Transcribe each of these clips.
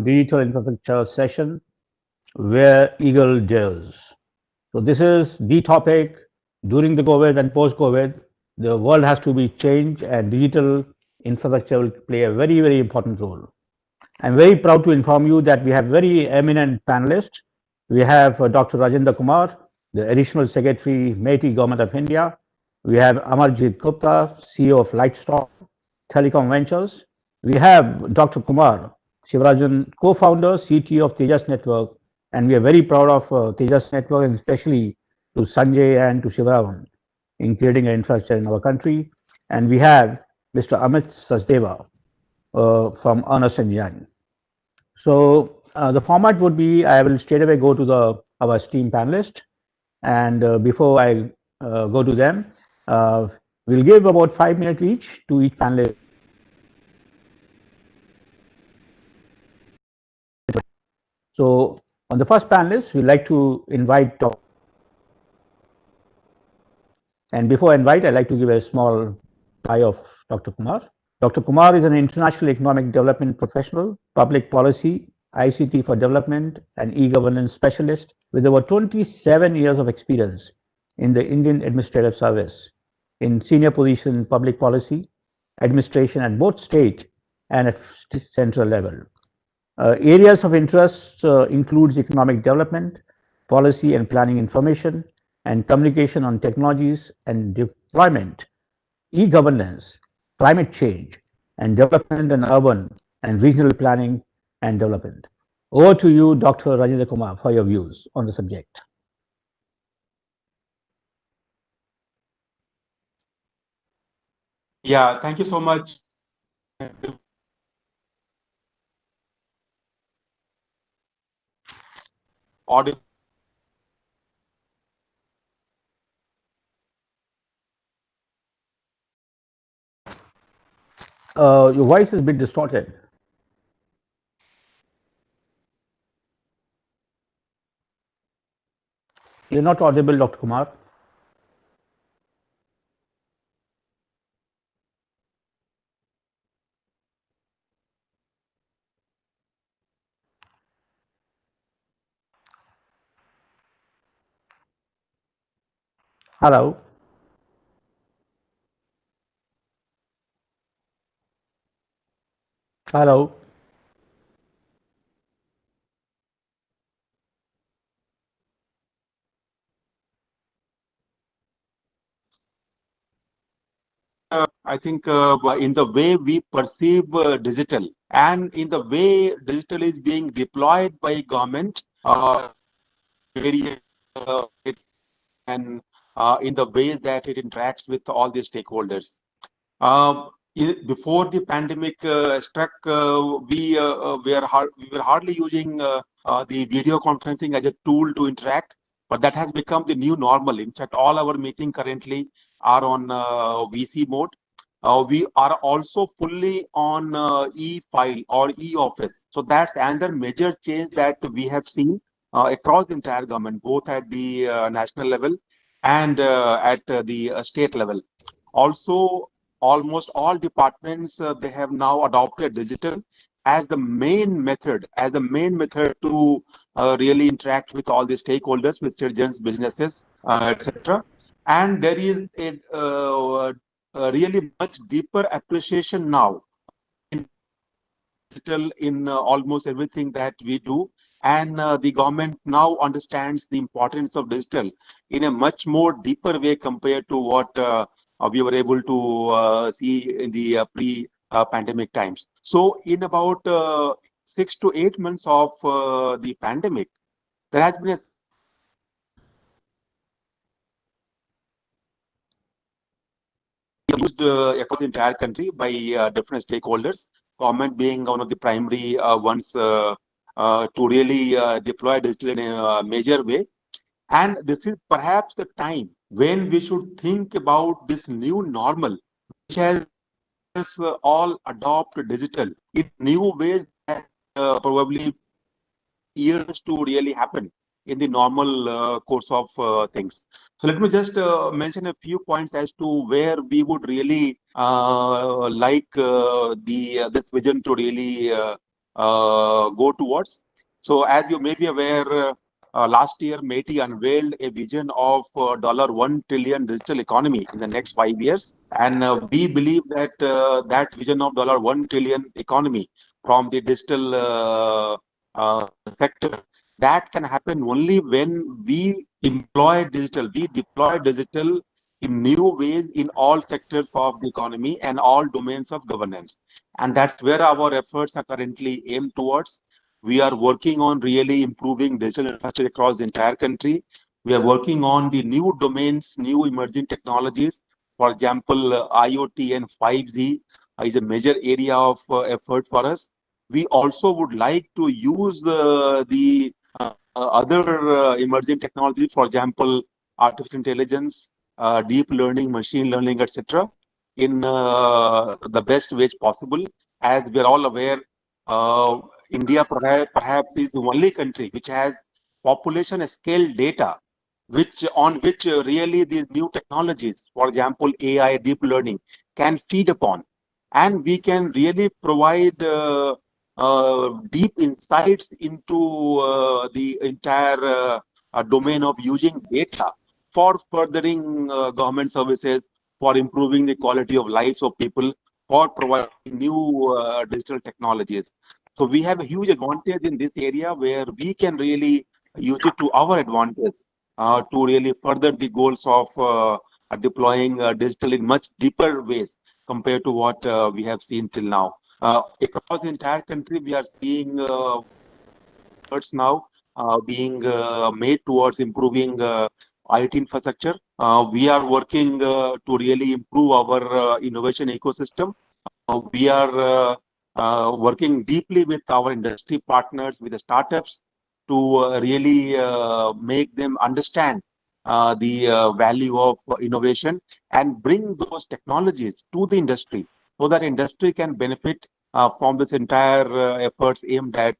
Digital infrastructure session where Eagle dares. So this is the topic during the COVID and post-COVID. The world has to be changed and digital infrastructure will play a very, very important role. I'm very proud to inform you that we have very eminent panelists. We have Dr. Rajendra Kumar, the Additional Secretary, MeitY Government of India. We have Amarjit Gupta, CEO of Lightstone Telecom Ventures. We have Dr. Kumar Shivarajan, co-founder, CTO of Tejas Network, and we are very proud of Tejas Network, and especially to Sanjay and to Shivarajan in creating an infrastructure in our country. And we have Mr. Amit Sachdeva from Ernst & Young. So the format would be I will straight away go to our esteemed panelist, and before I go to them, we'll give about 5 minutes each to each panelist. So on the first panelist, we'd like to invite Dr. And before I invite, I'd like to give a small bio of Dr. Kumar. Dr. Kumar is an international economic development professional, public policy, ICT for development, and e-governance specialist with over 27 years of experience in the Indian Administrative Service in senior position in public policy, administration at both state and at central level. Areas of interest includes economic development, policy and planning information, and communication on technologies and deployment, e-governance, climate change, and development and urban and regional planning and development. Over to you, Dr. Rajendra Kumar, for your views on the subject. Yeah, thank you so much. Audio. Your voice is a bit distorted. You're not audible, Dr. Kumar. Hello. Hello. I think in the way we perceive digital and in the way digital is being deployed by government, various and in the ways that it interacts with all the stakeholders. Before the pandemic struck, we were hardly using the video conferencing as a tool to interact, but that has become the new normal. In fact, all our meetings currently are on VC mode. We are also fully on e-file or e-office. So that's another major change that we have seen across the entire government, both at the national level and at the state level. Also, almost all departments they have now adopted digital as the main method, to really interact with all the stakeholders, with citizens, businesses, etc. And there is a really much deeper appreciation now in digital in almost everything that we do. And the government now understands the importance of digital in a much more deeper way compared to what we were able to see in the pre-pandemic times. So in about 6 to 8 months of the pandemic, there has been a used across the entire country by different stakeholders, government being one of the primary ones to really deploy digital in a major way. And this is perhaps the time when we should think about this new normal, which has all adopt digital in new ways that probably years to really happen in the normal course of things. So let me just mention a few points as to where we would really like this vision to really go towards. So as you may be aware, last year METI unveiled a vision of $1 trillion digital economy in the next 5 years. And we believe that that vision of $1 trillion economy from the digital sector, that can happen only when we we deploy digital in new ways in all sectors of the economy and all domains of governance. And that's where our efforts are currently aimed towards. We are working on really improving digital infrastructure across the entire country. We are working on the new domains, new emerging technologies. For example, IoT and 5G is a major area of effort for us. We also would like to use the other emerging technologies, for example, artificial intelligence, deep learning, machine learning, etc., in the best ways possible. As we are all aware, India perhaps is the only country which has population scale data, which on which really these new technologies, for example, AI, deep learning, can feed upon, and we can really provide deep insights into the entire domain of using data for furthering government services, for improving the quality of lives of people, for providing new digital technologies. So we have a huge advantage in this area where we can really use it to our advantage to really further the goals of deploying digital in much deeper ways compared to what we have seen till now. Across the entire country, we are seeing efforts now being made towards improving IT infrastructure. We are working to really improve our innovation ecosystem. We are working deeply with our industry partners, with the startups, to really make them understand the value of innovation and bring those technologies to the industry so that industry can benefit from this entire efforts aimed at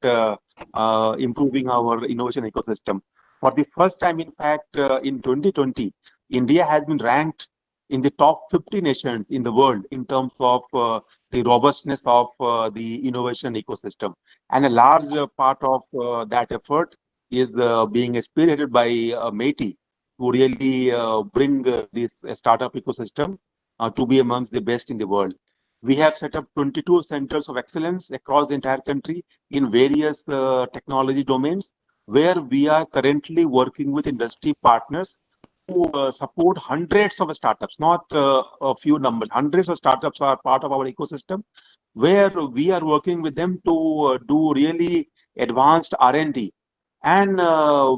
improving our innovation ecosystem. For the first time, in fact, in 2020, India has been ranked in the top 50 nations in the world in terms of the robustness of the innovation ecosystem. And a large part of that effort is being spearheaded by METI to really bring this startup ecosystem to be amongst the best in the world. We have set up 22 centers of excellence across the entire country in various technology domains, where we are currently working with industry partners to support hundreds of startups, not a few numbers. Hundreds of startups are part of our ecosystem, where we are working with them to do really advanced R&D. And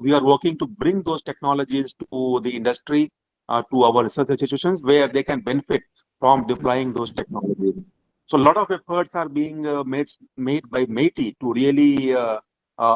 we are working to bring those technologies to the industry, to our research institutions, where they can benefit from deploying those technologies. So a lot of efforts are being made by METI to really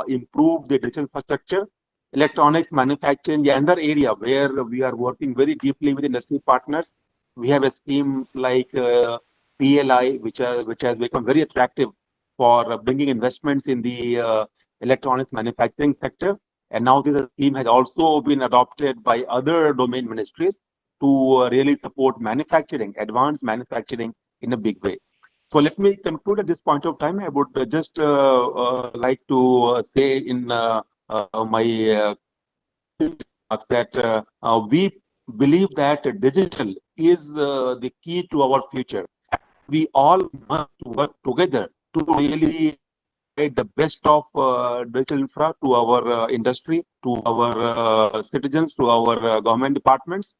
improve the digital infrastructure. Electronics manufacturing, the another area where we are working very deeply with industry partners. We have a schemes like PLI, which has become very attractive for bringing investments in the electronics manufacturing sector. And now this scheme has also been adopted by other domain ministries to really support manufacturing, advanced manufacturing in a big way. So let me conclude at this point of time. I would just like to say in my that we believe that digital is the key to our future. We all must work together to really provide the best of digital infra to our industry, to our citizens, to our government departments,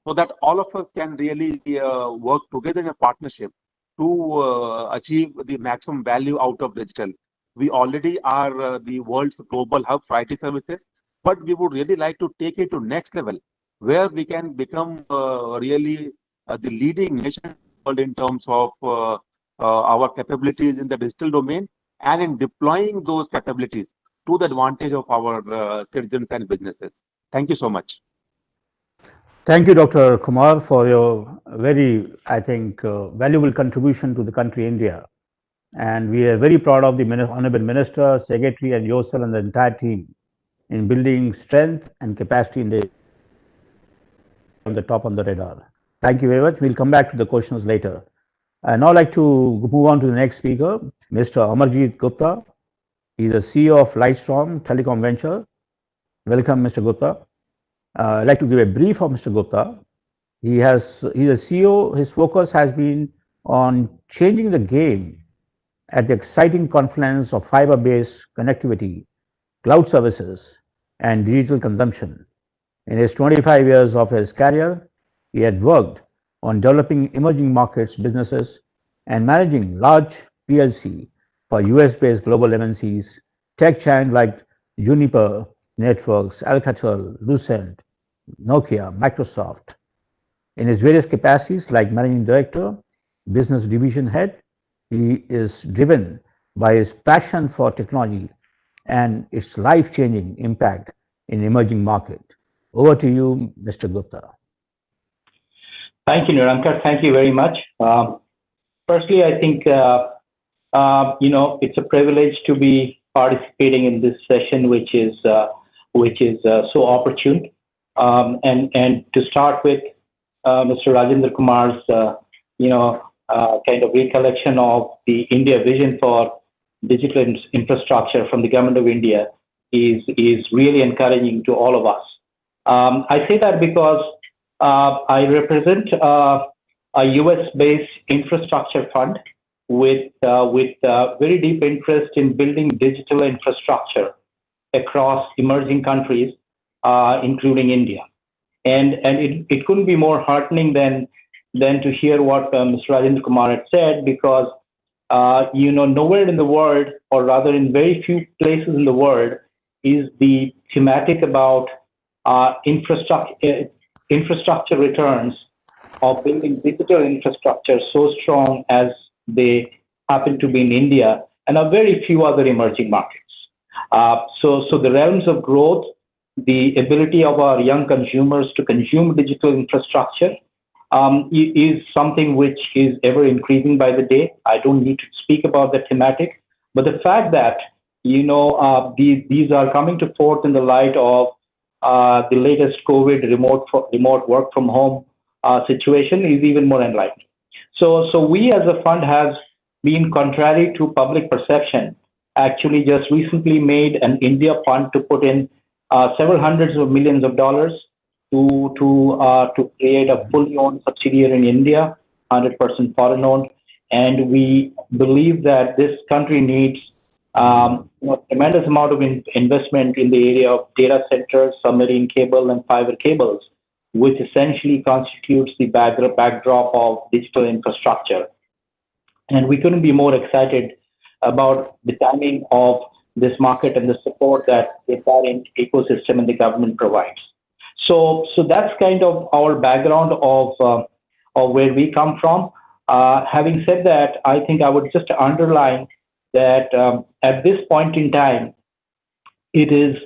so that all of us can really work together in a partnership to achieve the maximum value out of digital. We already are the world's global hub for IT services, but we would really like to take it to next level, where we can become really the leading nation in terms of our capabilities in the digital domain and in deploying those capabilities to the advantage of our citizens and businesses. Thank you so much. Thank you, Dr. Kumar, for your very, I think, valuable contribution to the country, India. And we are very proud of the Honorable Minister, Secretary, and yourself and the entire team in building strength and capacity in the on the top on the radar. Thank you very much. We'll come back to the questions later. I now like to move on to the next speaker, Mr. Amarjeet Gupta, He's the CEO of Lightstorm Telecom Venture. Welcome, Mr. Gupta. I'd like to give a brief of Mr. Gupta. He's a CEO. His focus has been on changing the game at the exciting confluence of fiber-based connectivity, cloud services, and digital consumption. In his 25 years of his career, he had worked on developing emerging markets businesses and managing large PLC for US-based global MNCs, tech giants like Juniper Networks, Alcatel, Lucent, Nokia, Microsoft. In his various capacities like managing director, business division head, he is driven by his passion for technology and its life-changing impact in emerging market. Over to you, Mr. Gupta. Thank you, Nirankar. Thank you very much. Firstly, I think it's a privilege to be participating in this session, which is so opportune. And to start with, Mr. Rajendra Kumar's kind of recollection of the India vision for digital infrastructure from the government of India is really encouraging to all of us. I say that because I represent a US-based infrastructure fund with very deep interest in building digital infrastructure across emerging countries, including India. And it couldn't be more heartening than to hear what Mr. Rajendra Kumar had said, because nowhere in the world, or rather in very few places in the world, is the thematic about infrastructure returns of building digital infrastructure so strong as they happen to be in India and a very few other emerging markets. So the realms of growth, the ability of our young consumers to consume digital infrastructure is something which is ever increasing by the day. I don't need to speak about the thematic, but the fact that these are coming to forth in the light of the latest COVID remote work from home situation is even more enlightening. So we as a fund have been, contrary to public perception, actually just recently made an India fund to put in several hundreds of millions of dollars to create a fully owned subsidiary in India, 100% foreign owned, and we believe that this country needs tremendous amount of investment in the area of data centers, submarine cable, and fiber cables, which essentially constitutes the backdrop of digital infrastructure. And we couldn't be more excited about the timing of this market and the support that the entire ecosystem and the government provides. So that's kind of our background of where we come from. Having said that, I think I would just underline that at this point in time, it is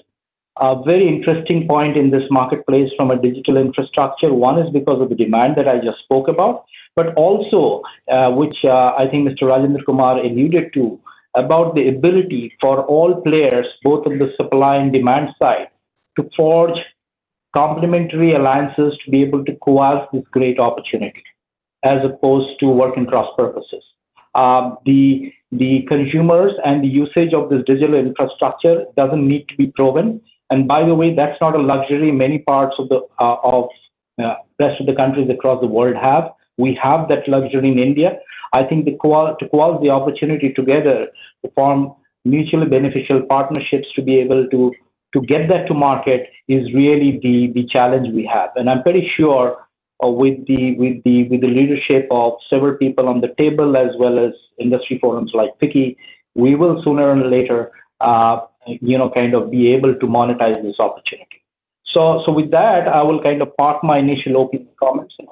a very interesting point in this marketplace from a digital infrastructure. One is because of the demand that I just spoke about, but also, which I think Mr. Rajendra Kumar alluded to, about the ability for all players, both on the supply and demand side, to forge complementary alliances to be able to co-opt this great opportunity, as opposed to working cross purposes. The consumers and the usage of this digital infrastructure doesn't need to be proven. And by the way, that's not a luxury many parts of the rest of the countries across the world have. We have that luxury in India. I think to co-opt the opportunity together to form mutually beneficial partnerships to be able to get that to market is really the challenge we have. And I'm pretty sure with the leadership of several people on the table, as well as industry forums like FICCI, we will sooner or later kind of be able to monetize this opportunity. So with that, I will kind of park my initial opening comments. I'm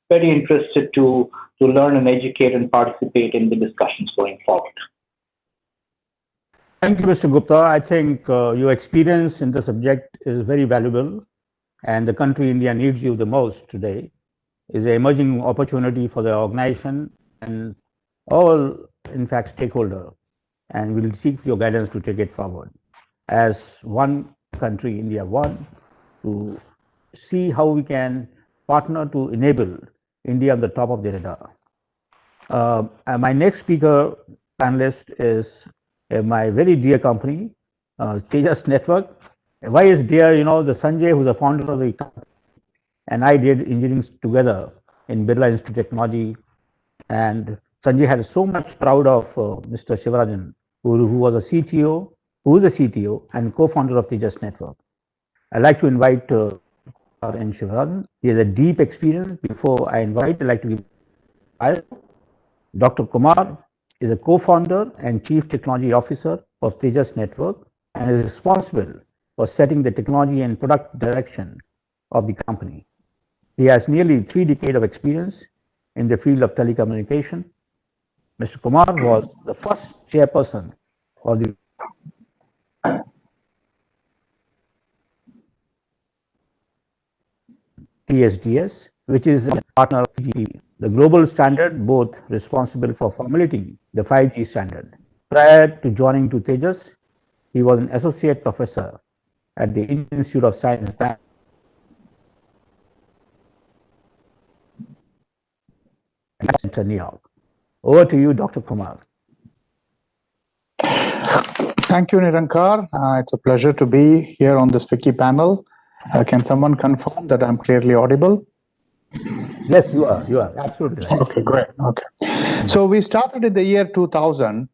very interested to learn and educate and participate in the discussions going forward. Thank you, Mr. Gupta. I think your experience in the subject is very valuable, and the country India needs you the most today. Is an emerging opportunity for the organization and all, in fact, stakeholder, and we'll seek your guidance to take it forward as one country, India one, to see how we can partner to enable India on the top of the radar. My next speaker panelist is my very dear company, Tejas Network. Why is dear? The Sanjay, who's the founder of the company, and I did engineering together in Birla Institute of Technology. And Sanjay had so much proud of Mr. Shivarajan, who was a CTO, who is a CTO and co-founder of Tejas Network. I'd like to invite N. Shivarajan. He has a deep experience. Before I invite, I'd like to give Dr. Kumar is a co-founder and chief technology officer of Tejas Network and is responsible for setting the technology and product direction of the company. He has nearly 3 decades of experience in the field of telecommunication. Mr. Kumar was the first chairperson of the TSDS, which is a partner of 5G, the global standard, both responsible for formulating the 5G standard. Prior to joining to Tejas, he was an associate professor at the Indian Institute of Science Center, New York. Over to you, Dr. Kumar. Thank you, Nirankar. It's a pleasure to be here on this Wiki panel. Can someone confirm that I'm clearly audible? Yes, you are. You are absolutely right. Okay, great. Okay. So we started in the year 2000,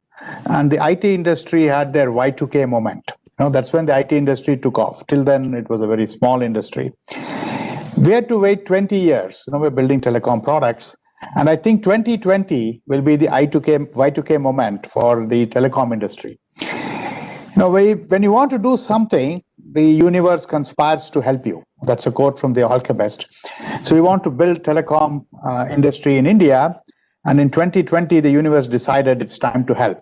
and the IT industry had their Y2K moment. That's when the IT industry took off. Till then, it was a very small industry. We had to wait 20 years. We're building telecom products. And I think 2020 will be the Y2K moment for the telecom industry. When you want to do something, the universe conspires to help you. That's a quote from The Alchemist. So we want to build telecom industry in India. And in 2020, the universe decided it's time to help.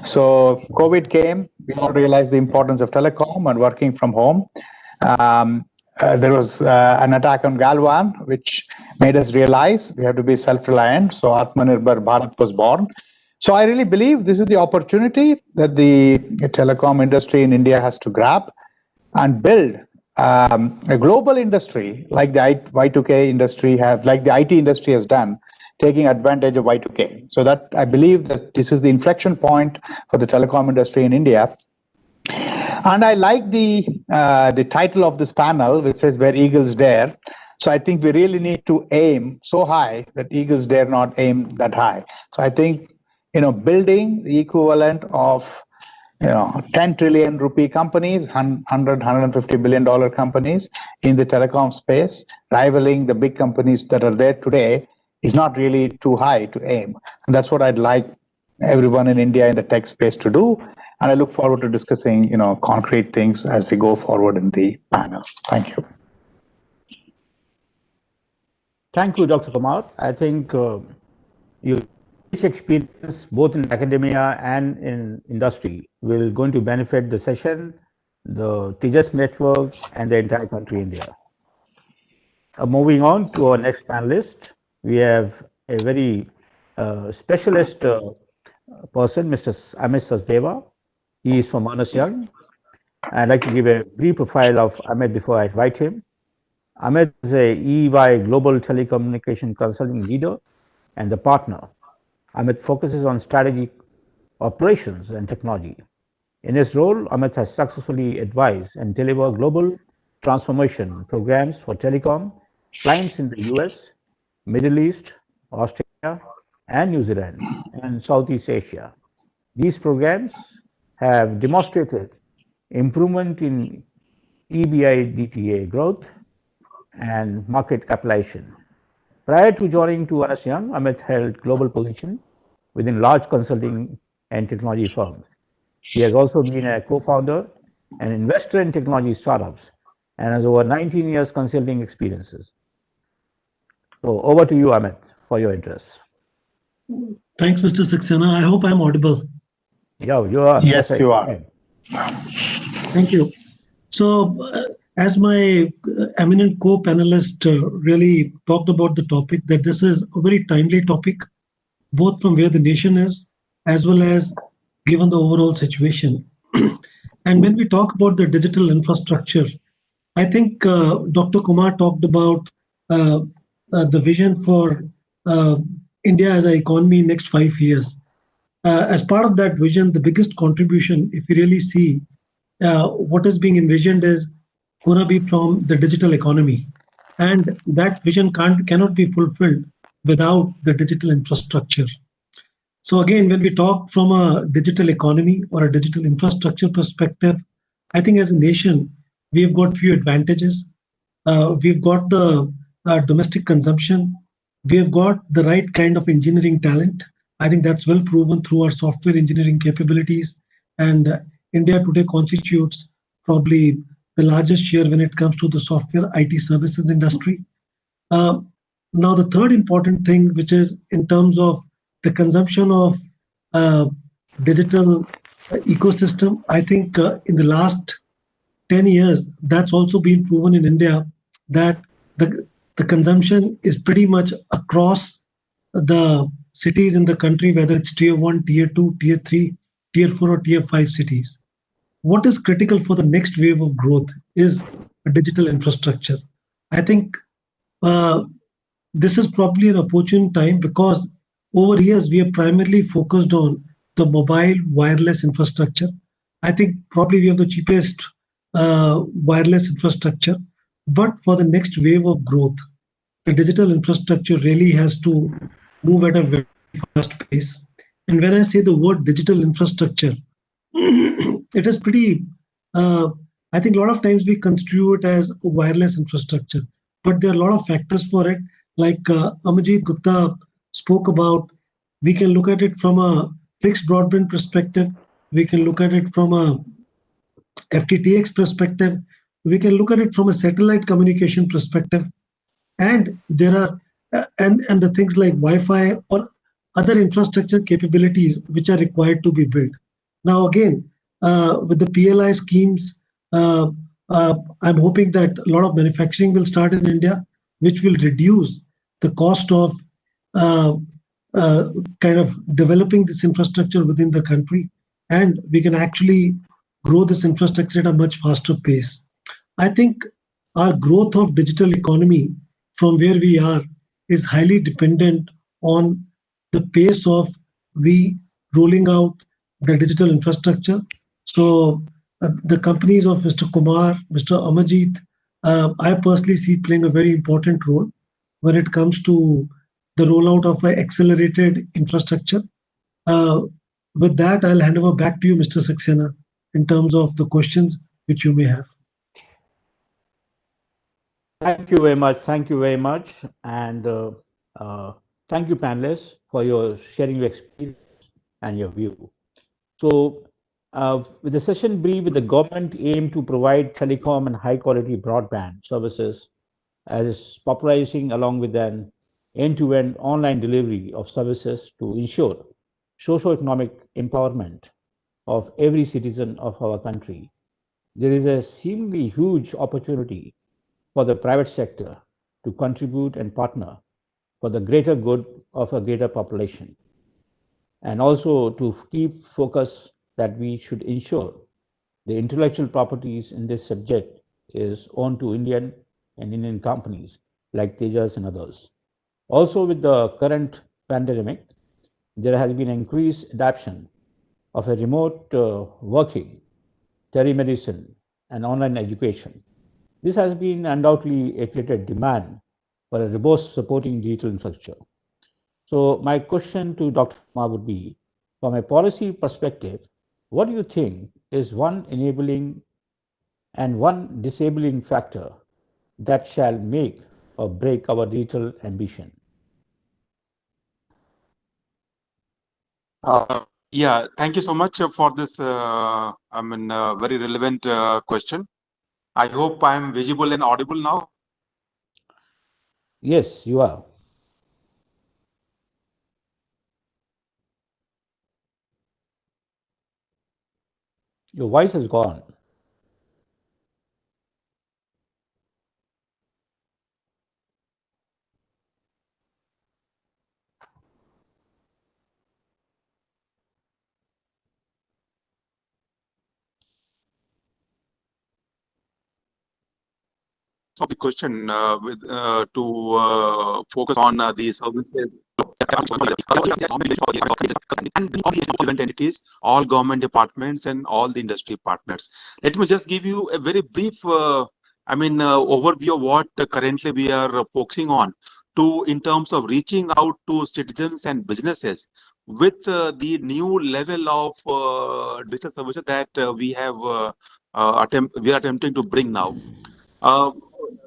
So COVID came. We all realized the importance of telecom and working from home. There was an attack on Hall-1, which made us realize we have to be self-reliant. So Atmanirbhar Bharat was born. So I really believe this is the opportunity that the telecom industry in India has to grab and build a global industry like the Y2K industry like the IT industry has done, taking advantage of Y2K. So that I believe that this is the inflection point for the telecom industry in India. And I like the title of this panel, which says "Where Eagles Dare." So I think we really need to aim so high that eagles dare not aim that high. So I think building the equivalent of 10 trillion rupee companies, 150 billion dollar companies in the telecom space, rivaling the big companies that are there today, is not really too high to aim. And that's what I'd like everyone in India in the tech space to do. And I look forward to discussing, concrete things as we go forward in the panel. Thank you. Thank you, Dr. Kumar. I think your rich experience both in academia and in industry will going to benefit the session, the Tejas network, and the entire country, India. Moving on to our next panelist, we have a very specialist person, Mr. Amit Sachdeva. He is from Ernst Young. I'd like to give a brief profile of Amit before I invite him. Amit is a EY Global Telecommunication Consulting leader and the partner. Amit focuses on strategy, operations, and technology. In his role, Amit has successfully advised and delivered global transformation programs for telecom clients in the US, Middle East, Australia, and New Zealand, and Southeast Asia. These programs have demonstrated improvement in EBITDA growth and market capitalization. Prior to joining to Ernst Young, Amit held global position within large consulting and technology firms. He has also been a co-founder and investor in technology startups and has over 19 years consulting experiences. So over to you, Amit, for your interest. Thanks, Mr. Saxena. I hope I'm audible. Yeah, you are. Yes, you are. Thank you. So, as my eminent co-panelist really talked about the topic, that this is a very timely topic, both from where the nation is, as well as given the overall situation. And when we talk about the digital infrastructure, I think Dr. Kumar talked about the vision for India as an economy in next 5 years. as part of that vision, the biggest contribution, if you really see what is being envisioned, is going to be from the digital economy. And that vision cannot be fulfilled without the digital infrastructure. So again, when we talk from a digital economy or a digital infrastructure perspective, I think as a nation, we've got few advantages. We've got the domestic consumption. We have got the right kind of engineering talent. I think that's well proven through our software engineering capabilities. And India today constitutes probably the largest share when it comes to the software IT services industry. Uh, Now, the third important thing, which is in terms of the consumption of uh, digital ecosystem, I think in the last 10 years, that's also been proven in India that the consumption is pretty much across the cities in the country, whether it's tier one, tier two, tier three, tier four, or tier five cities. What is critical for the next wave of growth is a digital infrastructure. I think uh, this is probably an opportune time because over years we have primarily focused on the mobile wireless infrastructure. I think probably we have the cheapest wireless infrastructure, but for the next wave of growth, the digital infrastructure really has to move at a very fast pace. And when I say the word digital infrastructure, it is pretty, uh, I think a lot of times we construe it as a wireless infrastructure, but there are a lot of factors for it. Like Amajit Gupta spoke about, we can look at it from a fixed broadband perspective, we can look at it from a FTTX perspective, we can look at it from a satellite communication perspective, and there are and the things like Wi-Fi or other infrastructure capabilities which are required to be built. Now again, with the PLI schemes, uh, I'm hoping that a lot of manufacturing will start in India, which will reduce the cost of uh, uh, kind of developing this infrastructure within the country, and we can actually grow this infrastructure at a much faster pace. I think our growth of digital economy from where we are is highly dependent on the pace of we rolling out the digital infrastructure. So the companies of Mr. Kumar, Mr. Amajit, I personally see playing a very important role when it comes to the rollout of an accelerated infrastructure. Uh, with that, I'll hand over back to you, Mr. Saxena, in terms of the questions which you may have. Thank you very much. Thank you very much. And thank you, panelists, for your sharing your experience and your view. So, with the session brief, with the government aim to provide telecom and high quality broadband services as popularizing along with an end-to-end online delivery of services to ensure socio-economic empowerment of every citizen of our country. There is a seemingly huge opportunity for the private sector to contribute and partner for the greater good of a greater population, and also to keep focus that we should ensure the intellectual properties in this subject is owned to Indian and Indian companies like Tejas and others. Also, with the current pandemic, there has been increased adoption of a remote working, telemedicine, and online education. This has been undoubtedly a created demand for a robust supporting digital infrastructure. So my question to Dr. Ma would be, from a policy perspective, what do you think is one enabling and one disabling factor that shall make or break our digital ambition? Yeah, thank you so much for this, very relevant question. I hope I am visible and audible now. Yes, you are. Your voice has gone. So the question to focus on the services and entities, all government departments and all the industry partners. Let me just give you a very brief, overview of what currently we are focusing on in terms of reaching out to citizens and businesses with the new level of digital services that we are attempting to bring now. Uh,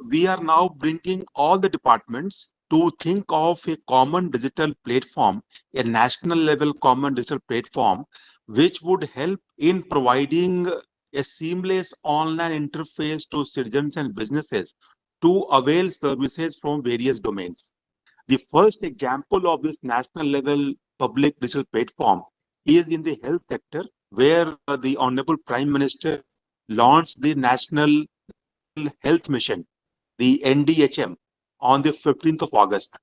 we are now bringing all the departments to think of a common digital platform, a national level common digital platform, which would help in providing a seamless online interface to citizens and businesses to avail services from various domains. The first example of this national level public digital platform is in the health sector, where the Honorable Prime Minister launched the National Health Mission, the NDHM, on the 15th of August.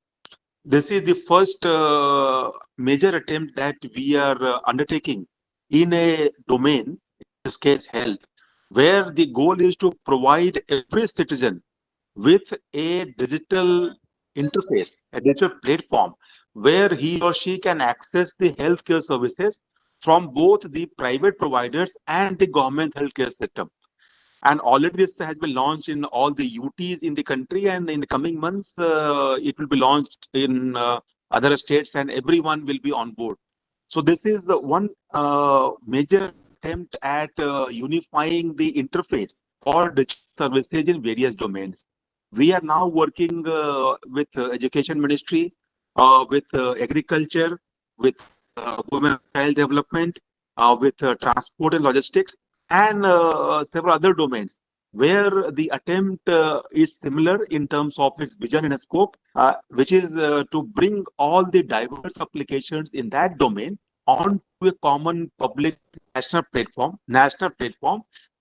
This is the first major attempt that we are undertaking in a domain, in this case health, where the goal is to provide every citizen with a digital interface, a digital platform, where he or she can access the healthcare services from both the private providers and the government healthcare system. And already this has been launched in all the UTs in the country, and in the coming months, it will be launched in other states, and everyone will be on board. So this is the one major attempt at unifying the interface for digital services in various domains. We are now working with Education Ministry, with Agriculture, with Women and Child Development, with Transport and Logistics, and several other domains where the attempt is similar in terms of its vision and scope, which is to bring all the diverse applications in that domain onto a common public national platform,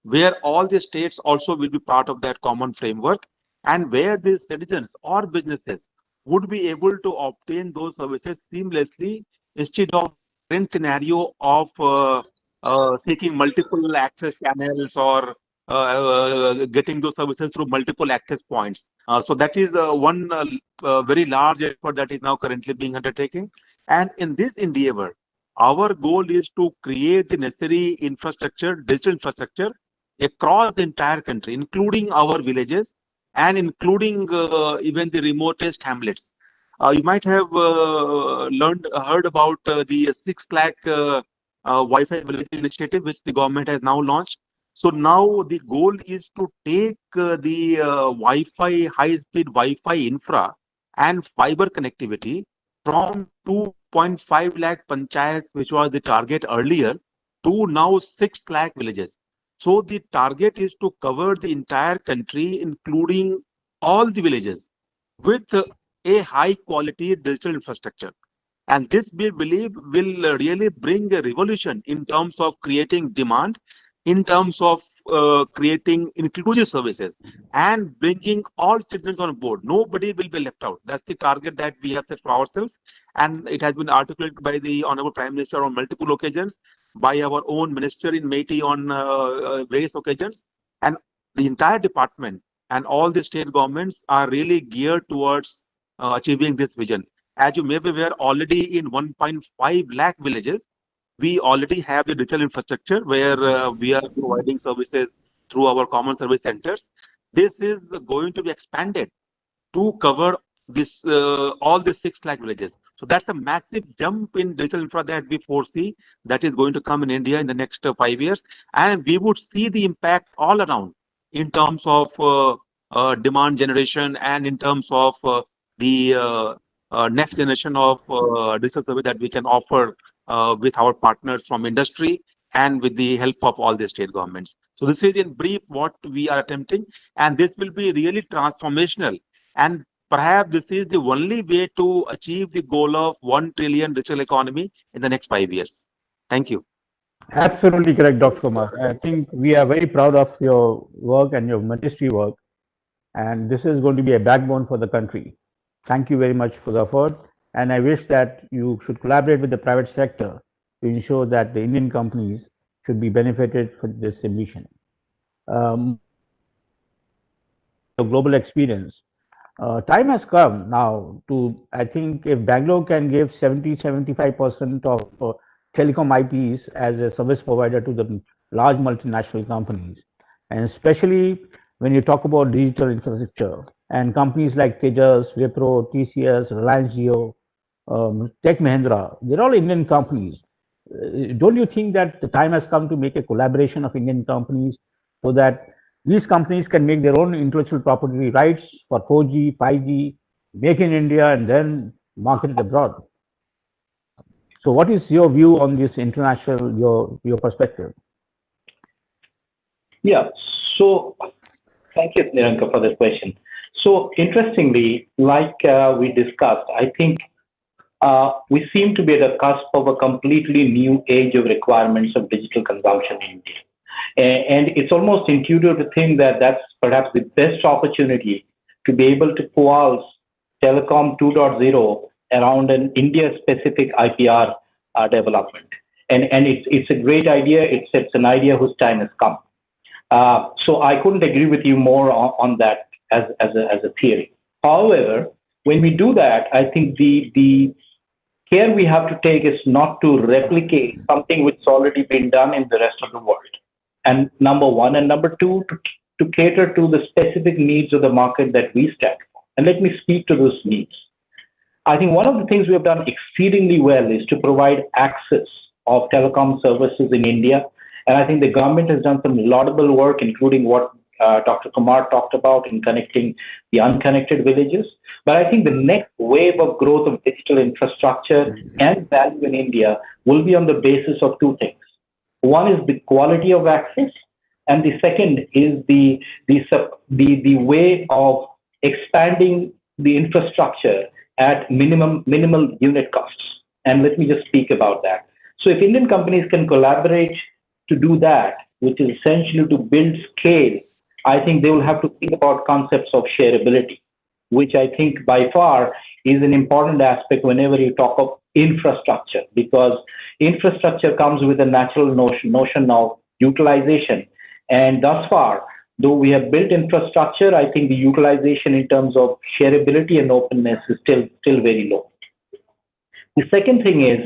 where all the states also will be part of that common framework, and where the citizens or businesses would be able to obtain those services seamlessly instead of current scenario of seeking multiple access channels or getting those services through multiple access points. So that is one very large effort that is now currently being undertaken. And in this endeavor, our goal is to create the necessary infrastructure, digital infrastructure across the entire country, including our villages and including even the remotest hamlets. You might have heard about the 6 lakh Wi-Fi village initiative, which the government has now launched. So now the goal is to take the Wi-Fi, high-speed Wi-Fi infra and fiber connectivity from 2.5 lakh panchayats, which was the target earlier, to now 6 lakh villages. So the target is to cover the entire country, including all the villages, with a high quality digital infrastructure. And this, we believe, will really bring a revolution in terms of creating demand, in terms of creating inclusive services, and bringing all citizens on board. Nobody will be left out. That's the target that we have set for ourselves. And it has been articulated by the Honorable Prime Minister on multiple occasions, by our own Minister in Meiti on various occasions. And the entire department and all the state governments are really geared towards achieving this vision. As you may be aware, already in 1.5 lakh villages, we already have the digital infrastructure where we are providing services through our common service centers. This is going to be expanded to cover this all the 6 lakh villages. So that's a massive jump in digital infra that we foresee that is going to come in India in the next 5 years, and we would see the impact all around in terms of demand generation and in terms of the next generation of digital service that we can offer with our partners from industry and with the help of all the state governments. So this is in brief what we are attempting, and this will be really transformational. And perhaps this is the only way to achieve the goal of 1 trillion digital economy in the next 5 years. Thank you. Absolutely correct, Dr. Kumar. I think we are very proud of your work and your ministry work, and this is going to be a backbone for the country. Thank you very much for the effort, and I wish that you should collaborate with the private sector to ensure that the Indian companies should be benefited from this ambition. Your global experience, Time has come now to, I think, if Bangalore can give 70-75% of telecom IPs as a service provider to the large multinational companies, and especially when you talk about digital infrastructure and companies like Tejas, Wipro, TCS, Reliance Jio, Tech Mahindra, they're all Indian companies. Don't you think that the time has come to make a collaboration of Indian companies so that these companies can make their own intellectual property rights for 4G, 5G, make in India, and then market it abroad? So, what is your view on this international, your perspective? Yeah. So thank you, Niranka, for this question. So interestingly, like we discussed, I think we seem to be at the cusp of a completely new age of requirements of digital consumption in India. And it's almost intuitive to think that that's perhaps the best opportunity to be able to pulse Telecom 2.0 around an India-specific IPR development. And it's a great idea. It's an idea whose time has come. So I couldn't agree with you more on that as a theory. However, when we do that, I think the care we have to take is not to replicate something which has already been done in the rest of the world. And number one, and number two, to cater to the specific needs of the market that we stand for. And let me speak to those needs. I think one of the things we have done exceedingly well is to provide access of telecom services in India. And I think the government has done some laudable work, including what Dr. Kumar talked about in connecting the unconnected villages. But I think the next wave of growth of digital infrastructure and value in India will be on the basis of two things. One is the quality of access, and the second is the way of expanding the infrastructure at minimal unit costs. And let me just speak about that. So if Indian companies can collaborate to do that, which is essentially to build scale, I think they will have to think about concepts of shareability, which I think by far is an important aspect whenever you talk of infrastructure, because infrastructure comes with a natural notion of utilization. And thus far, though we have built infrastructure, I think the utilization in terms of shareability and openness is still very low. The second thing is,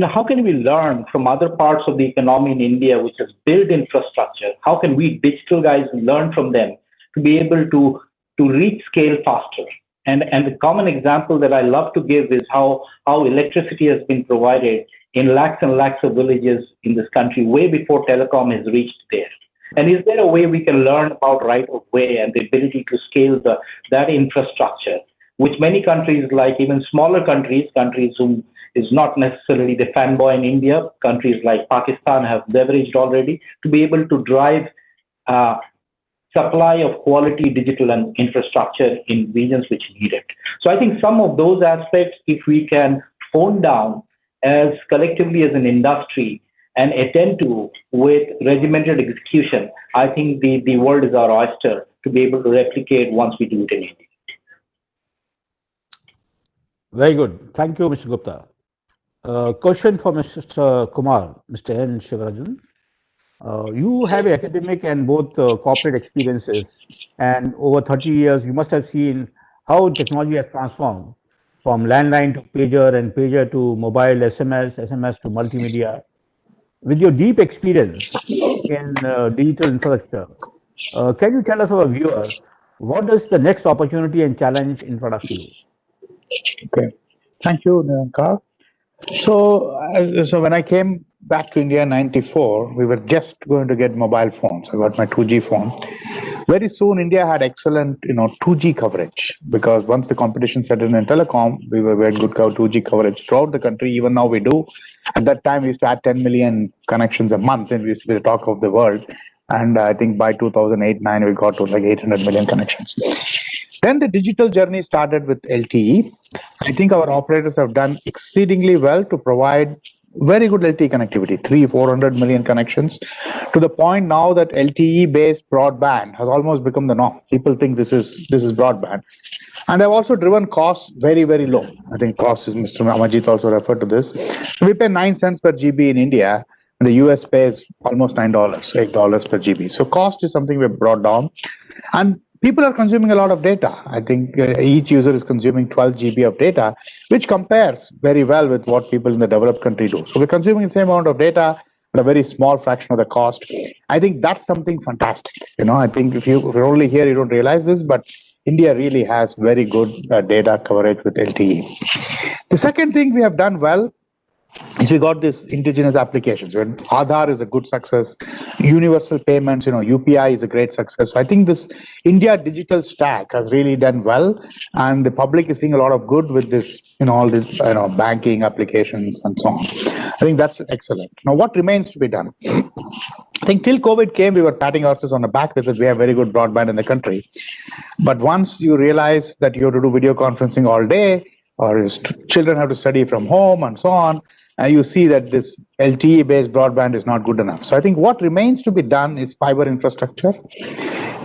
how can we learn from other parts of the economy in India which has built infrastructure? How can we digital guys learn from them to be able to reach scale faster? And the common example that I love to give is how electricity has been provided in lakhs and lakhs of villages in this country way before telecom has reached there. And is there a way we can learn about right of way and the ability to scale that infrastructure, which many countries, like even smaller countries whom is not necessarily the fanboy in India, countries like Pakistan have leveraged already to be able to drive supply of quality digital and infrastructure in regions which need it. So I think some of those aspects, if we can hone down as collectively as an industry and attend to with regimented execution, I think the world is our oyster to be able to replicate once we do it in India. Very good. Thank you, Mr. Gupta. Question for Mr. Kumar, Mr. N. Shivarajan. You have academic and both corporate experiences, and over 30 years, you must have seen how technology has transformed from landline to pager and pager to mobile, SMS to multimedia. With your deep experience in digital infrastructure, can you tell us, our viewer, what is the next opportunity and challenge in front of you? Okay, thank you, Niranka. So when I came back to India in '94, we were just going to get mobile phones. I got my 2G phone. Very soon, India had excellent, 2G coverage, because once the competition set in telecom, we had good 2G coverage throughout the country. Even now we do. At that time, we used to add 10 million connections a month, and we used to be the talk of the world. And I think by 2008-9, we got to like 800 million connections. Then the digital journey started with LTE. I think our operators have done exceedingly well to provide very good LTE connectivity, 300-400 million connections, to the point now that LTE-based broadband has almost become the norm. People think this is broadband. And they've also driven costs very, very low. I think cost is, Mr. Amajit also referred to this. We pay 9 cents per GB in India, and the US pays almost $9, $8 per GB. So cost is something we've brought down. And people are consuming a lot of data. I think each user is consuming 12 GB of data, which compares very well with what people in the developed country do. So we're consuming the same amount of data at a very small fraction of the cost. I think that's something fantastic. I think if you're only here, you don't realize this, but India really has very good data coverage with LTE. The second thing we have done well is we got this indigenous applications. Aadhaar is a good success. Universal payments, UPI is a great success. So I think this India digital stack has really done well, and the public is seeing a lot of good with this, all these, banking applications and so on. I think that's excellent. Now, what remains to be done? I think till COVID came, we were patting ourselves on the back because we have very good broadband in the country. But once you realize that you have to do video conferencing all day, or children have to study from home and so on, you see that this LTE-based broadband is not good enough. So I think what remains to be done is fiber infrastructure.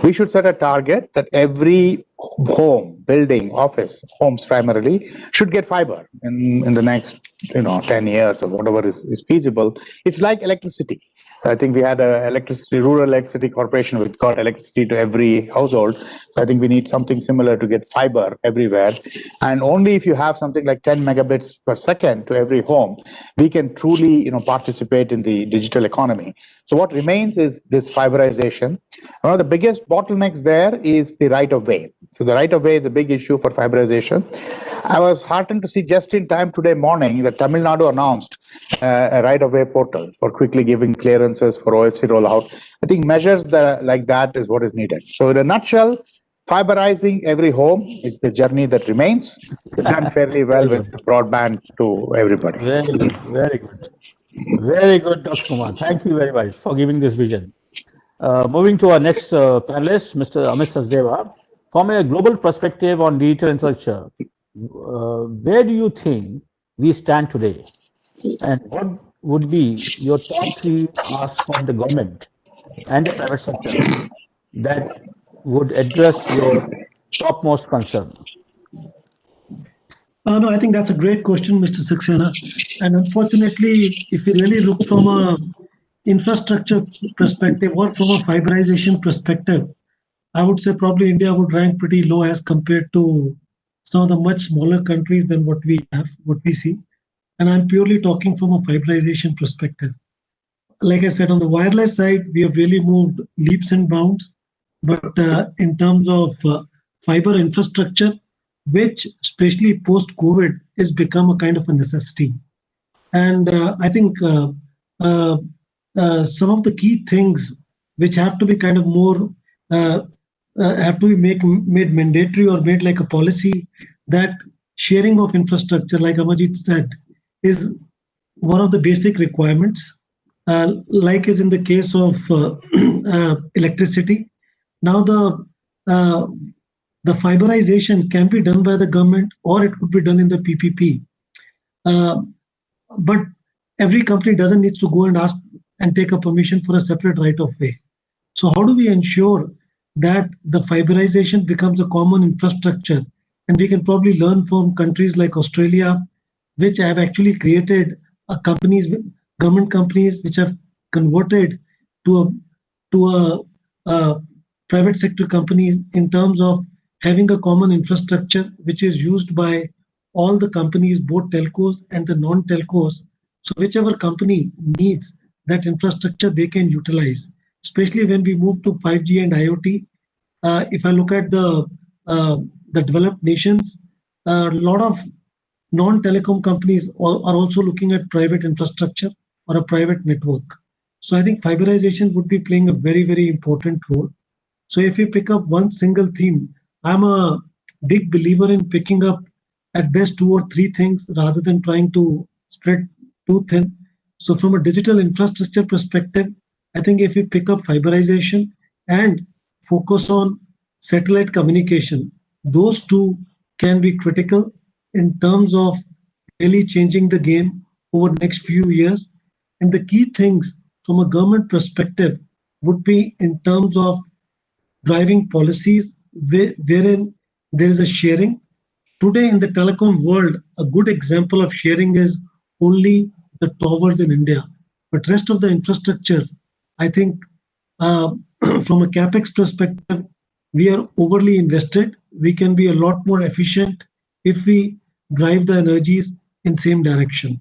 We should set a target that every home, building, office, homes primarily, should get fiber in the next 10 years or whatever is feasible. It's like electricity. I think we had a rural electricity corporation which got electricity to every household. So I think we need something similar to get fiber everywhere. And only if you have something like 10 megabits per second to every home, we can truly, participate in the digital economy. So what remains is this fiberization. One of the biggest bottlenecks there is the right of way. So the right of way is a big issue for fiberization. I was heartened to see just in time today morning that Tamil Nadu announced a right of way portal for quickly giving clearances for OFC rollout. I think measures like that is what is needed. So in a nutshell, fiberizing every home is the journey that remains. We've done fairly well with broadband to everybody. Very good, very good. Very good, Dr. Kumar. Thank you very much for giving this vision. Moving to our next panelist, Mr. Amit Sachdeva. From a global perspective on digital infrastructure, where do you think we stand today? And what would be your top three asks from the government and the private sector that would address your topmost concern? No, I think that's a great question, Mr. Saxena. And unfortunately, if you really look from a infrastructure perspective or from a fiberization perspective, I would say probably India would rank pretty low as compared to some of the much smaller countries than what we have, what we see. And I'm purely talking from a fiberization perspective. Like I said, on the wireless side, we have really moved leaps and bounds. But in terms of fiber infrastructure, which especially post-COVID has become a kind of a necessity. And I think some of the key things which have to be kind of more, have to be made mandatory or made like a policy, that sharing of infrastructure, like Amarjit said, is one of the basic requirements, like is in the case of electricity. Now the fiberization can be done by the government or it could be done in the PPP. But every company doesn't need to go and ask and take a permission for a separate right of way. So how do we ensure that the fiberization becomes a common infrastructure? And we can probably learn from countries like Australia, which have actually created government companies, which have converted to a private sector companies in terms of having a common infrastructure which is used by all the companies, both telcos and the non-telcos. So whichever company needs that infrastructure, they can utilize. Especially when we move to 5G and IoT. If I look at the developed nations, a lot of non-telecom companies are also looking at private infrastructure or a private network. So I think fiberization would be playing a very, very important role. So if you pick up one single theme, I'm a big believer in picking up at best 2 or 3 things rather than trying to spread too thin. So from a digital infrastructure perspective, I think if you pick up fiberization and focus on satellite communication, those two can be critical in terms of really changing the game over the next few years. And the key things from a government perspective would be in terms of driving policies wherein there is a sharing. Today in the telecom world, a good example of sharing is only the towers in India. But rest of the infrastructure, I think from a capex perspective, we are overly invested. We can be a lot more efficient if we drive the energies in same direction.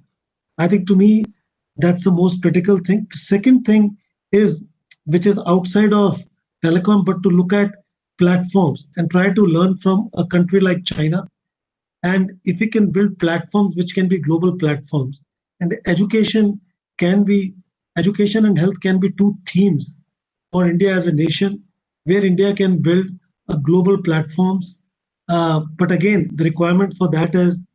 I think to me, that's the most critical thing. The second thing is, which is outside of telecom, but to look at platforms and try to learn from a country like China. And if we can build platforms which can be global platforms, and can be education and health can be two themes for India as a nation, where India can build a global platforms. But again, the requirement for that is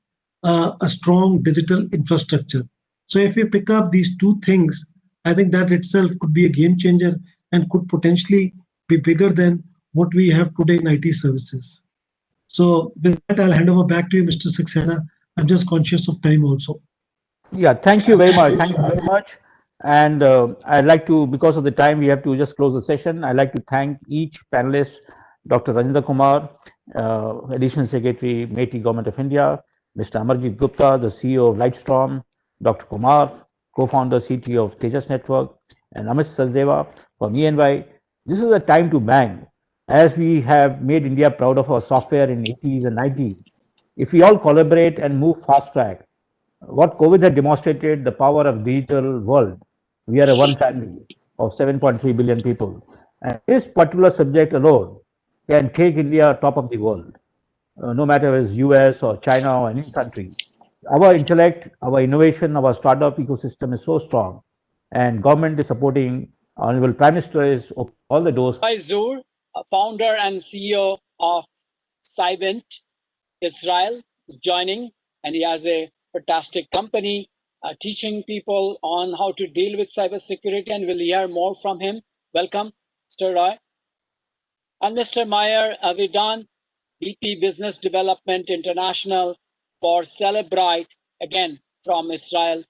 a strong digital infrastructure. So if we pick up these two things, I think that itself could be a game changer and could potentially be bigger than what we have today in IT services. So with that, I'll hand over back to you, Mr. Saxena. I'm just conscious of time also. Yeah, thank you very much. Thank you very much. And I'd like to, because of the time, we have to just close the session. I'd like to thank each panelist, Dr. Rajendra Kumar, Additional Secretary, MeitY Government of India, Mr. Amarjit Gupta, the CEO of Lightstorm, Dr. Kumar, co-founder, CTO of Tejas Network, and Amit Sachdeva from ENY. This is a time to bang, as we have made India proud of our software in 80s and 90s. If we all collaborate and move fast track, what COVID had demonstrated the power of digital world. We are a one family of 7.3 billion people. And this particular subject alone can take India top of the world, no matter if it's US or China or any country. Our intellect, our innovation, our startup ecosystem is so strong, and government is supporting. Honorable Prime Minister is opening all the doors. Zoor, founder and CEO of Cybint Israel, is joining, and he has a fantastic company teaching people on how to deal with cybersecurity, and we'll hear more from him. Welcome, Mr. Roy. And Mr. Meyer Avidan, VP Business Development International for Celebrite, again from Israel.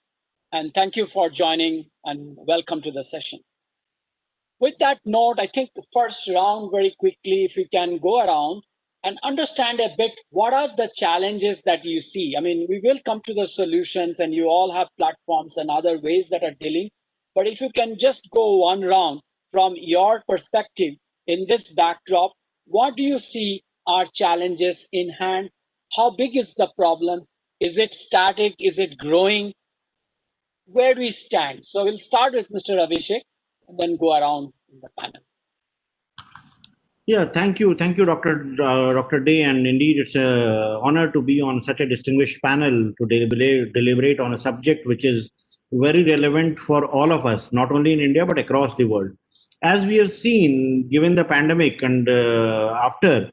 And thank you for joining and welcome to the session. With that note, I think the first round, very quickly, if we can go around and understand a bit, what are the challenges that you see? I mean, we will come to the solutions, and you all have platforms and other ways that are dealing. But if you can just go one round from your perspective in this backdrop, what do you see are challenges in hand? How big is the problem? Is it static? Is it growing? Where do we stand? So we'll start with Mr. Abhishek and then go around in the panel. Yeah, thank you, Dr. Day, and indeed it's an honor to be on such a distinguished panel to deliberate on a subject which is very relevant for all of us, not only in India but across the world. As we have seen, given the pandemic and after,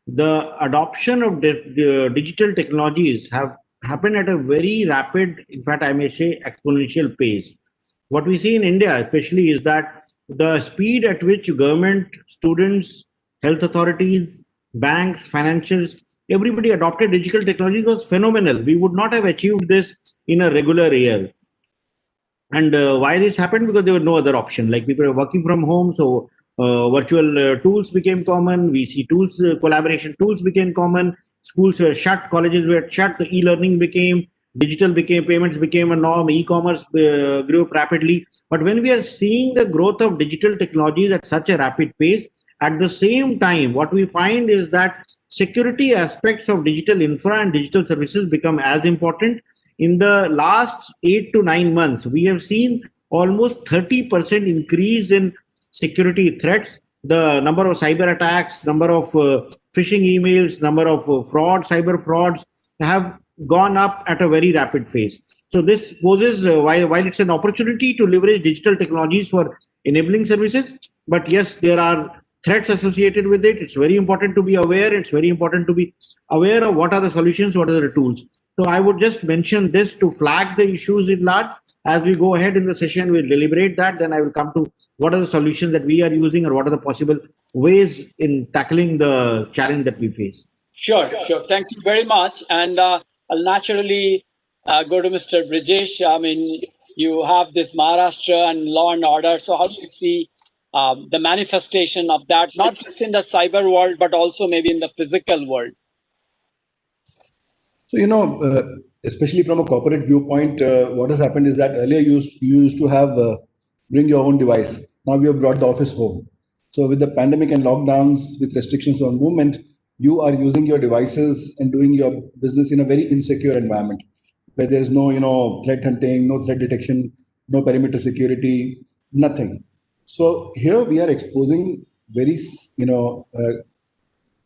the adoption of digital technologies have happened at a very rapid, in fact, I may say exponential pace. What we see in India, especially, is that the speed at which government, students, health authorities, banks, financials, everybody adopted digital technologies was phenomenal. We would not have achieved this in a regular year. And why this happened? Because there was no other option. Like, people were working from home, so virtual tools became common. VC tools, collaboration tools became common. Schools were shut, colleges were shut. The e-learning became, digital became, payments became a norm. E-commerce grew up rapidly. But when we are seeing the growth of digital technologies at such a rapid pace, at the same time, what we find is that security aspects of digital infra and digital services become as important. In the last 8 to 9 months, we have seen almost 30% increase in security threats. The number of cyber attacks, number of phishing emails, number of cyber frauds have gone up at a very rapid pace. So this poses, while it's an opportunity to leverage digital technologies for enabling services, but yes, there are threats associated with it. It's very important to be aware. It's very important to be aware of what are the solutions, what are the tools. So I would just mention this to flag the issues in large. As we go ahead in the session, we'll deliberate that. Then I will come to what are the solutions that we are using or what are the possible ways in tackling the challenge that we face. Sure. Thank you very much. And I'll naturally go to Mr. Brijesh. I mean, you have this Maharashtra and law and order. So how do you see the manifestation of that, not just in the cyber world, but also maybe in the physical world? So, especially from a corporate viewpoint, what has happened is that earlier you used to have bring your own device. Now we have brought the office home. So with the pandemic and lockdowns, with restrictions on movement, you are using your devices and doing your business in a very insecure environment where there's no, threat hunting, no threat detection, no perimeter security, nothing. So here we are exposing very,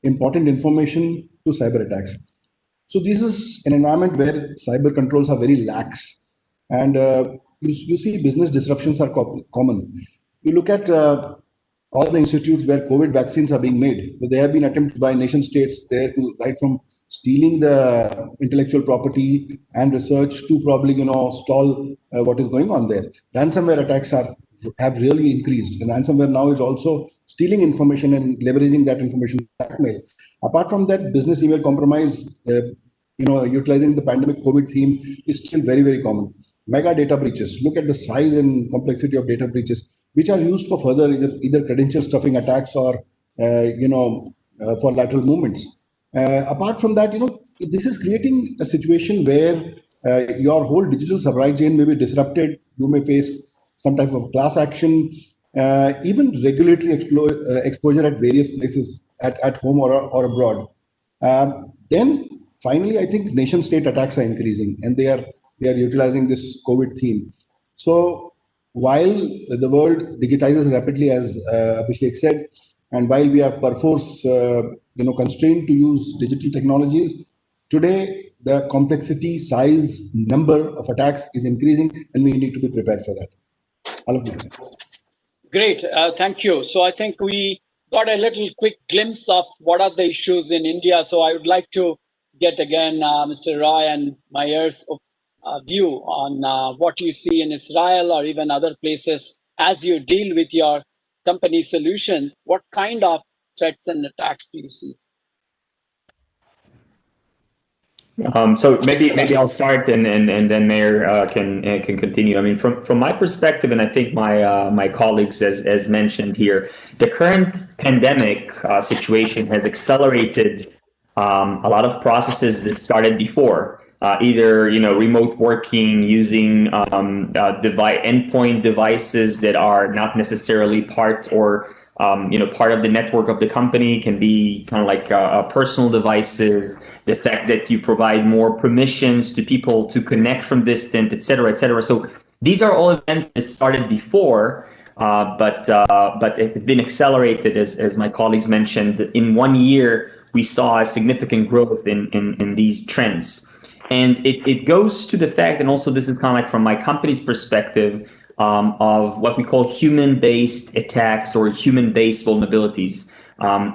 important information to cyber attacks. So this is an environment where cyber controls are very lax, and you see business disruptions are common. You look at all the institutes where COVID vaccines are being made. So there have been attempts by nation states there to right from stealing the intellectual property and research to probably stall what is going on there. Ransomware attacks have really increased, and ransomware now is also stealing information and leveraging that information to blackmail. Apart from that, business email compromise, utilizing the pandemic COVID theme is still very, very common. Mega data breaches. Look at the size and complexity of data breaches, which are used for further either credential stuffing attacks or for lateral movements. Apart from that, this is creating a situation where your whole digital supply chain may be disrupted. You may face some type of class action, even regulatory exposure at various places at home or abroad. Then finally, I think nation-state attacks are increasing, and they are utilizing this COVID theme. So while the world digitizes rapidly, as Abhishek said, and while we are perforce constrained to use digital technologies, today the complexity, size, number of attacks is increasing, and we need to be prepared for that. Great, thank you. So I think we got a little quick glimpse of what are the issues in India. So I would like to get again Mr. Roy and Mayer's view on what you see in Israel or even other places as you deal with your company solutions. What kind of threats and attacks do you see? So maybe I'll start and then Mayor can continue. I mean, from my perspective, and I think my colleagues as mentioned here, the current pandemic situation has accelerated a lot of processes that started before. Either remote working, using endpoint devices that are not necessarily part or part of the network of the company, can be kind of like personal devices. The fact that you provide more permissions to people to connect from distant, et cetera, et cetera. So these are all events that started before, but it's been accelerated, as my colleagues mentioned. In 1 year, we saw a significant growth in these trends. And it goes to the fact, and also this is kind of like from my company's perspective, of what we call human-based attacks or human-based vulnerabilities.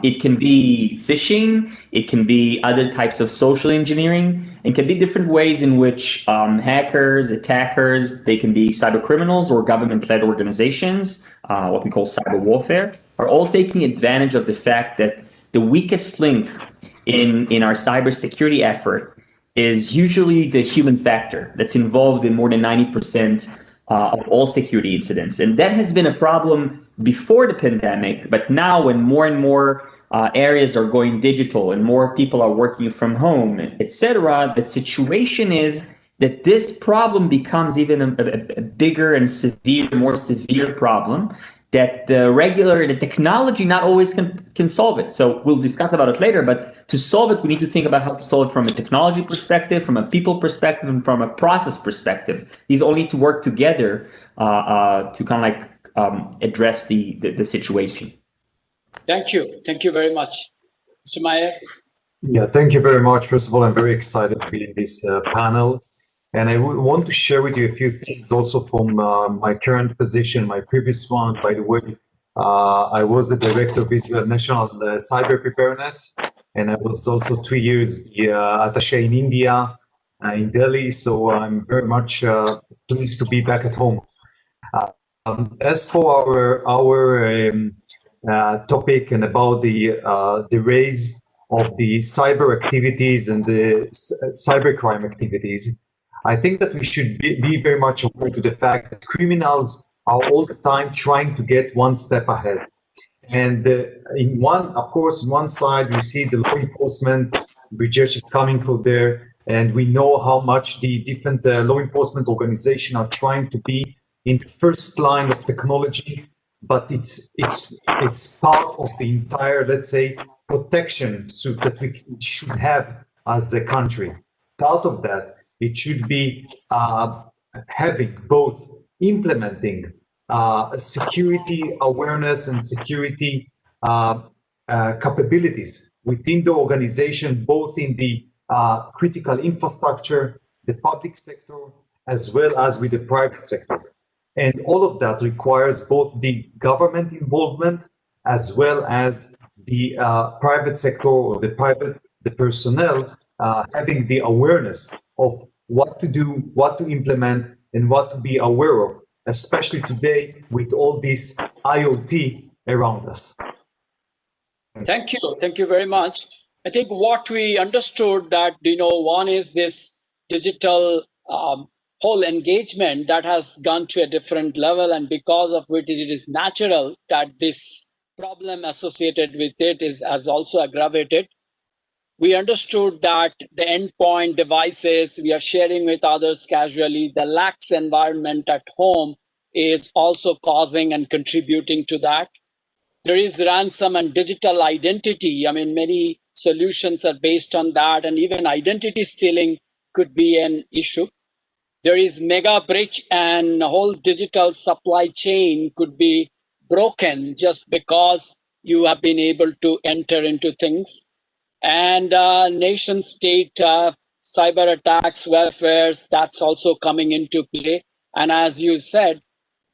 It can be phishing, it can be other types of social engineering, and can be different ways in which hackers, attackers, they can be cyber criminals or government-led organizations, what we call cyber warfare, are all taking advantage of the fact that the weakest link in our cybersecurity effort is usually the human factor that's involved in more than 90% of all security incidents. And that has been a problem before the pandemic, but now when more and more areas are going digital and more people are working from home, etc., the situation is that this problem becomes even a bigger and more severe problem that the technology not always can solve it. So we'll discuss about it later, but to solve it, we need to think about how to solve it from a technology perspective, from a people perspective, and from a process perspective. These all need to work together to kind of like address the situation. Thank you. Thank you very much. Mr. Meyer? Yeah, thank you very much. First of all, I'm very excited to be in this panel. And I want to share with you a few things also from my current position, my previous one. By the way, I was the director of Israel National Cyber Preparedness, and I was also 2 years the attaché in India, in Delhi. So I'm very much pleased to be back at home. As for our topic and about the rise of the cyber activities and the cybercrime activities, I think that we should be very much aware to the fact that criminals are all the time trying to get one step ahead. And of course, one side, we see the law enforcement research is coming from there, and we know how much the different law enforcement organizations are trying to be in the first line of technology. but it's part of the entire, let's say, protection suit that we should have as a country. Part of that, it should be having both implementing security awareness and security capabilities within the organization, both in the critical infrastructure, the public sector, as well as with the private sector. And all of that requires both the government involvement as well as the private sector or the personnel having the awareness of what to do, what to implement, and what to be aware of, especially today with all this IoT around us. Thank you. Thank you very much. I think what we understood that, one is this digital whole engagement that has gone to a different level, and because of which it is natural that this problem associated with it has also aggravated. We understood that the endpoint devices we are sharing with others casually, the lax environment at home is also causing and contributing to that. There is ransom and digital identity. I mean, many solutions are based on that, and even identity stealing could be an issue. There is mega breach, and the whole digital supply chain could be broken just because you have been able to enter into things. And nation state cyber attacks, warfares, that's also coming into play. And as you said,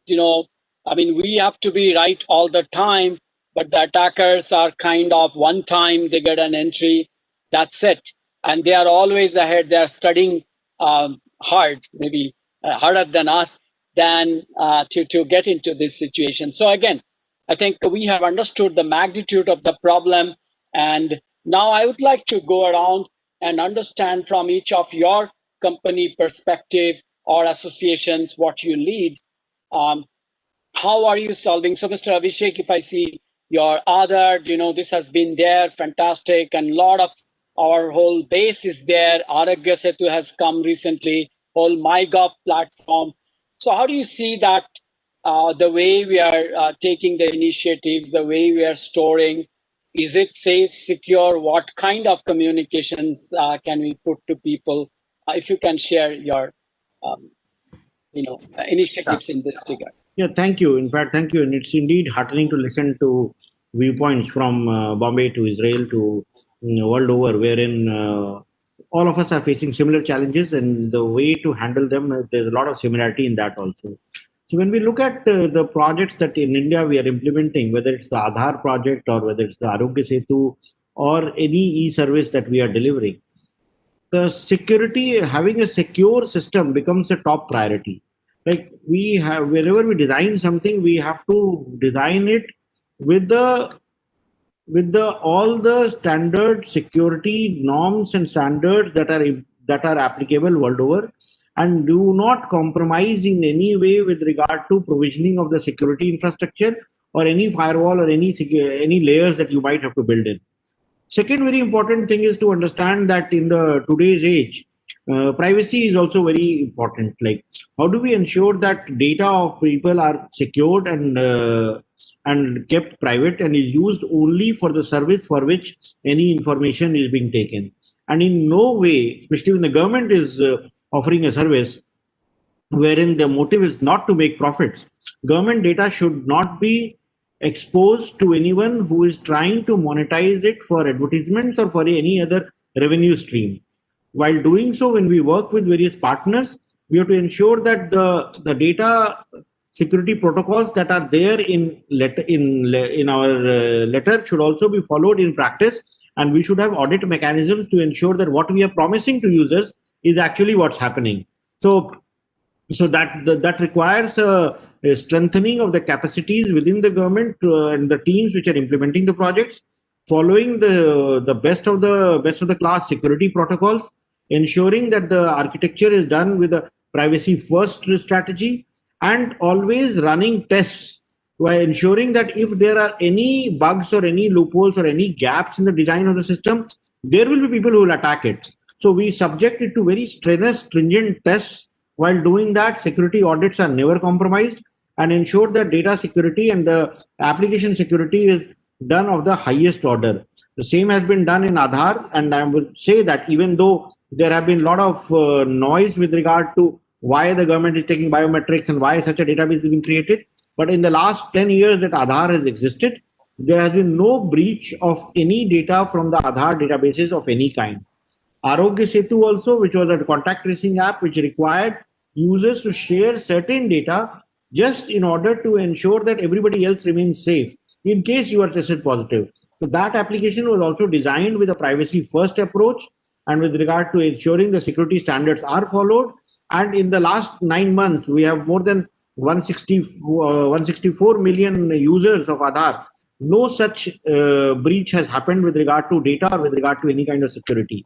we have to be right all the time, but the attackers are kind of one time they get an entry, that's it. And they are always ahead. They are studying hard, maybe harder than us, to get into this situation. So again, I think we have understood the magnitude of the problem. And now I would like to go around and understand from each of your company perspective or associations what you lead. How are you solving? So Mr. Abhishek, if I see your other, this has been there, fantastic. And a lot of our whole base is there. Aragya Setu has come recently, whole MyGov platform. So how do you see that the way we are taking the initiatives, the way we are storing, is it safe, secure? What kind of communications can we put to people? If you can share your, initiatives in this regard. Yeah, thank you. In fact, thank you. And it's indeed heartening to listen to viewpoints from Bombay to Israel to world over, wherein all of us are facing similar challenges, and the way to handle them, there's a lot of similarity in that also. So when we look at the projects that in India we are implementing, whether it's the Aadhaar project or whether it's the Arogya Setu or any e-service that we are delivering, the security, having a secure system becomes a top priority. Like we have, wherever we design something, we have to design it with all the standard security norms and standards that are applicable world over, and do not compromise in any way with regard to provisioning of the security infrastructure or any firewall or any layers that you might have to build in. Second very important thing is to understand that in the today's age, privacy is also very important. Like, how do we ensure that data of people are secured and kept private and is used only for the service for which any information is being taken? And in no way, especially when the government is offering a service wherein the motive is not to make profits, government data should not be exposed to anyone who is trying to monetize it for advertisements or for any other revenue stream. While doing so, when we work with various partners, we have to ensure that the data security protocols that are there in our letter should also be followed in practice, and we should have audit mechanisms to ensure that what we are promising to users is actually what's happening. So that requires a strengthening of the capacities within the government and the teams which are implementing the projects, following the best of the class security protocols, ensuring that the architecture is done with a privacy first strategy, and always running tests by ensuring that if there are any bugs or any loopholes or any gaps in the design of the system, there will be people who will attack it. So we subject it to very strenuous, stringent tests. While doing that, security audits are never compromised. and ensure that data security and the application security is done of the highest order. The same has been done in Aadhaar, and I would say that even though there have been a lot of noise with regard to why the government is taking biometrics and why such a database is being created, but in the last 10 years that Aadhaar has existed, there has been no breach of any data from the Aadhaar databases of any kind. Arogya Setu also, which was a contact tracing app which required users to share certain data just in order to ensure that everybody else remains safe in case you are tested positive. So that application was also designed with a privacy first approach and with regard to ensuring the security standards are followed. And in the last 9 months, we have more than 164 million users of Aadhaar. No such breach has happened with regard to data or with regard to any kind of security.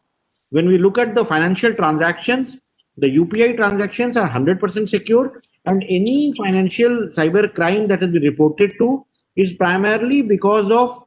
When we look at the financial transactions, the UPI transactions are 100% secure, and any financial cyber crime that has been reported to is primarily because of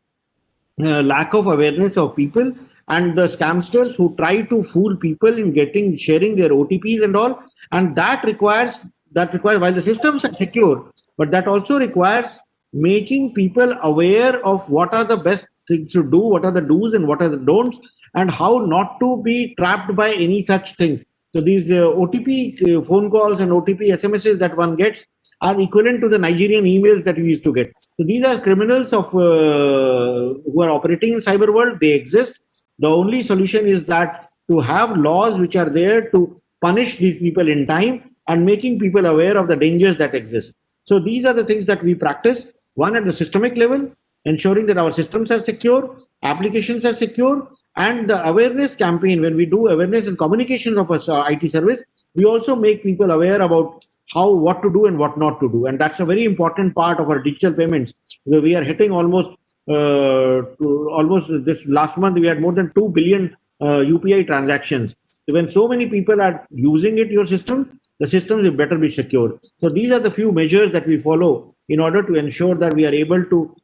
lack of awareness of people and the scamsters who try to fool people in sharing their OTPs and all. And that requires while the systems are secure, but that also requires making people aware of what are the best things to do, what are the do's and what are the don'ts, and how not to be trapped by any such things. So these OTP phone calls and OTP SMSs that one gets are equivalent to the Nigerian emails that we used to get. So these are criminals who are operating in cyber world. They exist. The only solution is that to have laws which are there to punish these people in time and making people aware of the dangers that exist. So these are the things that we practice. One, at the systemic level, ensuring that our systems are secure, applications are secure, and the awareness campaign. When we do awareness and communications of a IT service, we also make people aware about what to do and what not to do. And that's a very important part of our digital payments. We are hitting almost this last month, we had more than 2 billion UPI transactions. So when so many people are using your systems, the systems will better be secure. So these are the few measures that we follow in order to ensure that we are able to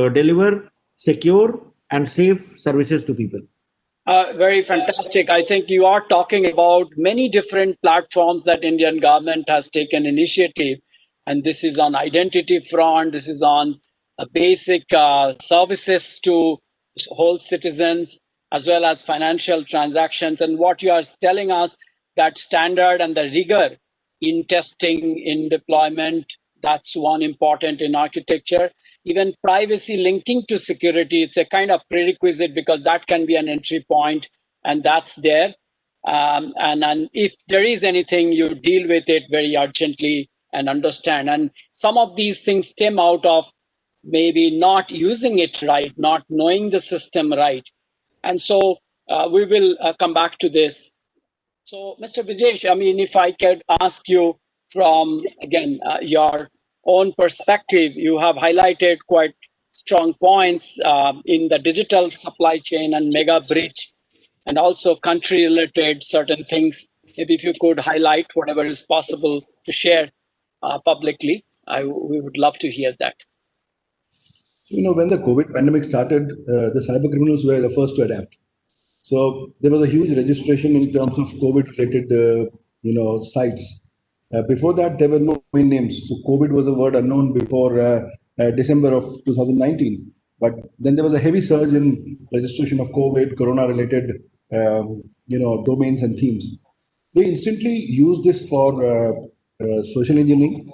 deliver secure and safe services to people. Very fantastic. I think you are talking about many different platforms that Indian government has taken initiative, and this is on identity front. This is on basic services to whole citizens, as well as financial transactions. And what you are telling us, that standard and the rigor in testing, in deployment, that's one important in architecture. Even privacy linking to security, it's a kind of prerequisite because that can be an entry point, and that's there. And if there is anything, you deal with it very urgently and understand. And some of these things stem out of maybe not using it right, not knowing the system right. And so we will come back to this. So, Mr. Vijesh, I mean, if I could ask you from, again, your own perspective, you have highlighted quite strong points in the digital supply chain and mega breach, and also country-related certain things. Maybe if you could highlight whatever is possible to share publicly, we would love to hear that. So, when the COVID pandemic started, the cyber criminals were the first to adapt. So there was a huge registration in terms of COVID-related, sites. Before that, there were no domain names. So COVID was a word unknown before December of 2019. But then there was a heavy surge in registration of COVID, Corona-related, domains and themes. They instantly used this for social engineering.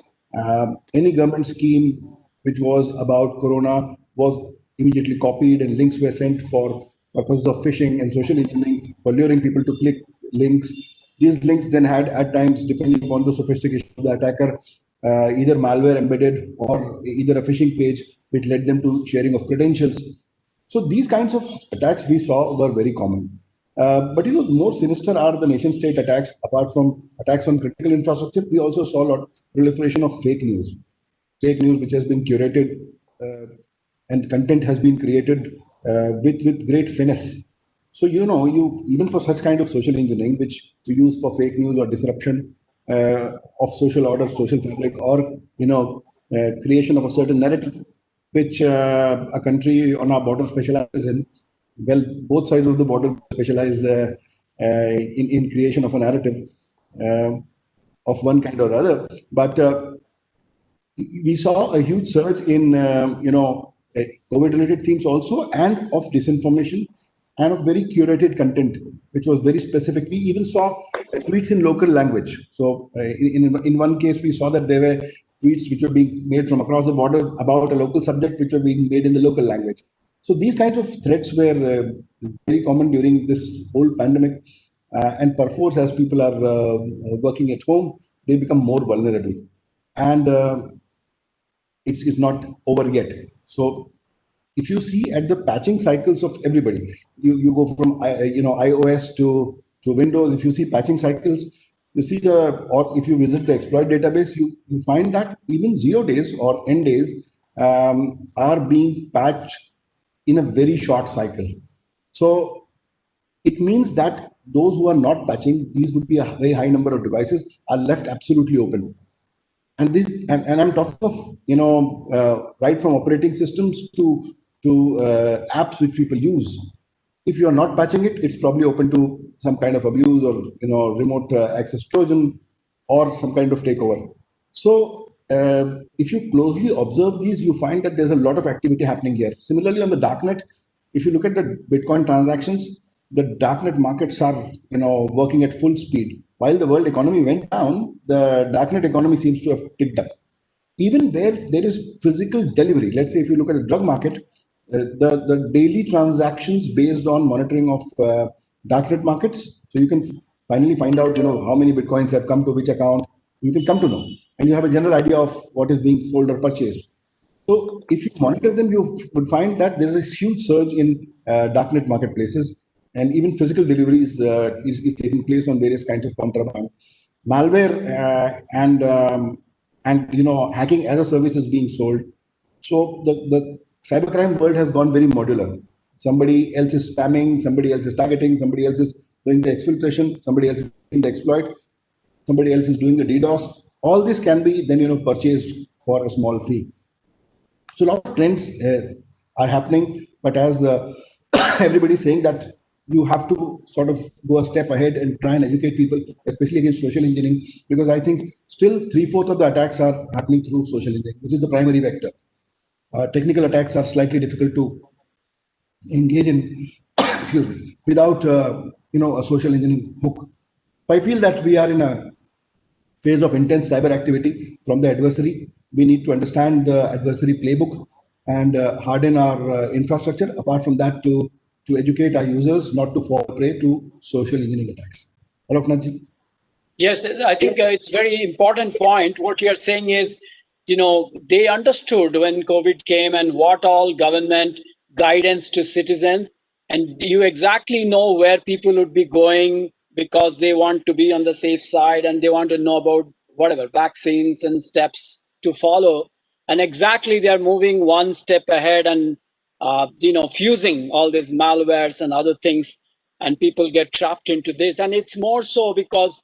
Any government scheme which was about Corona was immediately copied, and links were sent for purposes of phishing and social engineering for luring people to click links. These links then had, at times, depending upon the sophistication of the attacker, either malware embedded or either a phishing page which led them to sharing of credentials. So these kinds of attacks we saw were very common. But more sinister are the nation-state attacks. Apart from attacks on critical infrastructure, we also saw a lot of proliferation of fake news which has been curated and content has been created with great finesse. So you even for such kind of social engineering, which we use for fake news or disruption of social order, social fabric, or creation of a certain narrative, which a country on our border specializes in. Well, both sides of the border specialize in creation of a narrative of one kind or other. But we saw a huge surge in COVID-related themes also, and of disinformation, and of very curated content, which was very specific. We even saw tweets in local language. So in one case, we saw that there were tweets which were being made from across the border about a local subject, which were being made in the local language. So these kinds of threats were very common during this whole pandemic. And perforce, as people are working at home, they become more vulnerable. And it's not over yet. So if you see at the patching cycles of everybody, you go from iOS to Windows. If you see patching cycles, you see or if you visit the exploit database, you find that even 0 days or n days are being patched in a very short cycle. So it means that those who are not patching, these would be a very high number of devices, are left absolutely open. And this, and I'm talking of right from operating systems to apps which people use. If you are not patching it, it's probably open to some kind of abuse, or remote access Trojan, or some kind of takeover. So if you closely observe these, you find that there's a lot of activity happening here. Similarly, on the darknet, if you look at the Bitcoin transactions, the darknet markets are working at full speed. While the world economy went down, the darknet economy seems to have ticked up. Even where there is physical delivery, let's say if you look at the drug market, the daily transactions based on monitoring of darknet markets, so you can finally find out how many bitcoins have come to which account. You can come to know, and you have a general idea of what is being sold or purchased. So if you monitor them, you would find that there is a huge surge in darknet marketplaces, and even physical deliveries is taking place on various kinds of contraband. Malware and hacking as a service is being sold. So the cybercrime world has gone very modular. Somebody else is spamming, somebody else is targeting, somebody else is doing the exfiltration, somebody else is doing the exploit, somebody else is doing the DDoS. All this can be then purchased for a small fee. So a lot of trends are happening, but as everybody is saying that you have to sort of go a step ahead and try and educate people, especially against social engineering, because I think still 3/4 of the attacks are happening through social engineering, which is the primary vector. Technical attacks are slightly difficult to engage in, excuse me, without a social engineering hook. I feel that we are in a phase of intense cyber activity from the adversary. We need to understand the adversary playbook and harden our infrastructure. Apart from that, to educate our users not to fall prey to social engineering attacks. Hello, Knatji. Yes, I think it's very important point. What you're saying is, they understood when COVID came and what all government guidance to citizens, and you exactly know where people would be going because they want to be on the safe side and they want to know about whatever vaccines and steps to follow. And exactly they are moving one step ahead and fusing all these malwares and other things, and people get trapped into this. And it's more so because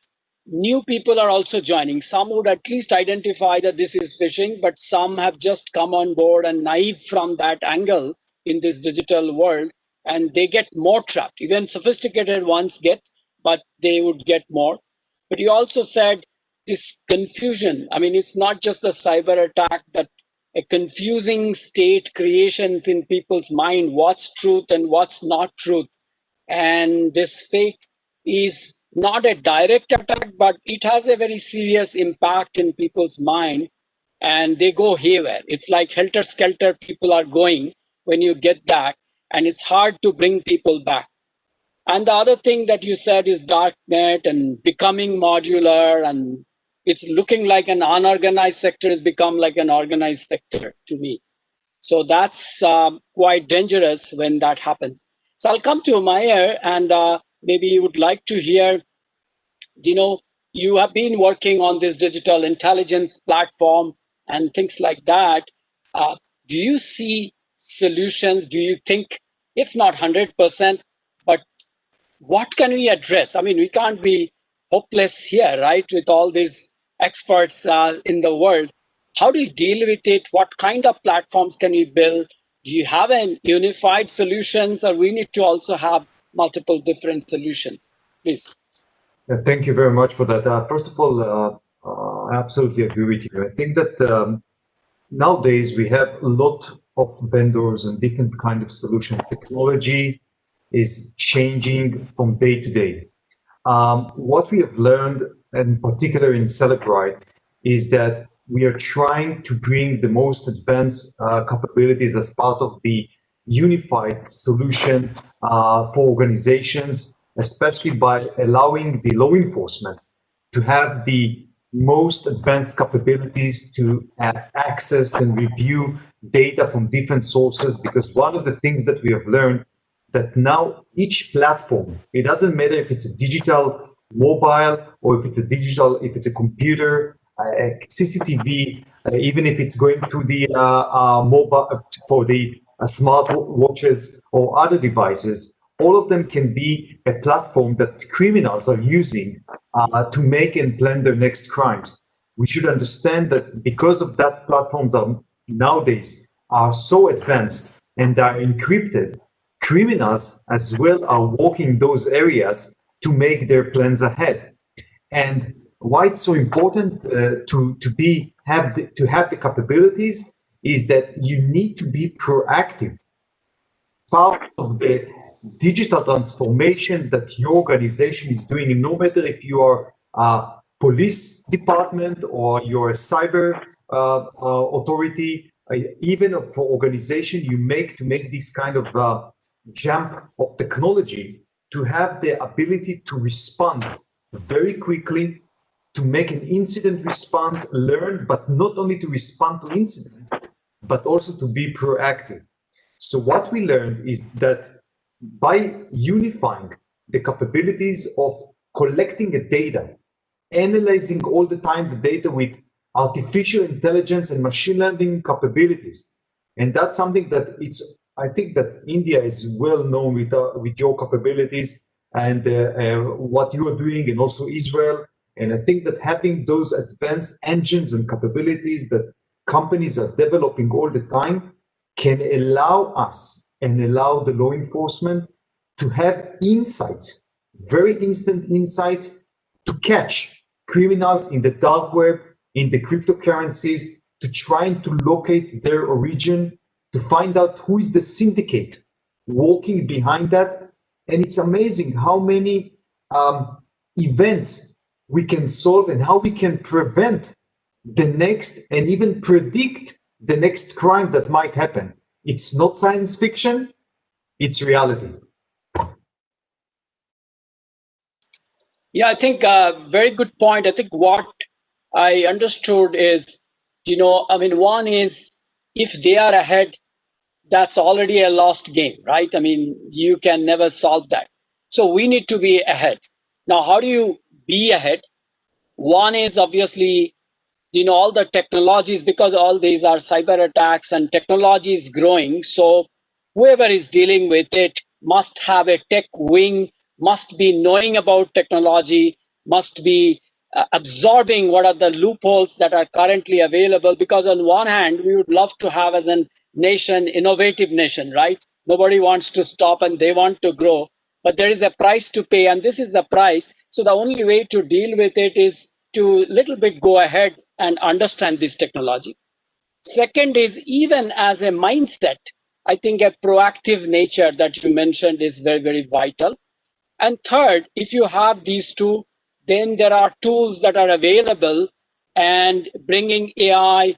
new people are also joining. Some would at least identify that this is phishing, but some have just come on board and naive from that angle in this digital world, and they get more trapped. Even sophisticated ones get, but they would get more. But you also said this confusion. I mean, it's not just a cyber attack, that a confusing state creations in people's mind, what's truth and what's not truth. And this fake is not a direct attack, but it has a very serious impact in people's mind, and they go haywire. It's like helter skelter, people are going when you get that, and it's hard to bring people back. And the other thing that you said is darknet and becoming modular, and it's looking like an unorganized sector has become like an organized sector to me. So that's quite dangerous when that happens. So I'll come to Meyer, and maybe you would like to hear, you have been working on this digital intelligence platform and things like that. Do you see solutions? Do you think, if not 100%, but what can we address? I mean, we can't be hopeless here, right? With all these experts in the world, how do you deal with it? What kind of platforms can we build? Do you have an unified solutions, or we need to also have multiple different solutions? Please. Thank you very much for that. First of all, I absolutely agree with you. I think that nowadays we have a lot of vendors and different kind of solution. Technology is changing from day to day. What we have learned, in particular in Celebrite, is that we are trying to bring the most advanced capabilities as part of the unified solution for organizations, especially by allowing the law enforcement to have the most advanced capabilities to access and review data from different sources. Because one of the things that we have learned that now each platform, it doesn't matter if it's a digital mobile or if it's a digital, if it's a computer, CCTV, even if it's going through the mobile for the smart watches or other devices, all of them can be a platform that criminals are using to make and plan their next crimes. We should understand that because of that, platforms are nowadays are so advanced and are encrypted, criminals as well are walking those areas to make their plans ahead. And why it's so important to have the capabilities is that you need to be proactive. Part of the digital transformation that your organization is doing, and no matter if you are a police department or you're a cyber authority, even for organization you make this kind of jump of technology, to have the ability to respond very quickly, to make an incident response, learn, but not only to respond to incident, but also to be proactive. So what we learned is that by unifying the capabilities of collecting the data, analyzing all the time the data with artificial intelligence and machine learning capabilities, and that's something that I think that India is well known with your capabilities and what you are doing, and also Israel. And I think that having those advanced engines and capabilities that companies are developing all the time can allow us and allow the law enforcement to have insights, very instant insights, to catch criminals in the dark web, in the cryptocurrencies, to trying to locate their origin, to find out who is the syndicate walking behind that. And it's amazing how many events we can solve and how we can prevent the next and even predict the next crime that might happen. It's not science fiction, it's reality. Yeah, I think very good point. I think what I understood is, one is if they are ahead, that's already a lost game, right? I mean, you can never solve that. So we need to be ahead. Now, how do you be ahead? One is obviously, all the technologies, because all these are cyber attacks and technology is growing. So whoever is dealing with it must have a tech wing, must be knowing about technology, must be absorbing what are the loopholes that are currently available. Because on one hand, we would love to have as a nation, innovative nation, right? Nobody wants to stop and they want to grow, but there is a price to pay, and this is the price. So the only way to deal with it is to little bit go ahead and understand this technology. Second is, even as a mindset, I think a proactive nature that you mentioned is very, very vital. And third, if you have these two, then there are tools that are available, and bringing AI,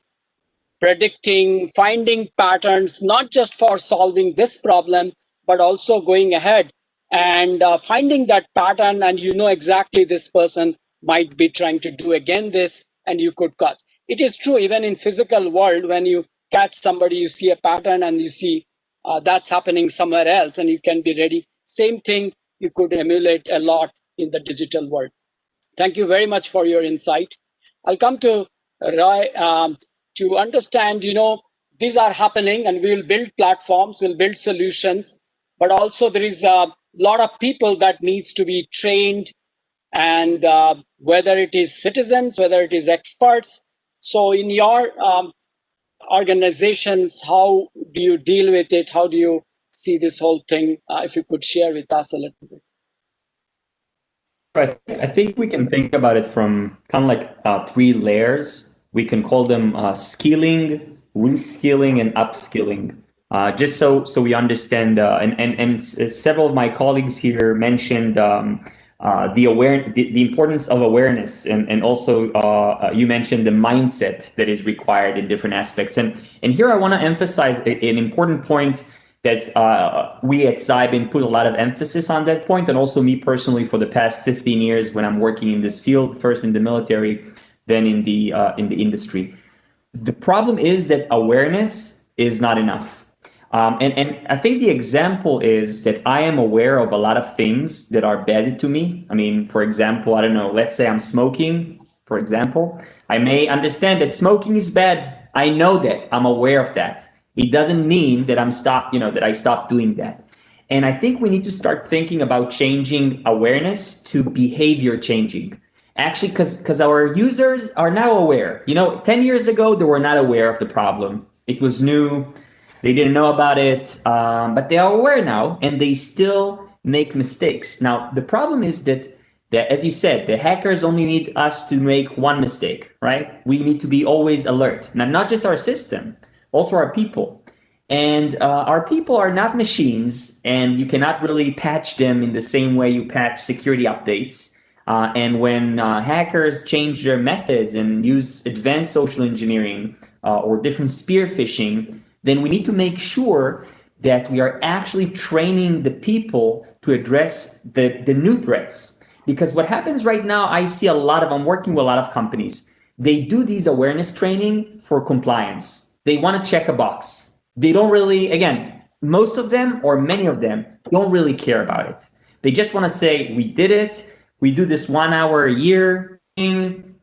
predicting, finding patterns, not just for solving this problem, but also going ahead and finding that pattern, and exactly this person might be trying to do again this, and you could cut. It is true even in physical world, when you catch somebody, you see a pattern and you see that's happening somewhere else, and you can be ready. Same thing you could emulate a lot in the digital world. Thank you very much for your insight. I'll come to Roy to understand, these are happening, and we'll build platforms, we'll build solutions, but also there is a lot of people that needs to be trained, and whether it is citizens, whether it is experts. So in your organizations, how do you deal with it? How do you see this whole thing? If you could share with us a little bit. Right. I think we can think about it from kind of like 3 layers. We can call them skilling, reskilling and upskilling. Just so we understand, and several of my colleagues here mentioned the importance of awareness, and also you mentioned the mindset that is required in different aspects. And here I want to emphasize an important point that we at Cybin put a lot of emphasis on that point, and also me personally for the past 15 years when I'm working in this field, first in the military, then in the industry. The problem is that awareness is not enough. And I think the example is that I am aware of a lot of things that are bad to me. I mean, for example, I don't know, let's say I'm smoking, for example. I may understand that smoking is bad. I know that. I'm aware of that. It doesn't mean that that I stop doing that. And I think we need to start thinking about changing awareness to behavior changing. Actually, because our users are now aware. 10 years ago, they were not aware of the problem. It was new. They didn't know about it, but they are aware now, and they still make mistakes. Now, the problem is that, as you said, the hackers only need us to make one mistake, right? We need to be always alert. Now, not just our system, also our people. And our people are not machines, and you cannot really patch them in the same way you patch security updates. And when hackers change their methods and use advanced social engineering or different spear phishing, then we need to make sure that we are actually training the people to address the new threats. Because what happens right now, I'm working with a lot of companies. They do these awareness training for compliance. They want to check a box. They don't really, again, most of them or many of them don't really care about it. They just want to say, we did it. We do this 1 hour a year,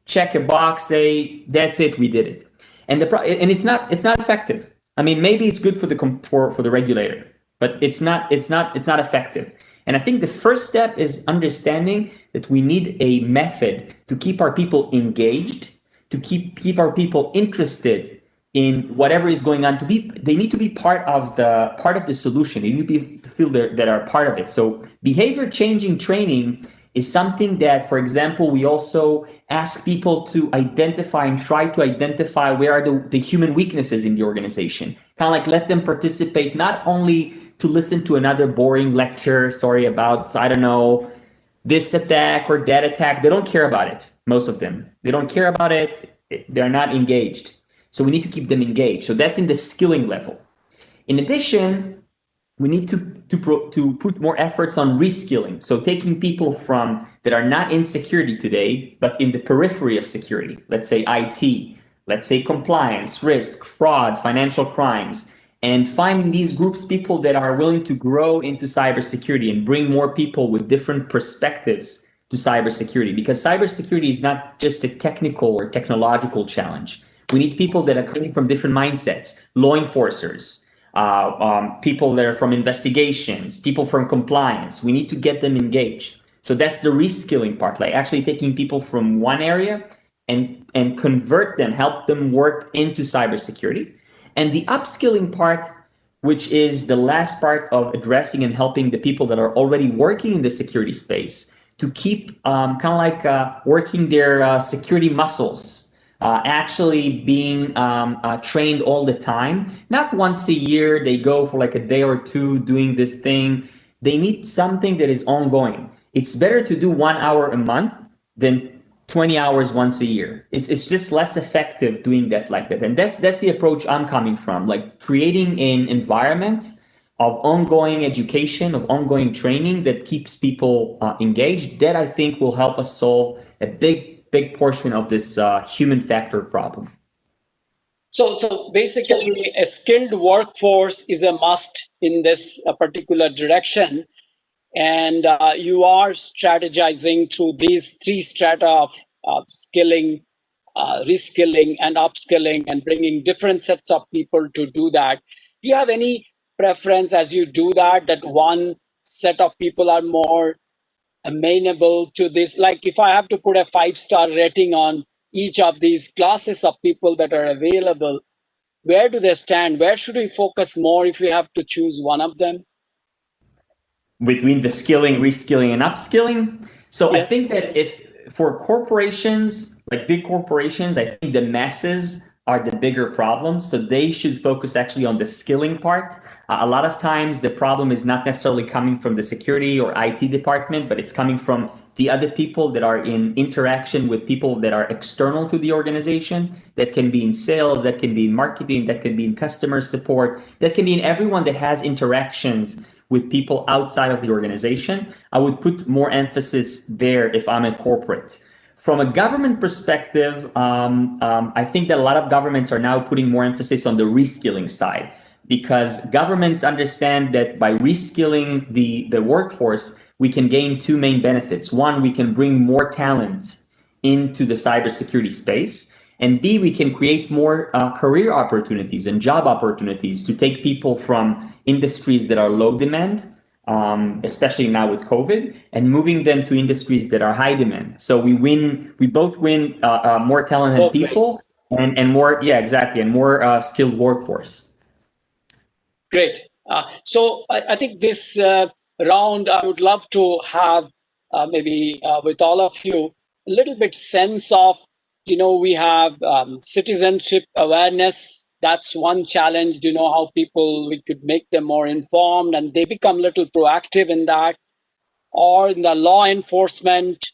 check a box, say, that's it, we did it. And it's not effective. I mean, maybe it's good for the regulator, but it's not effective. And I think the first step is understanding that we need a method to keep our people engaged, to keep our people interested in whatever is going on. They need to be part of the solution. They need to feel that are part of it. So behavior changing training is something that, for example, we also ask people to identify and try to identify where are the human weaknesses in the organization. Kind of like let them participate, not only to listen to another boring lecture, about, I don't know, this attack or that attack. They don't care about it, most of them. They don't care about it. They're not engaged. So we need to keep them engaged. So that's in the skilling level. In addition, we need to put more efforts on reskilling. So taking people that are not in security today, but in the periphery of security. Let's say IT, let's say compliance, risk, fraud, financial crimes, and finding these groups, people that are willing to grow into cybersecurity and bring more people with different perspectives to cybersecurity. Because cybersecurity is not just a technical or technological challenge. We need people that are coming from different mindsets, law enforcers, people that are from investigations, people from compliance. We need to get them engaged. So that's the reskilling part, like actually taking people from one area and convert them, help them work into cybersecurity. And the upskilling part, which is the last part of addressing and helping the people that are already working in the security space to keep working their security muscles. Actually being trained all the time, not once a year. They go for like a day or two doing this thing. They need something that is ongoing. It's better to do 1 hour a month than 20 hours once a year. It's just less effective doing that like that. And that's the approach I'm coming from, like creating an environment of ongoing education, of ongoing training that keeps people engaged. That I think will help us solve a big portion of this human factor problem. So basically, a skilled workforce is a must in this particular direction. And you are strategizing through these three strata of skilling, reskilling, and upskilling, and bringing different sets of people to do that. Do you have any preference as you do that one set of people are more amenable to this? Like if I have to put a 5-star rating on each of these classes of people that are available, where do they stand? Where should we focus more if we have to choose one of them? Between the skilling, reskilling, and upskilling. So yes. I think that if for corporations, like big corporations, I think the masses are the bigger problems. So they should focus actually on the skilling part. A lot of times the problem is not necessarily coming from the security or IT department, but it's coming from the other people that are in interaction with people that are external to the organization. That can be in sales, that can be in marketing, that can be in customer support, that can be in everyone that has interactions with people outside of the organization. I would put more emphasis there if I'm a corporate. From a government perspective, I think that a lot of governments are now putting more emphasis on the reskilling side, because governments understand that by reskilling the workforce, we can gain two main benefits. One, we can bring more talent into the cybersecurity space. And B, we can create more career opportunities and job opportunities to take people from industries that are low demand, especially now with COVID, and moving them to industries that are high demand. So we both win more talented Both people ways. and more, yeah, exactly, and more skilled workforce. Great. So I think this round, I would love to have maybe with all of you a little bit sense of, we have citizenship awareness. That's one challenge, how people, we could make them more informed and they become a little proactive in that, or in the law enforcement,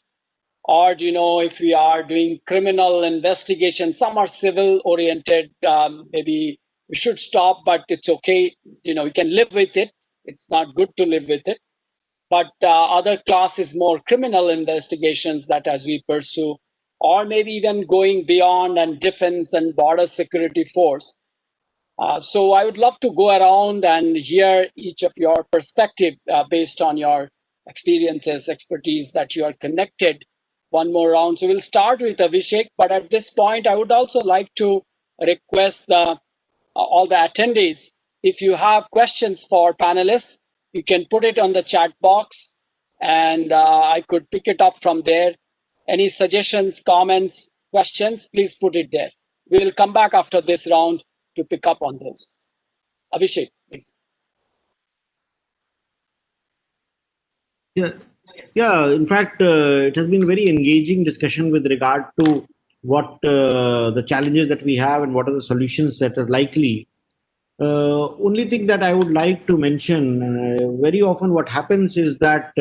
or if we are doing criminal investigation. Some are civil oriented, maybe we should stop, but it's okay, we can live with it. It's not good to live with it. But other class is more criminal investigations that as we pursue, or maybe even going beyond and defense and border security force. So I would love to go around and hear each of your perspective based on your experiences, expertise, that you are connected. One more round. So we'll start with Abhishek, but at this point, I would also like to request all the attendees, if you have questions for panelists, you can put it on the chat box and I could pick it up from there. Any suggestions, comments, questions, please put it there. We will come back after this round to pick up on those. Abhishek, please. Yeah. In fact, it has been very engaging discussion with regard to what the challenges that we have and what are the solutions that are likely. Only thing that I would like to mention, very often what happens is that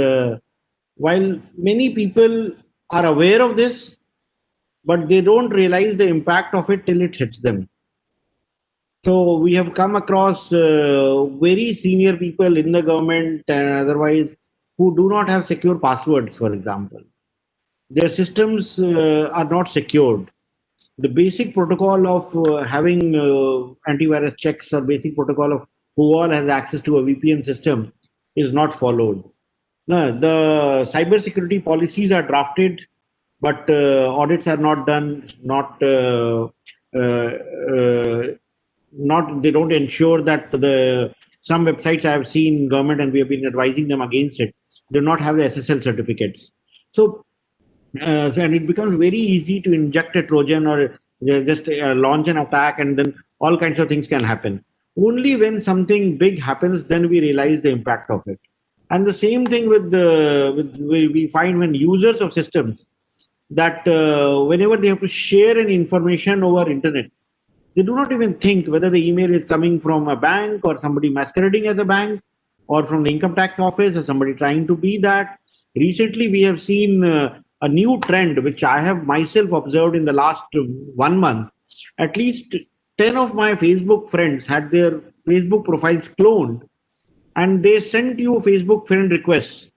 while many people are aware of this, but they don't realize the impact of it till it hits them. So we have come across very senior people in the government and otherwise who do not have secure passwords, for example. Their systems are not secured. The basic protocol of having antivirus checks or basic protocol of who all has access to a VPN system is not followed. No, the cybersecurity policies are drafted, but audits are not done, not they don't ensure that some websites I have seen government and we have been advising them against it, do not have the SSL certificates. So and it becomes very easy to inject a Trojan or just launch an attack, and then all kinds of things can happen. Only when something big happens, then we realize the impact of it. And the same thing with we find when users of systems that whenever they have to share any information over internet, they do not even think whether the email is coming from a bank or somebody masquerading as a bank, or from the income tax office or somebody trying to be that. Recently, we have seen a new trend, which I have myself observed in the last 1 month. At least 10 of my Facebook friends had their Facebook profiles cloned, and they sent you Facebook friend requests,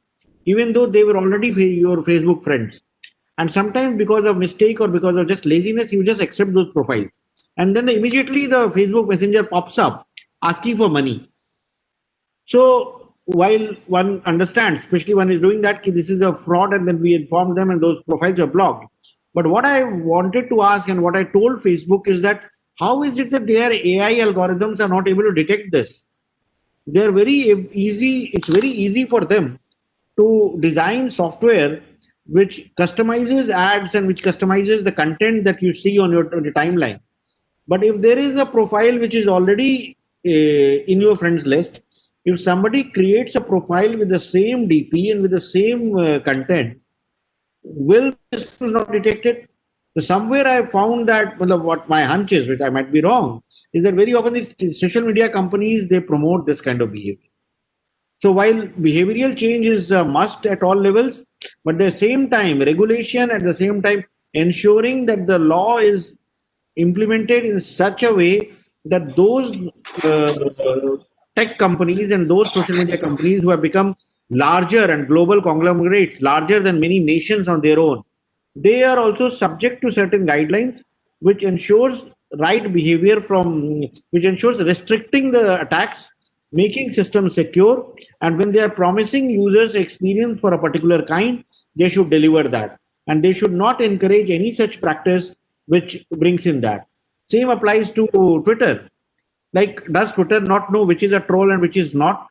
even though they were already your Facebook friends. And sometimes because of mistake or because of just laziness, you just accept those profiles. And then immediately the Facebook Messenger pops up asking for money. So while one understands, especially one is doing that, this is a fraud, and then we inform them and those profiles are blocked. But what I wanted to ask and what I told Facebook is that how is it that their AI algorithms are not able to detect this? They're very easy. It's very easy for them to design software which customizes ads and which customizes the content that you see on your timeline. But if there is a profile which is already in your friends list, if somebody creates a profile with the same DP and with the same content, will the system not detect it? So somewhere I found that, well, what my hunch is, which I might be wrong, is that very often these social media companies, they promote this kind of behavior. So while behavioral change is a must at all levels, but at the same time, regulation at the same time ensuring that the law is implemented in such a way that those tech companies and those social media companies who have become larger and global conglomerates, larger than many nations on their own, they are also subject to certain guidelines which ensures right behavior from which ensures restricting the attacks, making systems secure, and when they are promising users experience for a particular kind, they should deliver that, and they should not encourage any such practice which brings in that. Same applies to Twitter. Like, does Twitter not know which is a troll and which is not?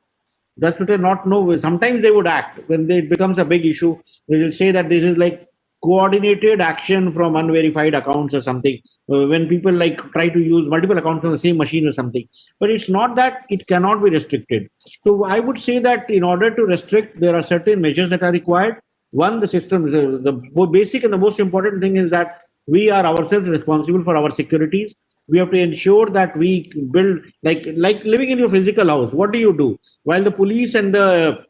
Does Twitter not know? Sometimes they would act when it becomes a big issue. They will say that this is like coordinated action from unverified accounts or something. When people like try to use multiple accounts on the same machine or something, but it's not that it cannot be restricted. So I would say that in order to restrict, there are certain measures that are required. One, the system, the basic and the most important thing is that we are ourselves responsible for our securities. We have to ensure that we build like living in your physical house. What do while the police and the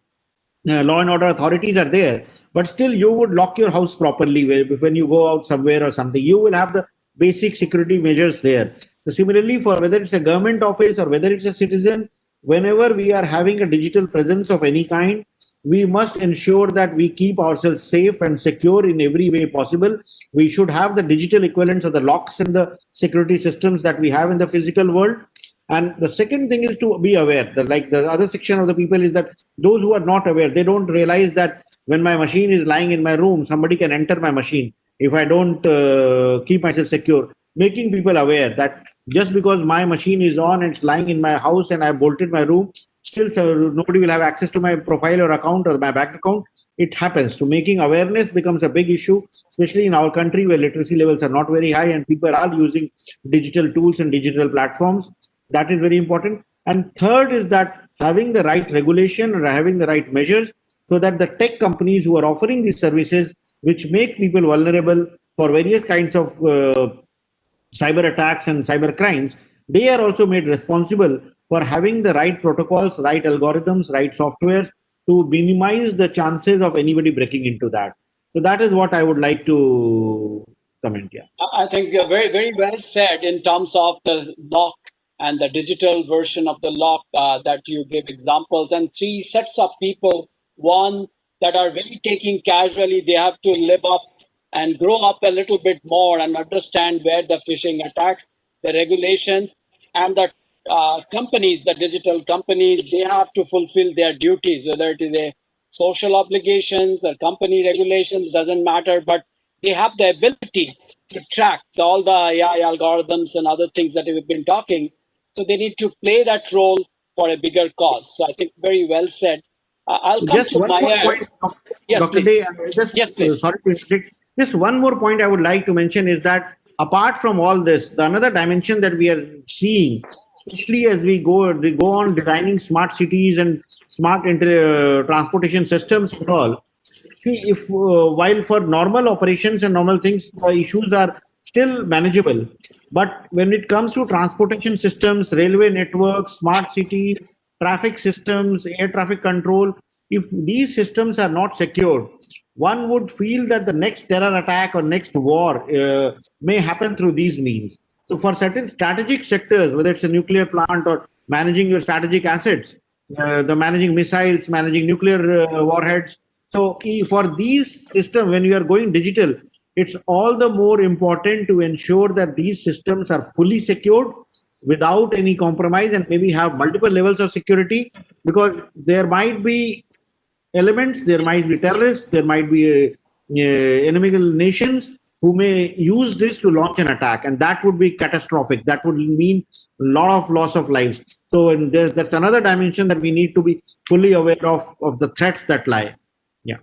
law and order authorities are there, but still you would lock your house properly when you go out somewhere or something? You will have the basic security measures there. So similarly, for whether it's a government office or whether it's a citizen, whenever we are having a digital presence of any kind, we must ensure that we keep ourselves safe and secure in every way possible. We should have the digital equivalents of the locks and the security systems that we have in the physical world. And the second thing is to be aware that, like, the other section of the people is that those who are not aware, they don't realize that when my machine is lying in my room, somebody can enter my machine if I don't keep myself secure. Making people aware that just because my machine is on and it's lying in my house and I bolted my room, still nobody will have access to my profile or account or my bank account. It happens. So making awareness becomes a big issue, especially in our country where literacy levels are not very high and people are using digital tools and digital platforms. That is very important. And third is that having the right regulation or having the right measures so that the tech companies who are offering these services, which make people vulnerable for various kinds of cyber attacks and cyber crimes, they are also made responsible for having the right protocols, right algorithms, right softwares to minimize the chances of anybody breaking into that. So that is what I would like to comment here. I think you're very, very well said in terms of the lock and the digital version of the lock that you gave examples, and three sets of people. One, that are very taking casually, they have to live up and grow up a little bit more and understand where the phishing attacks, the regulations, and the companies, the digital companies, they have to fulfill their duties, whether it is a social obligations or company regulations, doesn't matter, but they have the ability to track all the AI algorithms and other things that we've been talking. So they need to play that role for a bigger cause. So I think very well said. I'll come Just to one more Maya. point, Yes, Dr. please. Day. Just Yes, please. sorry to interject. Just one more point I would like to mention is that apart from all this, the another dimension that we are seeing, especially as we go on designing smart cities and smart transportation systems and all. See, if while for normal operations and normal things, the issues are still manageable, but when it comes to transportation systems, railway networks, smart cities, traffic systems, air traffic control, if these systems are not secured, one would feel that the next terror attack or next war may happen through these means. So, for certain strategic sectors, whether it's a nuclear plant or managing your strategic assets, the managing missiles, managing nuclear warheads. So, for these systems, when you are going digital, it's all the more important to ensure that these systems are fully secured without any compromise and maybe have multiple levels of security, because there might be elements, there might be terrorists, there might be enemical nations who may use this to launch an attack, and that would be catastrophic. That would mean a lot of loss of lives. So, and that's another dimension that we need to be fully aware of the threats that lie. Yeah.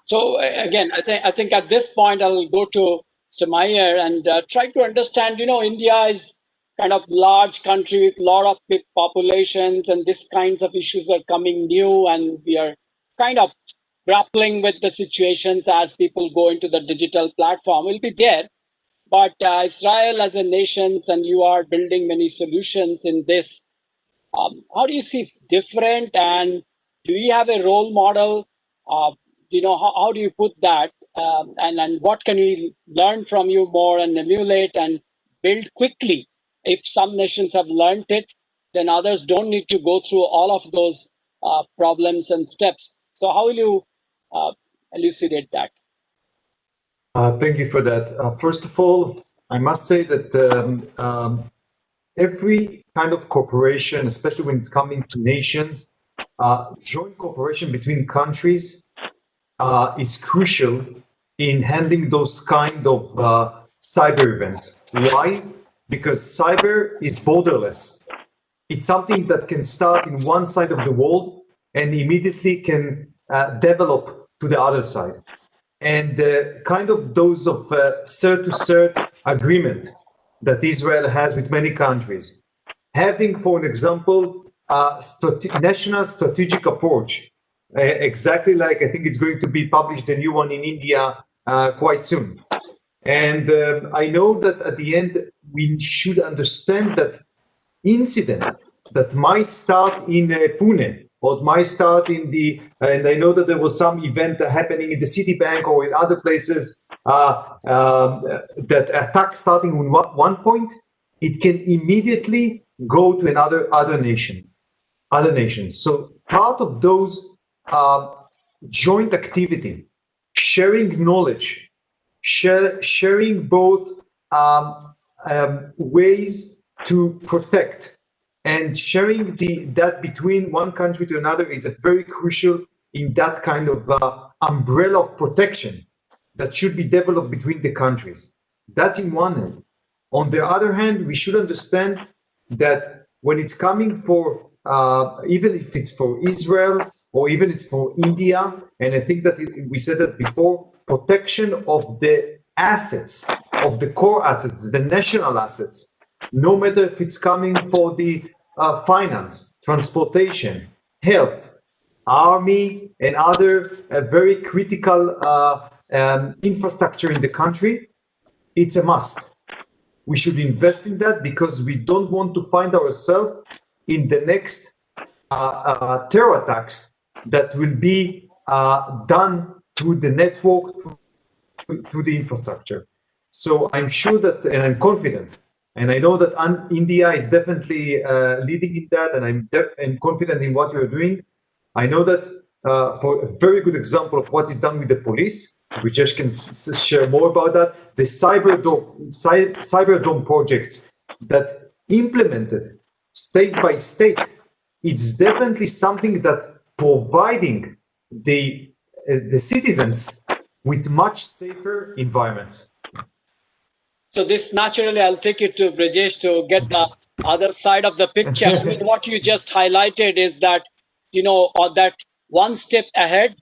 So again, I think at this point I'll go to Mr. Meyer and try to understand. India is kind of large country with a lot of big populations, and these kinds of issues are coming new, and we are kind of grappling with the situations as people go into the digital platform will be there. But Israel as a nation, and you are building many solutions in this, how do you see it's different, and do you have a role model? How do you put that, and what can we learn from you more and emulate and build quickly? If some nations have learned it, then others don't need to go through all of those problems and steps. So how will you elucidate that? Thank you for that. First of all, I must say that every kind of cooperation, especially when it's coming to nations, joint cooperation between countries is crucial in handling those kind of cyber events. Why? Because cyber is borderless. It's something that can start in one side of the world and immediately can develop to the other side. And kind of those of cert-to-cert agreement that Israel has with many countries. Having, for an example, a national strategic approach, exactly like I think it's going to be published, a new one in India quite soon. And I know that at the end, we should understand that incident that might start in Pune, or it might start in and I know that there was some event happening in the Citibank or in other places, that attack starting in one point, it can immediately go to other nations. So part of those joint activity, sharing knowledge, sharing both ways to protect, and sharing that between one country to another is very crucial in that kind of umbrella of protection that should be developed between the countries. That's in one hand. On the other hand, we should understand that when it's coming for, even if it's for Israel or even it's for India, and I think that we said that before, protection of the assets, of the core assets, the national assets, no matter if it's coming for the finance, transportation, health, army, and other very critical infrastructure in the country, it's a must. We should invest in that because we don't want to find ourselves in the next terror attacks that will be done through the network, through the infrastructure. So I'm sure that, and I'm confident, and I know that India is definitely leading in that, and I'm confident in what you're doing. I know that for a very good example of what is done with the police, Brijesh can share more about that, the Cyberdome projects that implemented state by state, it's definitely something that providing the citizens with much safer environments. So this naturally, I'll take it to Brijesh to get the other side of the picture. I mean, what you just highlighted is that, that one step ahead.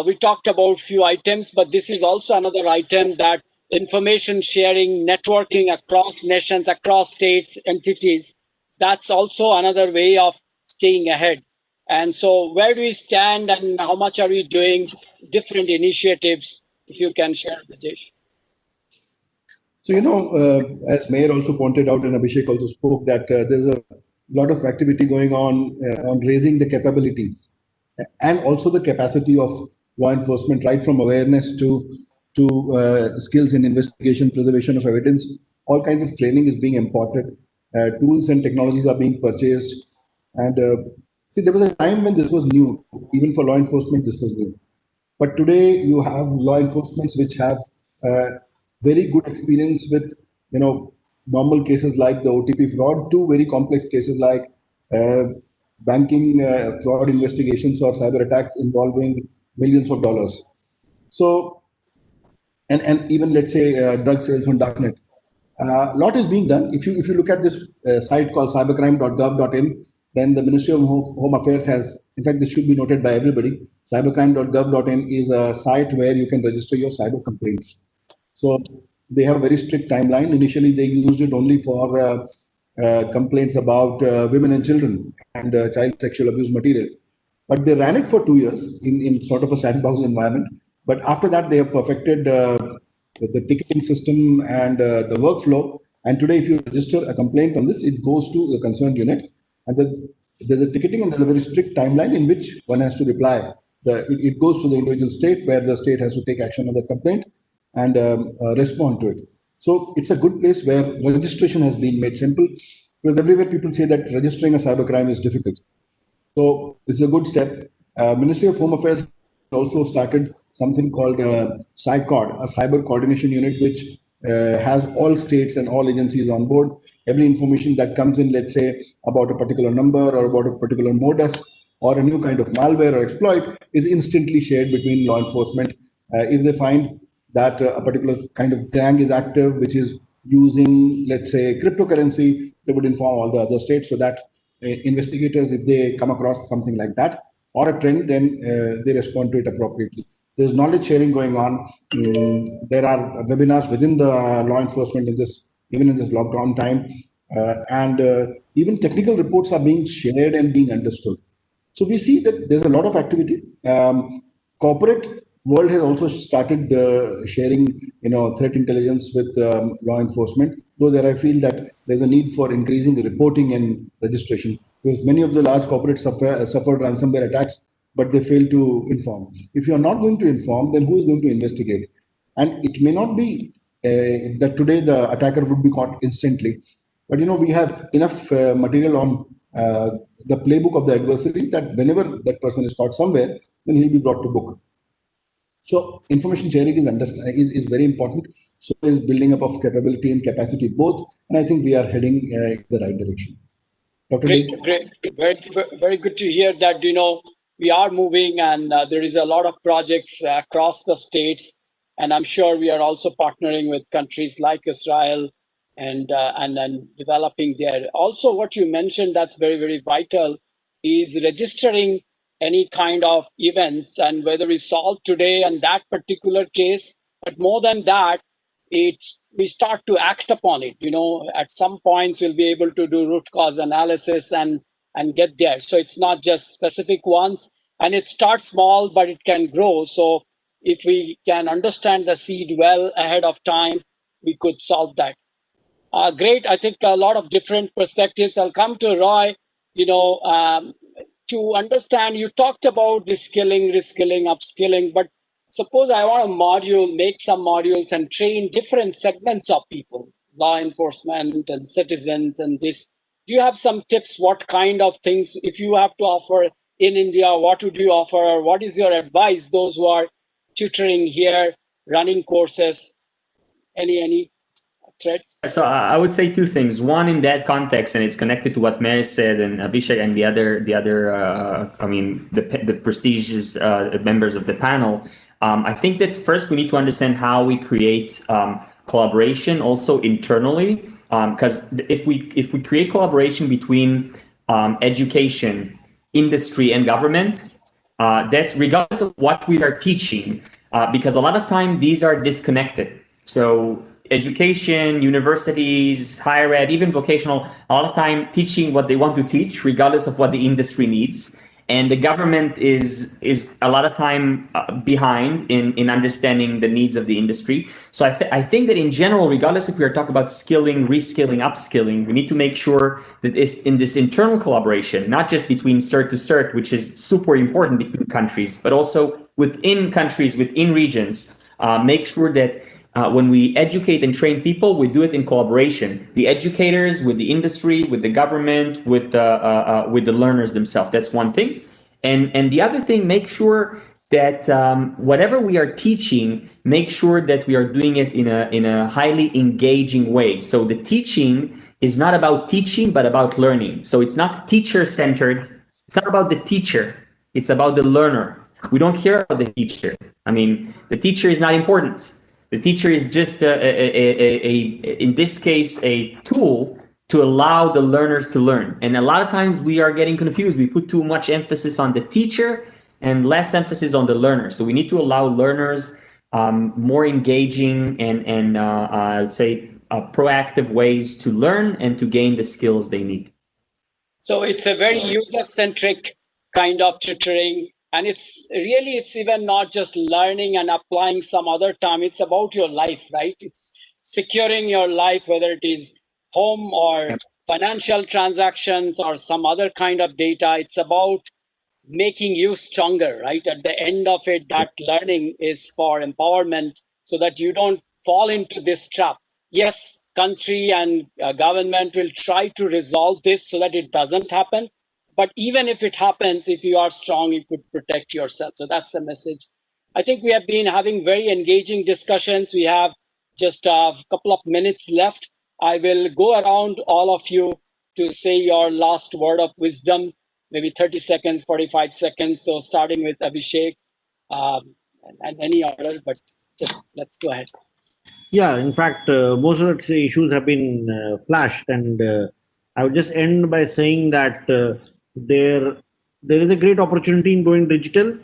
We talked about few items, but this is also another item, that information sharing, networking across nations, across states, entities. That's also another way of staying ahead. And so where do we stand, and how much are we doing different initiatives? If you can share, Brijesh. So, as Mayor also pointed out and Abhishek also spoke, that there's a lot of activity going on raising the capabilities and also the capacity of law enforcement, right from awareness to skills in investigation, preservation of evidence. All kinds of training is being imparted. Tools and technologies are being purchased. And see, there was a time when this was new. Even for law enforcement, this was new. But today you have law enforcements which have very good experience with, normal cases like the OTP fraud to very complex cases like banking fraud investigations or cyber attacks involving millions of dollars. So, and even let's say drug sales on darknet. A lot is being done. If you look at this site called cybercrime.gov.in, then the Ministry of Home Affairs has, in fact, this should be noted by everybody. Cybercrime.gov.in is a site where you can register your cyber complaints. So they have a very strict timeline. Initially, they used it only for complaints about women and children and child sexual abuse material. But they ran it for 2 years in sort of a sandbox environment. But after that, they have perfected the ticketing system and the workflow. And today, if you register a complaint on this, it goes to the concerned unit, and there's a ticketing and there's a very strict timeline in which one has to reply. It goes to the individual state, where the state has to take action on the complaint and respond to it. So it's a good place where registration has been made simple, because everywhere people say that registering a cybercrime is difficult. So this is a good step. Ministry of Home Affairs also started something called CyCOD, a cyber coordination unit, which has all states and all agencies on board. Every information that comes in, let's say, about a particular number or about a particular modus or a new kind of malware or exploit, is instantly shared between law enforcement. If they find that a particular kind of gang is active, which is using, let's say, cryptocurrency, they would inform all the other states, so that investigators, if they come across something like that or a trend, then they respond to it appropriately. There's knowledge sharing going on. There are webinars within the law enforcement in this, even in this lockdown time, and even technical reports are being shared and being understood. So we see that there's a lot of activity. Corporate world has also started sharing, threat intelligence with law enforcement. Though there, I feel that there's a need for increasing reporting and registration, because many of the large corporates suffered ransomware attacks, but they fail to inform. If you are not going to inform, then who is going to investigate? And it may not be that today the attacker would be caught instantly, but we have enough material on the playbook of the adversary, that whenever that person is caught somewhere, then he'll be brought to book. So information sharing is very important. So is building up of capability and capacity both, and I think we are heading in the right direction. Dr. Great, Lee? great, very good to hear that. We are moving, and there is a lot of projects across the states, and I'm sure we are also partnering with countries like Israel and developing there. Also, what you mentioned that's very vital is registering any kind of events, and whether we solve today and that particular case, but more than that, we start to act upon it. At some points we'll be able to do root cause analysis and get there. So it's not just specific ones, and it starts small, but it can grow. So if we can understand the seed well ahead of time, we could solve that. Great. I think a lot of different perspectives. I'll come to Roy. To understand, you talked about the skilling, reskilling, upskilling, but suppose I want to make some modules and train different segments of people, law enforcement and citizens and this. Do you have some tips? What kind of things, if you have to offer in India, what would you offer? Or what is your advice, those who are tutoring here, running courses? Any threads? So I would say two things. One, in that context, and it's connected to what Mary said and Abhishek and the other, the prestigious members of the panel. I think that first we need to understand how we create collaboration also internally, because if we create collaboration between education, industry, and government, that's regardless of what we are teaching, because a lot of time these are disconnected. So education, universities, higher ed, even vocational, a lot of time teaching what they want to teach, regardless of what the industry needs. And the government is a lot of time behind in understanding the needs of the industry. So I think that in general, regardless if we are talking about skilling, reskilling, upskilling, we need to make sure that it's in this internal collaboration, not just between cert to cert, which is super important between countries, but also within countries, within regions, make sure that when we educate and train people, we do it in collaboration. The educators with the industry, with the government, with the learners themselves. That's one thing. And the other thing, make sure that whatever we are teaching, make sure that we are doing it in a highly engaging way. So the teaching is not about teaching, but about learning. So it's not teacher-centered. It's not about the teacher. It's about the learner. We don't care about the teacher. I mean, the teacher is not important. The teacher is just, in this case, a tool to allow the learners to learn. And a lot of times we are getting confused. We put too much emphasis on the teacher and less emphasis on the learner. So we need to allow learners more engaging and I'd say proactive ways to learn and to gain the skills they need. So it's a very user-centric kind of tutoring. And it's even not just learning and applying some other time. It's about your life, right? It's securing your life, whether it is home or financial transactions or some other kind of data. It's about making you stronger, right? At the end of it, that learning is for empowerment so that you don't fall into this trap. Yes, country and government will try to resolve this so that it doesn't happen. But even if it happens, if you are strong, you could protect yourself. So that's the message. I think we have been having very engaging discussions. We have just a couple of minutes left. I will go around all of you to say your last word of wisdom, maybe 30 seconds, 45 seconds. So starting with Abhishek and any order, but just let's go ahead. Yeah, in fact, most of the issues have been flashed, and I would just end by saying that there is a great opportunity in going digital.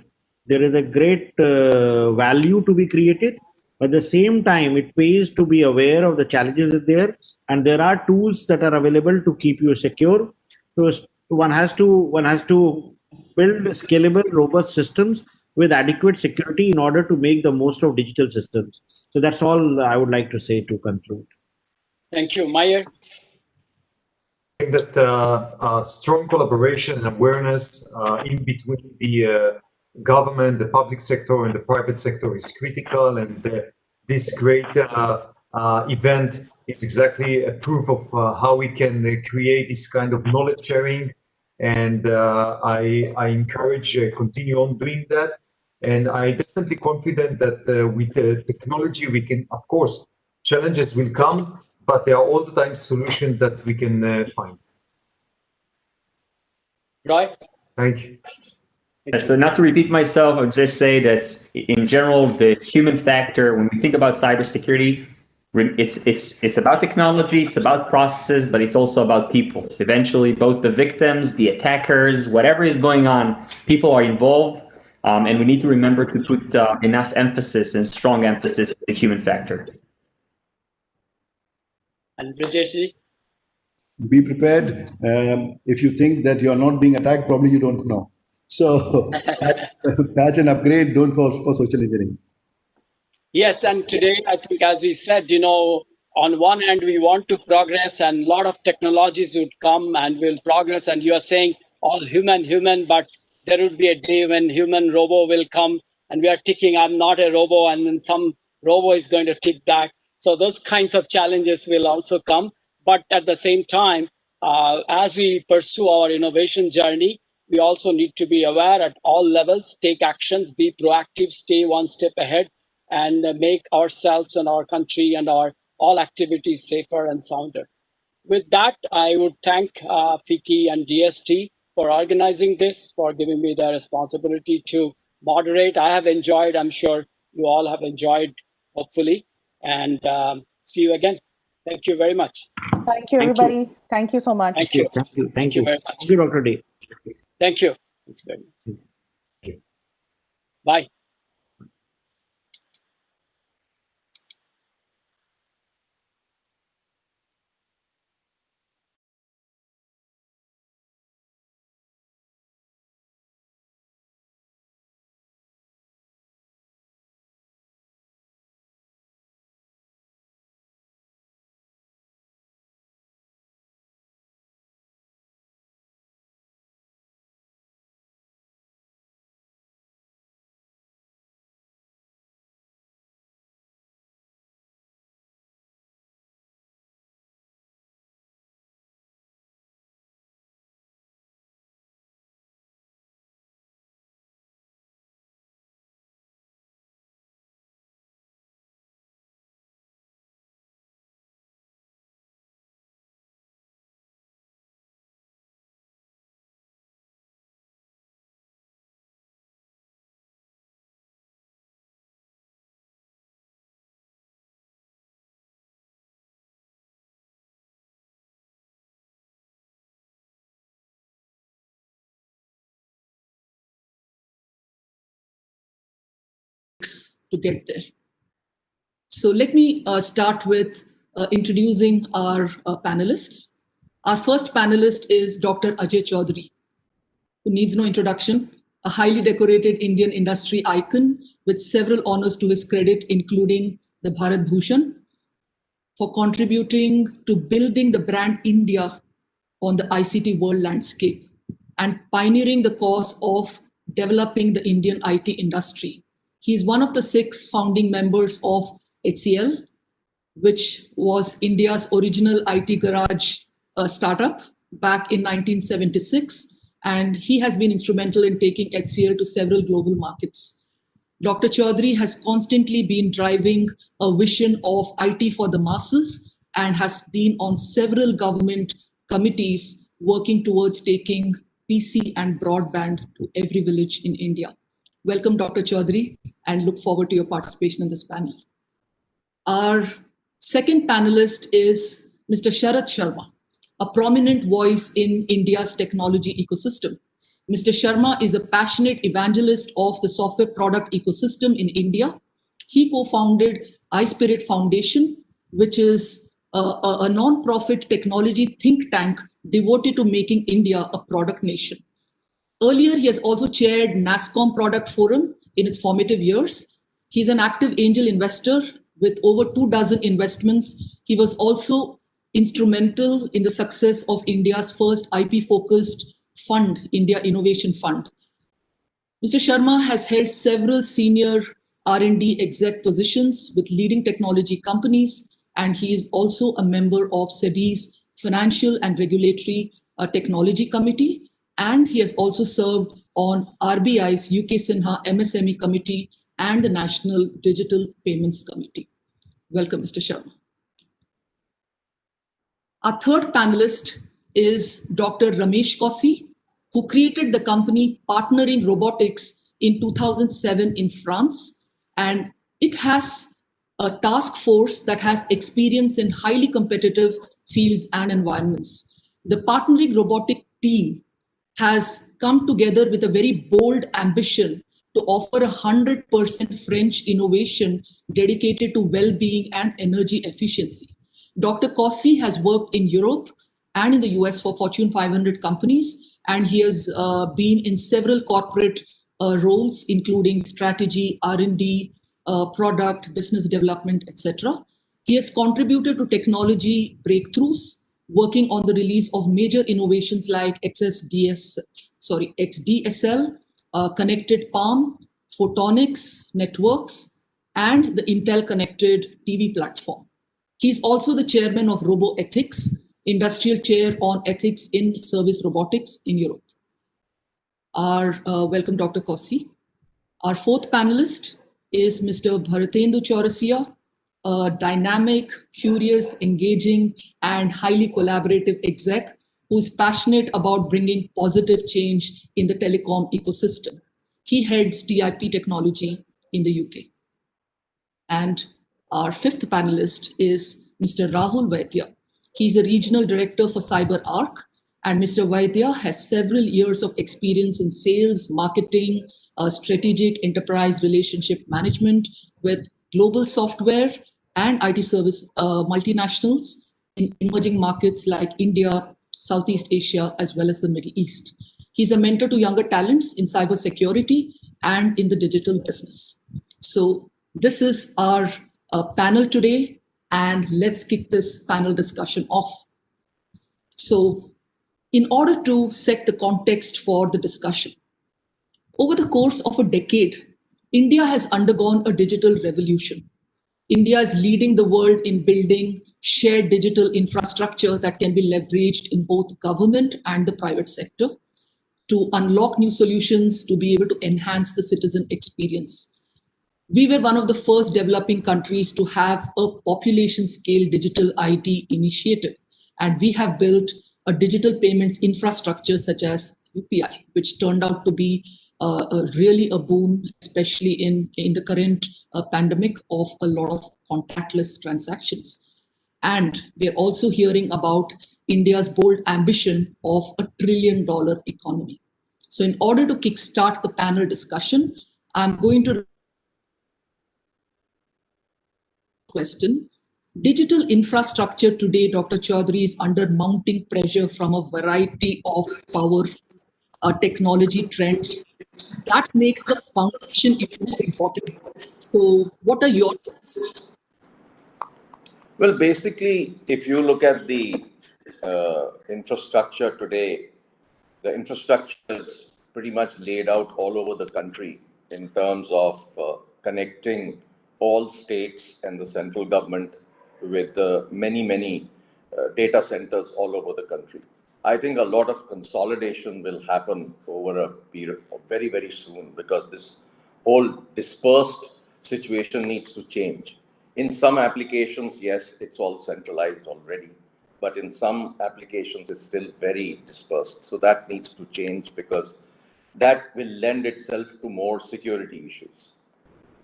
There is a great value to be created. At the same time, it pays to be aware of the challenges that there, and there are tools that are available to keep you secure. So one has to build scalable, robust systems with adequate security in order to make the most of digital systems. So that's all I would like to say to conclude. Thank you. Meyer? I think that strong collaboration and awareness in between the government, the public sector, and the private sector is critical. And this great event is exactly a proof of how we can create this kind of knowledge sharing. And I encourage continue on doing that. And I definitely confident that with the technology, we can, of course, challenges will come, but there are all the time solutions that we can find. Roy? Thank you. So not to repeat myself, I would just say that in general, the human factor, when we think about cybersecurity, it's about technology, it's about processes, but it's also about people. Eventually, both the victims, the attackers, whatever is going on, people are involved. And we need to remember to put enough emphasis and strong emphasis on the human factor. And Brijesh? Be prepared. If you think that you're not being attacked, probably you don't know. So patch and upgrade, don't fall for social engineering. Yes, and today, I think, as we said, on one hand, we want to progress and a lot of technologies would come and will progress. And you are saying all human, but there would be a day when human robo will come and we are ticking, I'm not a robo, and then some robo is going to tick that. So those kinds of challenges will also come. But at the same time, as we pursue our innovation journey, we also need to be aware at all levels, take actions, be proactive, stay one step ahead, and make ourselves and our country and our all activities safer and sounder. With that, I would thank FICCI and DST for organizing this, for giving me the responsibility to moderate. I have enjoyed, I'm sure you all have enjoyed, hopefully, and see you again. Thank you very much. Thank you, everybody. Thank you so much. Thank you. Thank you very much. Thank you, Dr. D. Thank you. Thanks very much. Bye. To get there. So let me start with introducing our panelists. Our first panelist is Dr. Ajay Chaudhary. who needs no introduction, a highly decorated Indian industry icon with several honors to his credit, including the Bharat Bhushan, for contributing to building the brand India on the ICT world landscape and pioneering the cause of developing the Indian IT industry. He is one of the 6 founding members of HCL, which was India's original IT garage startup back in 1976. And he has been instrumental in taking HCL to several global markets. Dr. Chaudhary has constantly been driving a vision of IT for the masses and has been on several government committees working towards taking PC and broadband to every village in India. Welcome, Dr. Chaudhary, and look forward to your participation in this panel. Our second panelist is Mr. Sharat Sharma, a prominent voice in India's technology ecosystem. Mr. Sharma is a passionate evangelist of the software product ecosystem in India. He co-founded iSpirit Foundation, which is a non-profit technology think tank devoted to making India a product nation. Earlier, he has also chaired NASSCOM Product Forum in its formative years. He's an active angel investor with over 24 investments. He was also instrumental in the success of India's first IP-focused fund, India Innovation Fund. Mr. Sharma has held several senior R&D exec positions with leading technology companies, and he is also a member of SEBI's Financial and Regulatory Technology Committee, and he has also served on RBI's UK Sinha MSME Committee and the National Digital Payments Committee. Welcome, Mr. Sharma. Our third panelist is Dr. Ramesh Kossi, who created the company Partnering Robotics in 2007 in France. And it has a task force that has experience in highly competitive fields and environments. The Partnering Robotic team has come together with a very bold ambition to offer 100% French innovation dedicated to well-being and energy efficiency. Dr. Kossi has worked in Europe and in the US for Fortune 500 companies, and he has been in several corporate roles, including strategy, R&D, product, business development, etc. He has contributed to technology breakthroughs, working on the release of major innovations like XDSL, Connected Palm, Photonics Networks, and the Intel Connected TV platform. He's also the chairman of RoboEthics, industrial chair on ethics in service robotics in Europe. Welcome, Dr. Kossi. Our fourth panelist is Mr. Bharatendu Chaurasia, a dynamic, curious, engaging, and highly collaborative exec who is passionate about bringing positive change in the telecom ecosystem. He heads TIP technology in the UK. And our fifth panelist is Mr. Rahul Vaidya. He's a regional director for CyberArk, and Mr. Vaidya has several years of experience in sales, marketing, strategic enterprise relationship management with global software and IT service multinationals in emerging markets like India, Southeast Asia, as well as the Middle East. He's a mentor to younger talents in cybersecurity and in the digital business. So this is our panel today, and let's kick this panel discussion off. So in order to set the context for the discussion, over the course of a decade, India has undergone a digital revolution. India is leading the world in building shared digital infrastructure that can be leveraged in both government and the private sector to unlock new solutions to be able to enhance the citizen experience. We were one of the first developing countries to have a population scale digital ID initiative, and we have built a digital payments infrastructure such as UPI, which turned out to be really a boon, especially in the current pandemic of a lot of contactless transactions. And we're also hearing about India's bold ambition of $1 trillion economy. So in order to kickstart the panel discussion, I'm going to question. Digital infrastructure today, Dr. Chaudhary, is under mounting pressure from a variety of powerful technology trends. That makes the foundation even more important. So what are your thoughts? Well, basically, if you look at the infrastructure today, the infrastructure is pretty much laid out all over the country in terms of connecting all states and the central government with many data centers all over the country. I think a lot of consolidation will happen over a period very soon, because this whole dispersed situation needs to change. In some applications, yes, it's all centralized already, but in some applications, it's still very dispersed. So that needs to change, because that will lend itself to more security issues.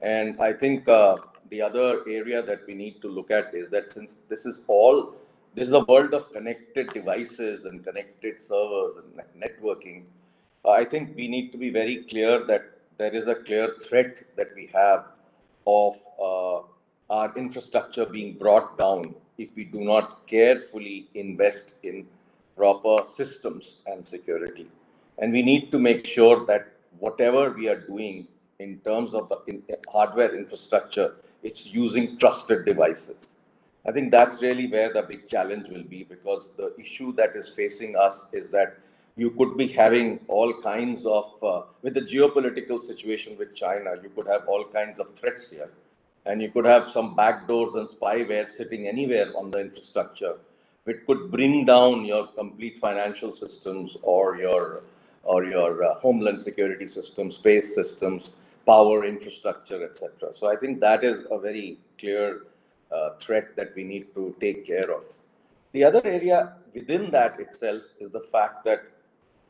And I think the other area that we need to look at is that since this is a world of connected devices and connected servers and networking, I think we need to be very clear that there is a clear threat that we have of our infrastructure being brought down if we do not carefully invest in proper systems and security. And we need to make sure that whatever we are doing in terms of the hardware infrastructure, it's using trusted devices. I think that's really where the big challenge will be, because the issue that is facing us is that you could be having all kinds of, with the geopolitical situation with China, you could have all kinds of threats here. And you could have some backdoors and spyware sitting anywhere on the infrastructure, which could bring down your complete financial systems or your homeland security systems, space systems, power infrastructure, etc. So I think that is a very clear threat that we need to take care of. The other area within that itself is the fact that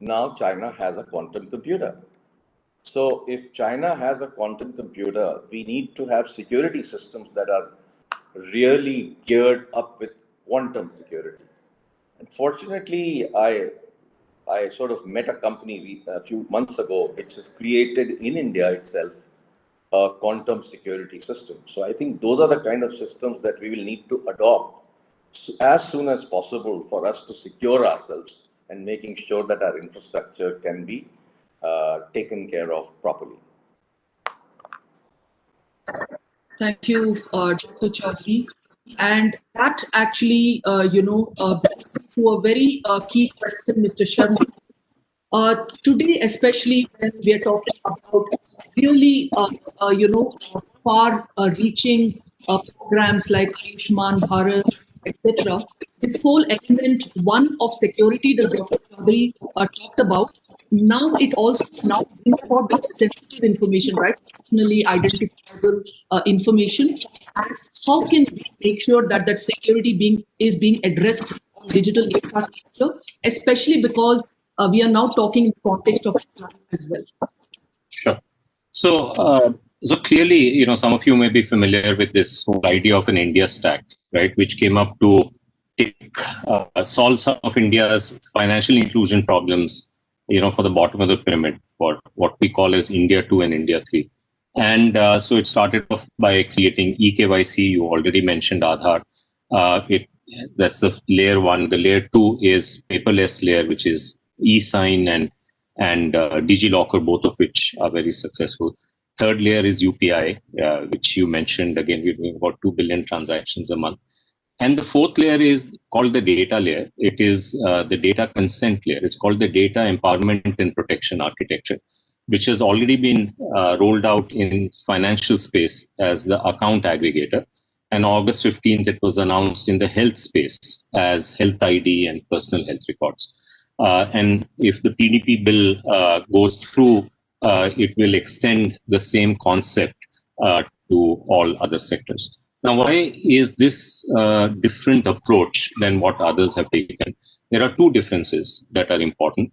now China has a quantum computer. So if China has a quantum computer, we need to have security systems that are really geared up with quantum security. Unfortunately, I sort of met a company a few months ago, which has created in India itself a quantum security system. So I think those are the kind of systems that we will need to adopt as soon as possible for us to secure ourselves and making sure that our infrastructure can be taken care of properly. Thank you, Dr. Chaudhary. And that actually, brings me to a very key question, Mr. Sharma. Today, especially when we are talking about really, far-reaching programs like Ayushman Bharat, etc., this whole element, one of security that Dr. Chaudhary talked about, now it also brings about very sensitive information, right? Personally identifiable information. And how can we make sure that that security is being addressed on digital infrastructure, especially because we are now talking in the context of climate as well. Sure. So clearly, some of you may be familiar with this whole idea of an India stack, right, which came up to solve some of India's financial inclusion problems, for the bottom of the pyramid, for what we call as India 2 and India 3. And so it started off by creating eKYC. You already mentioned Aadhaar. That's the layer 1. The layer 2 is paperless layer, which is e-sign and DigiLocker, both of which are very successful. Third layer is UPI, which you mentioned. Again, we're doing about 2 billion transactions a month. And the fourth layer is called the data layer. It is the data consent layer. It's called the data empowerment and protection architecture, which has already been rolled out in financial space as the account aggregator. And August 15th, it was announced in the health space as Health ID and personal health records. And if the PDP bill goes through, it will extend the same concept to all other sectors. Now, why is this different approach than what others have taken? There are two differences that are important.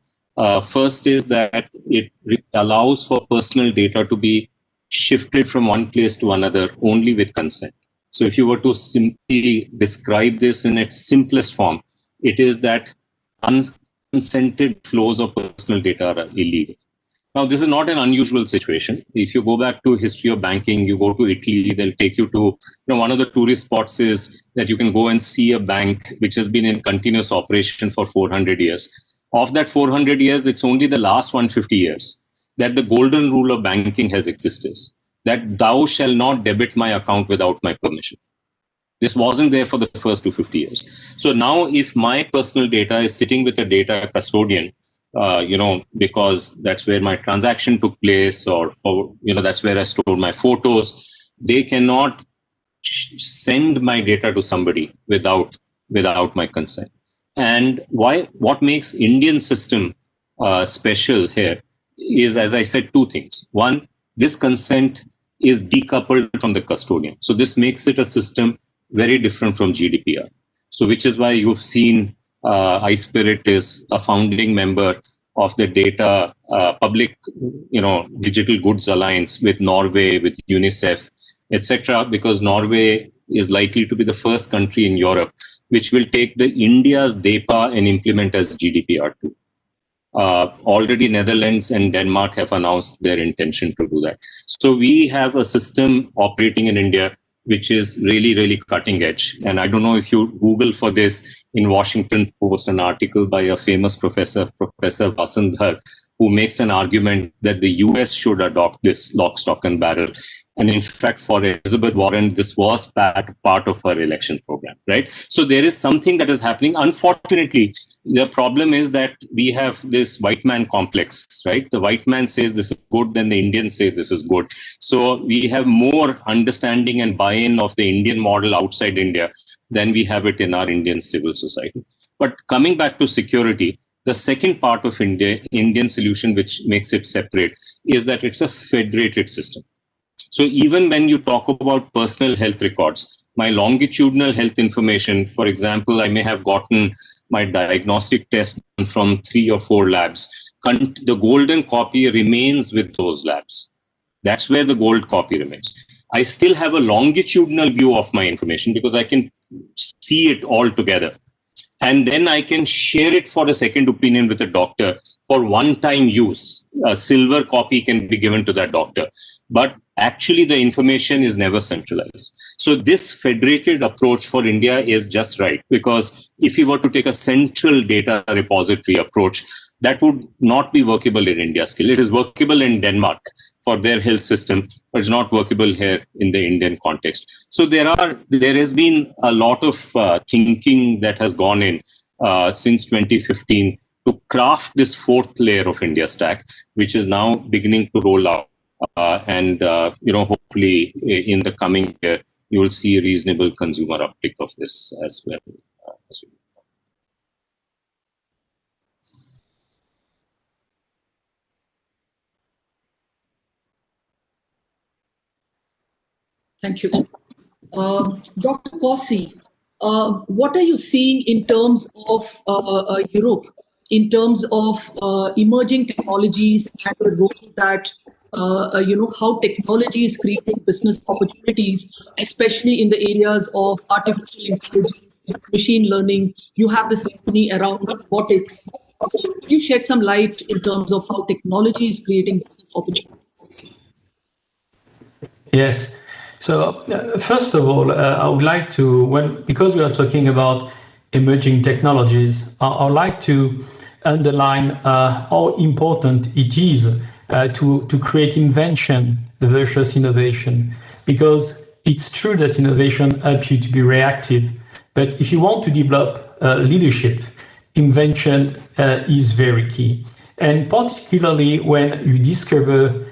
First is that it allows for personal data to be shifted from one place to another only with consent. So if you were to simply describe this in its simplest form, it is that unconsented flows of personal data are illegal. Now, this is not an unusual situation. If you go back to history of banking, you go to Italy, they'll take you to, one of the tourist spots is that you can go and see a bank which has been in continuous operation for 400 years. Of that 400 years, it's only the last 150 years that the golden rule of banking has existed, that thou shall not debit my account without my permission. This wasn't there for the first 250 years. So now if my personal data is sitting with a data custodian, because that's where my transaction took place, or that's where I stored my photos, they cannot send my data to somebody without my consent. And what makes Indian system special here is, as I said, two things. One, this consent is decoupled from the custodian. So this makes it a system very different from GDPR. So which is why you've seen iSpirit is a founding member of the data public, digital goods alliance with Norway, with UNICEF, etc., because Norway is likely to be the first country in Europe which will take the India's DEPA and implement as GDPR too. Already Netherlands and Denmark have announced their intention to do that. So we have a system operating in India which is really, really cutting edge. And I don't know if you Google for this, in Washington Post, an article by a famous professor, Professor Vasundhar, who makes an argument that the US should adopt this lock, stock and barrel. And in fact, for Elizabeth Warren, this was part of her election program, right? So there is something that is happening. Unfortunately, the problem is that we have this white man complex, right? The white man says this is good, then the Indians say this is good. So we have more understanding and buy-in of the Indian model outside India than we have it in our Indian civil society. But coming back to security, the second part of Indian solution, which makes it separate, is that it's a federated system. So even when you talk about personal health records, my longitudinal health information, for example, I may have gotten my diagnostic test from 3 or 4 labs. The golden copy remains with those labs. That's where the gold copy remains. I still have a longitudinal view of my information because I can see it all together. And then I can share it for a second opinion with a doctor for one-time use. A silver copy can be given to that doctor. But actually, the information is never centralized. So this federated approach for India is just right, because if you were to take a central data repository approach, that would not be workable in India scale. It is workable in Denmark for their health system, but it's not workable here in the Indian context. So there has been a lot of thinking that has gone in since 2015 to craft this fourth layer of India stack, which is now beginning to roll out. Hopefully in the coming year, you will see a reasonable consumer uptick of this as well. Thank you. Dr. Kossi, what are you seeing in terms of Europe, in terms of emerging technologies and the role that, how technology is creating business opportunities, especially in the areas of artificial intelligence, machine learning? You have this company around robotics. So could you shed some light in terms of how technology is creating business opportunities? Yes. So first of all, I would like to, because we are talking about emerging technologies, I would like to underline how important it is to create invention versus innovation, because it's true that innovation helps you to be reactive, but if you want to develop leadership, invention is very key. And particularly when you discover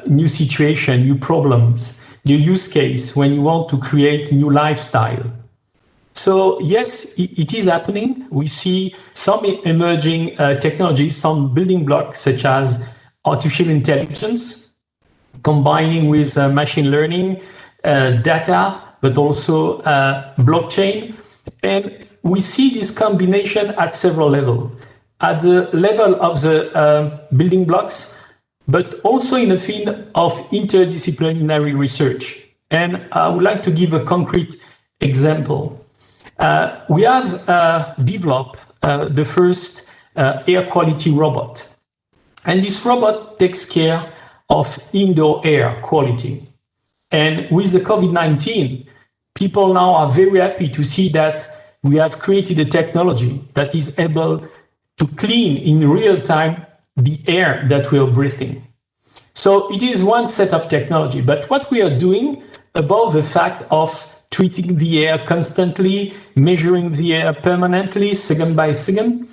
new situation, new problems, new use case, when you want to create new lifestyle. So yes, it is happening. We see some emerging technologies, some building blocks such as artificial intelligence, combining with machine learning, data, but also blockchain. And we see this combination at several levels. At the level of the building blocks, but also in the field of interdisciplinary research. And I would like to give a concrete example. We have developed the first air quality robot. And this robot takes care of indoor air quality. And with the COVID-19, people now are very happy to see that we have created a technology that is able to clean in real time the air that we are breathing. So it is one set of technology, but what we are doing about the fact of treating the air constantly, measuring the air permanently, second by second,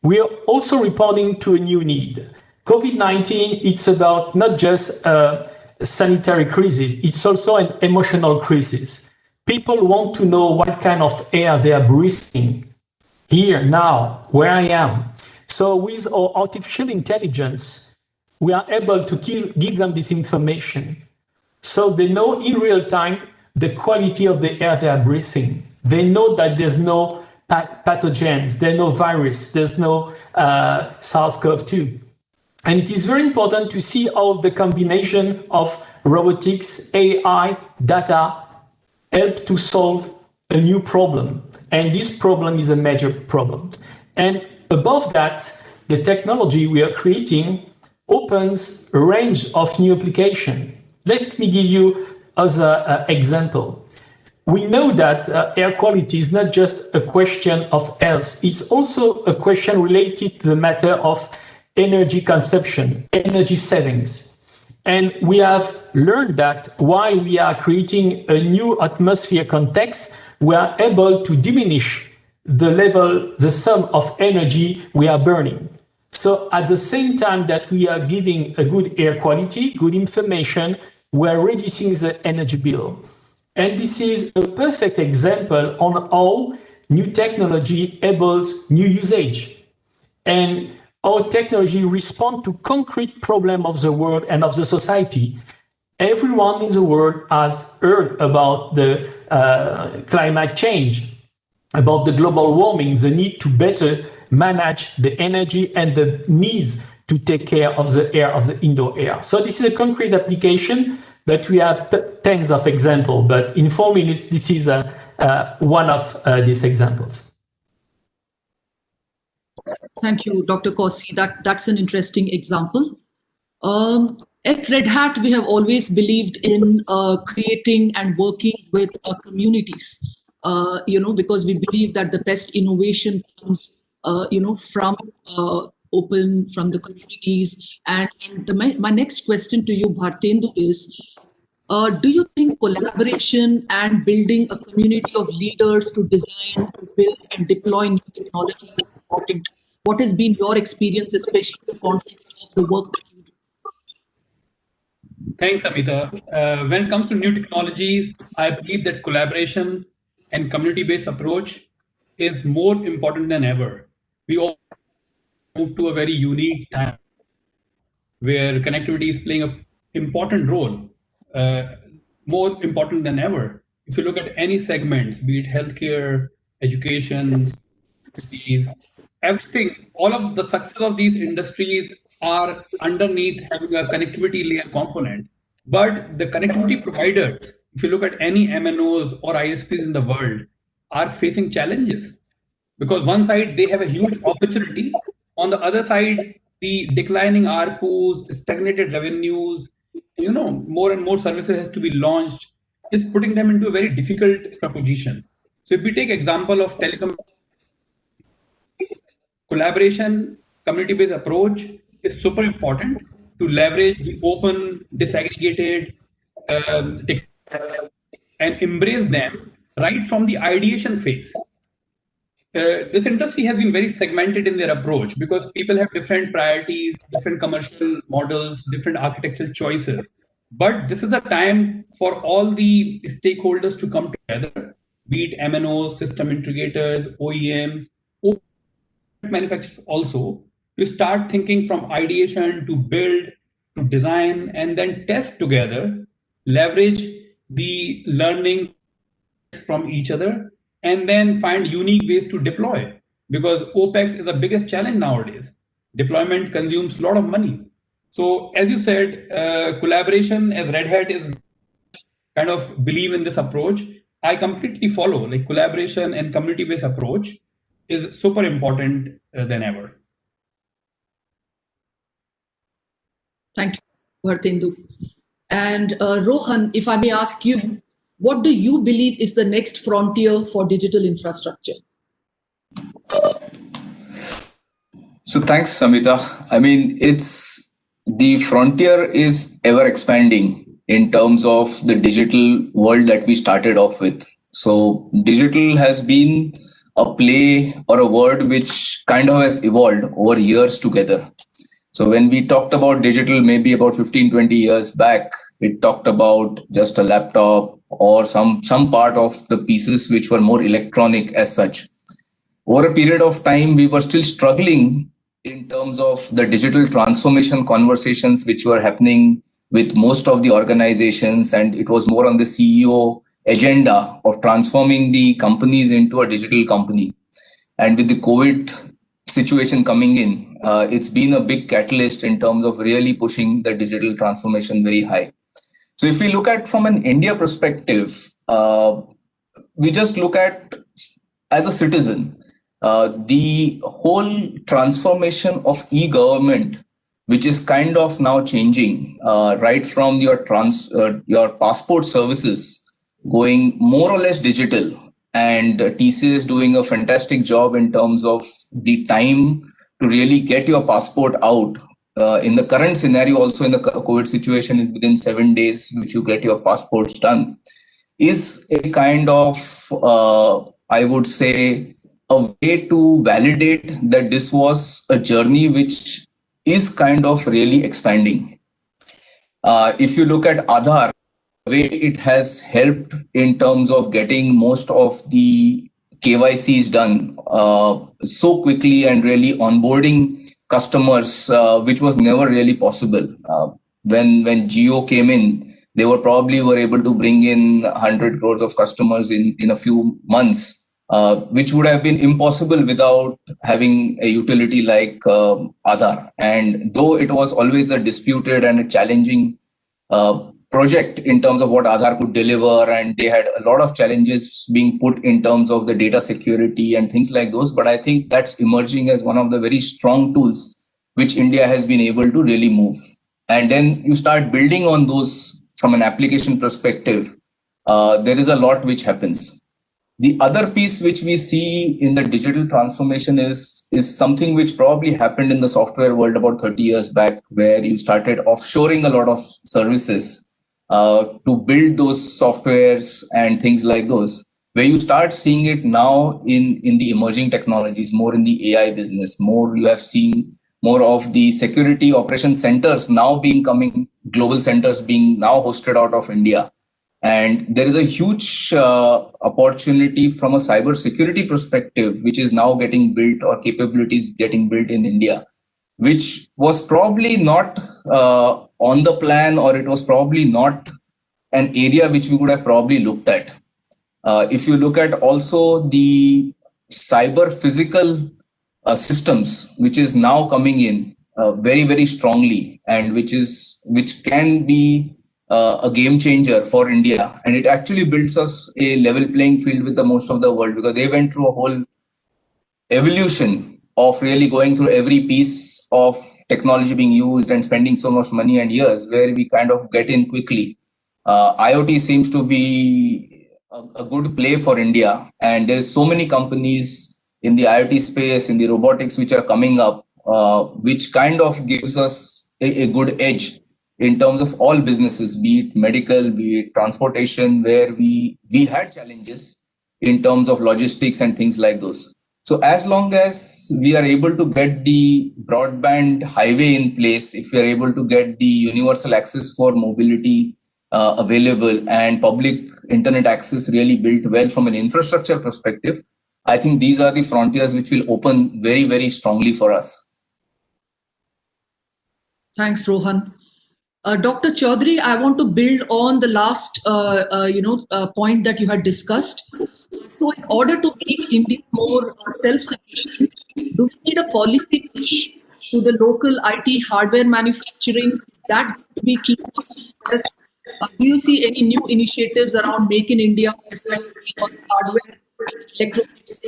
we are also responding to a new need. COVID-19, it's about not just a sanitary crisis, it's also an emotional crisis. People want to know what kind of air they are breathing here, now, where I am. So with our artificial intelligence, we are able to give them this information. So they know in real time the quality of the air they are breathing. They know that there's no pathogens, there's no virus, there's no SARS-CoV-2. And it is very important to see how the combination of robotics, AI, data help to solve a new problem. And this problem is a major problem. And above that, the technology we are creating opens a range of new applications. Let me give you as an example. We know that air quality is not just a question of health, it's also a question related to the matter of energy consumption, energy savings. And we have learned that while we are creating a new atmosphere context, we are able to diminish the level, the sum of energy we are burning. So at the same time that we are giving a good air quality, good information, we are reducing the energy bill. And this is a perfect example on how new technology enables new usage. And our technology responds to concrete problems of the world and of the society. Everyone in the world has heard about the climate change, about the global warming, the need to better manage the energy and the needs to take care of the air, of the indoor air. So this is a concrete application, but we have tens of examples. But in 4 minutes, this is one of these examples. Thank you, Dr. Corsi. That's an interesting example. At Red Hat, we have always believed in creating and working with communities, because we believe that the best innovation comes, from open, from the communities. And my next question to you, Bhartendu, is, do you think collaboration and building a community of leaders to design, build, and deploy new technologies is important? What has been your experience, especially in the context of the work that you do? Thanks, Amita. When it comes to new technologies, I believe that collaboration and community-based approach is more important than ever. We all move to a very unique time where connectivity is playing an important role, more important than ever. If you look at any segments, be it healthcare, education, cities, everything, all of the success of these industries are underneath having a connectivity layer component. But the connectivity providers, if you look at any MNOs or ISPs in the world, are facing challenges because one side they have a huge opportunity, on the other side the declining ARPUs, stagnated revenues, more and more services has to be launched, is putting them into a very difficult proposition. So if we take example of telecom, collaboration, community-based approach is super important to leverage the open, disaggregated and embrace them right from the ideation phase. This industry has been very segmented in their approach because people have different priorities, different commercial models, different architectural choices. But this is the time for all the stakeholders to come together, be it MNOs, system integrators, OEMs, manufacturers also, to start thinking from ideation to build, to design, and then test together, leverage the learning from each other, and then find unique ways to deploy, because OpEx is the biggest challenge nowadays. Deployment consumes a lot of money. So as you said, collaboration as Red Hat is kind of believe in this approach. I completely follow, like collaboration and community-based approach is super important than ever. Thank you, Bhartendu. And Rohan, if I may ask you, what do you believe is the next frontier for digital infrastructure? So thanks, Samita. I mean, the frontier is ever expanding in terms of the digital world that we started off with. So digital has been a play or a word which kind of has evolved over years together. So when we talked about digital, maybe about 15, 20 years back, it talked about just a laptop or some part of the pieces which were more electronic as such. Over a period of time, we were still struggling in terms of the digital transformation conversations which were happening with most of the organizations, and it was more on the CEO agenda of transforming the companies into a digital company. And with the COVID situation coming in, it's been a big catalyst in terms of really pushing the digital transformation very high. So if we look at from an India perspective, we just look at as a citizen, the whole transformation of e-government, which is kind of now changing, right from your passport services going more or less digital, and TCS doing a fantastic job in terms of the time to really get your passport out. In the current scenario, also in the COVID situation, is within 7 days, which you get your passports done, is a kind of, I would say, a way to validate that this was a journey which is kind of really expanding. If you look at Aadhaar, the way it has helped in terms of getting most of the KYCs done so quickly and really onboarding customers, which was never really possible. When Geo came in, they were able to bring in 100 crores of customers in a few months, which would have been impossible without having a utility like Aadhaar. And though it was always a disputed and a challenging project in terms of what Aadhaar could deliver, and they had a lot of challenges being put in terms of the data security and things like those, but I think that's emerging as one of the very strong tools which India has been able to really move. And then you start building on those from an application perspective, there is a lot which happens. The other piece which we see in the digital transformation is something which probably happened in the software world about 30 years back, where you started offshoring a lot of services to build those softwares and things like those, where you start seeing it now in the emerging technologies, more in the AI business, more you have seen more of the security operation centers now coming global centers being now hosted out of India. And there is a huge opportunity from a cyber security perspective, which is now getting built, or capabilities getting built in India, which was probably not on the plan, or it was probably not an area which we would have probably looked at. If you look at also the cyber physical systems, which is now coming in very, very strongly, and which can be a game changer for India. And it actually builds us a level playing field with the most of the world, because they went through a whole evolution of really going through every piece of technology being used and spending so much money and years, where we kind of get in quickly. IoT seems to be a good play for India, and there's so many companies in the IoT space, in the robotics, which are coming up, which kind of gives us a good edge in terms of all businesses, be it medical, be it transportation, where we had challenges in terms of logistics and things like those. So as long as we are able to get the broadband highway in place, if we are able to get the universal access for mobility available, and public internet access really built well from an infrastructure perspective, I think these are the frontiers which will open very, very strongly for us. Thanks, Rohan. Dr. Chaudhary, I want to build on the last point that you had discussed. So in order to make India more self-sufficient, do we need a policy push to the local IT hardware manufacturing? Is that going to be key for success? Do you see any new initiatives around Make in India, especially on hardware and electronics?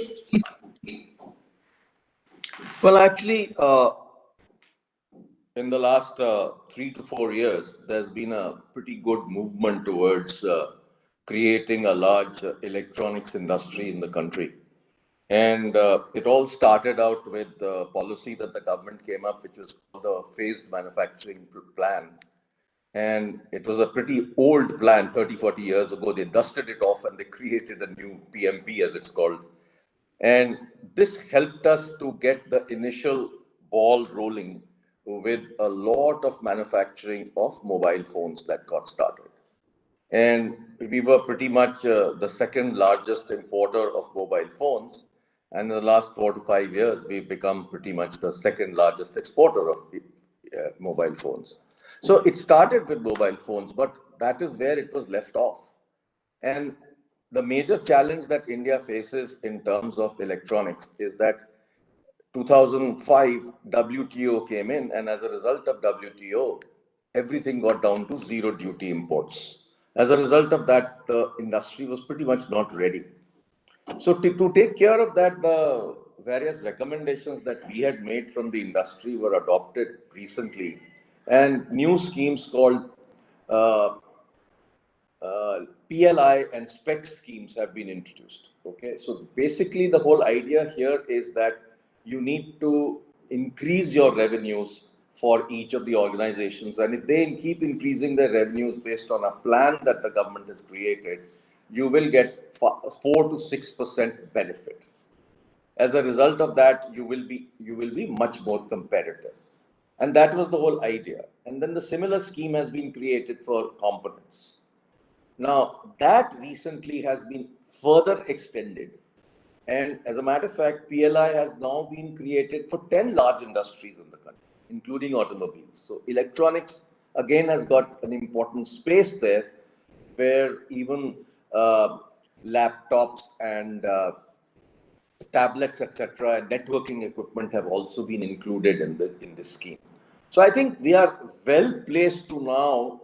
Well, actually, in the last 3 to 4 years, there's been a pretty good movement towards creating a large electronics industry in the country. And it all started out with the policy that the government came up, which was called the phased manufacturing plan. And it was a pretty old plan, 30, 40 years ago. They dusted it off and they created a new PMP, as it's called. And this helped us to get the initial ball rolling with a lot of manufacturing of mobile phones that got started. And we were pretty much the second largest importer of mobile phones. And in the last 4 to 5 years, we've become pretty much the second largest exporter of mobile phones. So it started with mobile phones, but that is where it was left off. And the major challenge that India faces in terms of electronics is that 2005 WTO came in, and as a result of WTO, everything got down to zero duty imports. As a result of that, the industry was pretty much not ready. So to take care of that, the various recommendations that we had made from the industry were adopted recently, and new schemes called PLI and spec schemes have been introduced. Okay, so basically the whole idea here is that you need to increase your revenues for each of the organizations, and if they keep increasing their revenues based on a plan that the government has created, you will get 4 to 6% benefit. As a result of that, you will be much more competitive. And that was the whole idea. And then the similar scheme has been created for components. Now, that recently has been further extended. And as a matter of fact, PLI has now been created for 10 large industries in the country, including automobiles. So electronics, again, has got an important space there where even laptops and tablets, etc., and networking equipment have also been included in this scheme. So I think we are well placed to now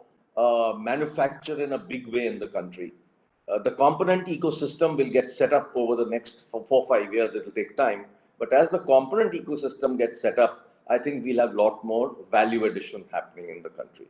manufacture in a big way in the country. The component ecosystem will get set up over the next 4 or 5 years. It will take time. But as the component ecosystem gets set up, I think we'll have a lot more value addition happening in the country.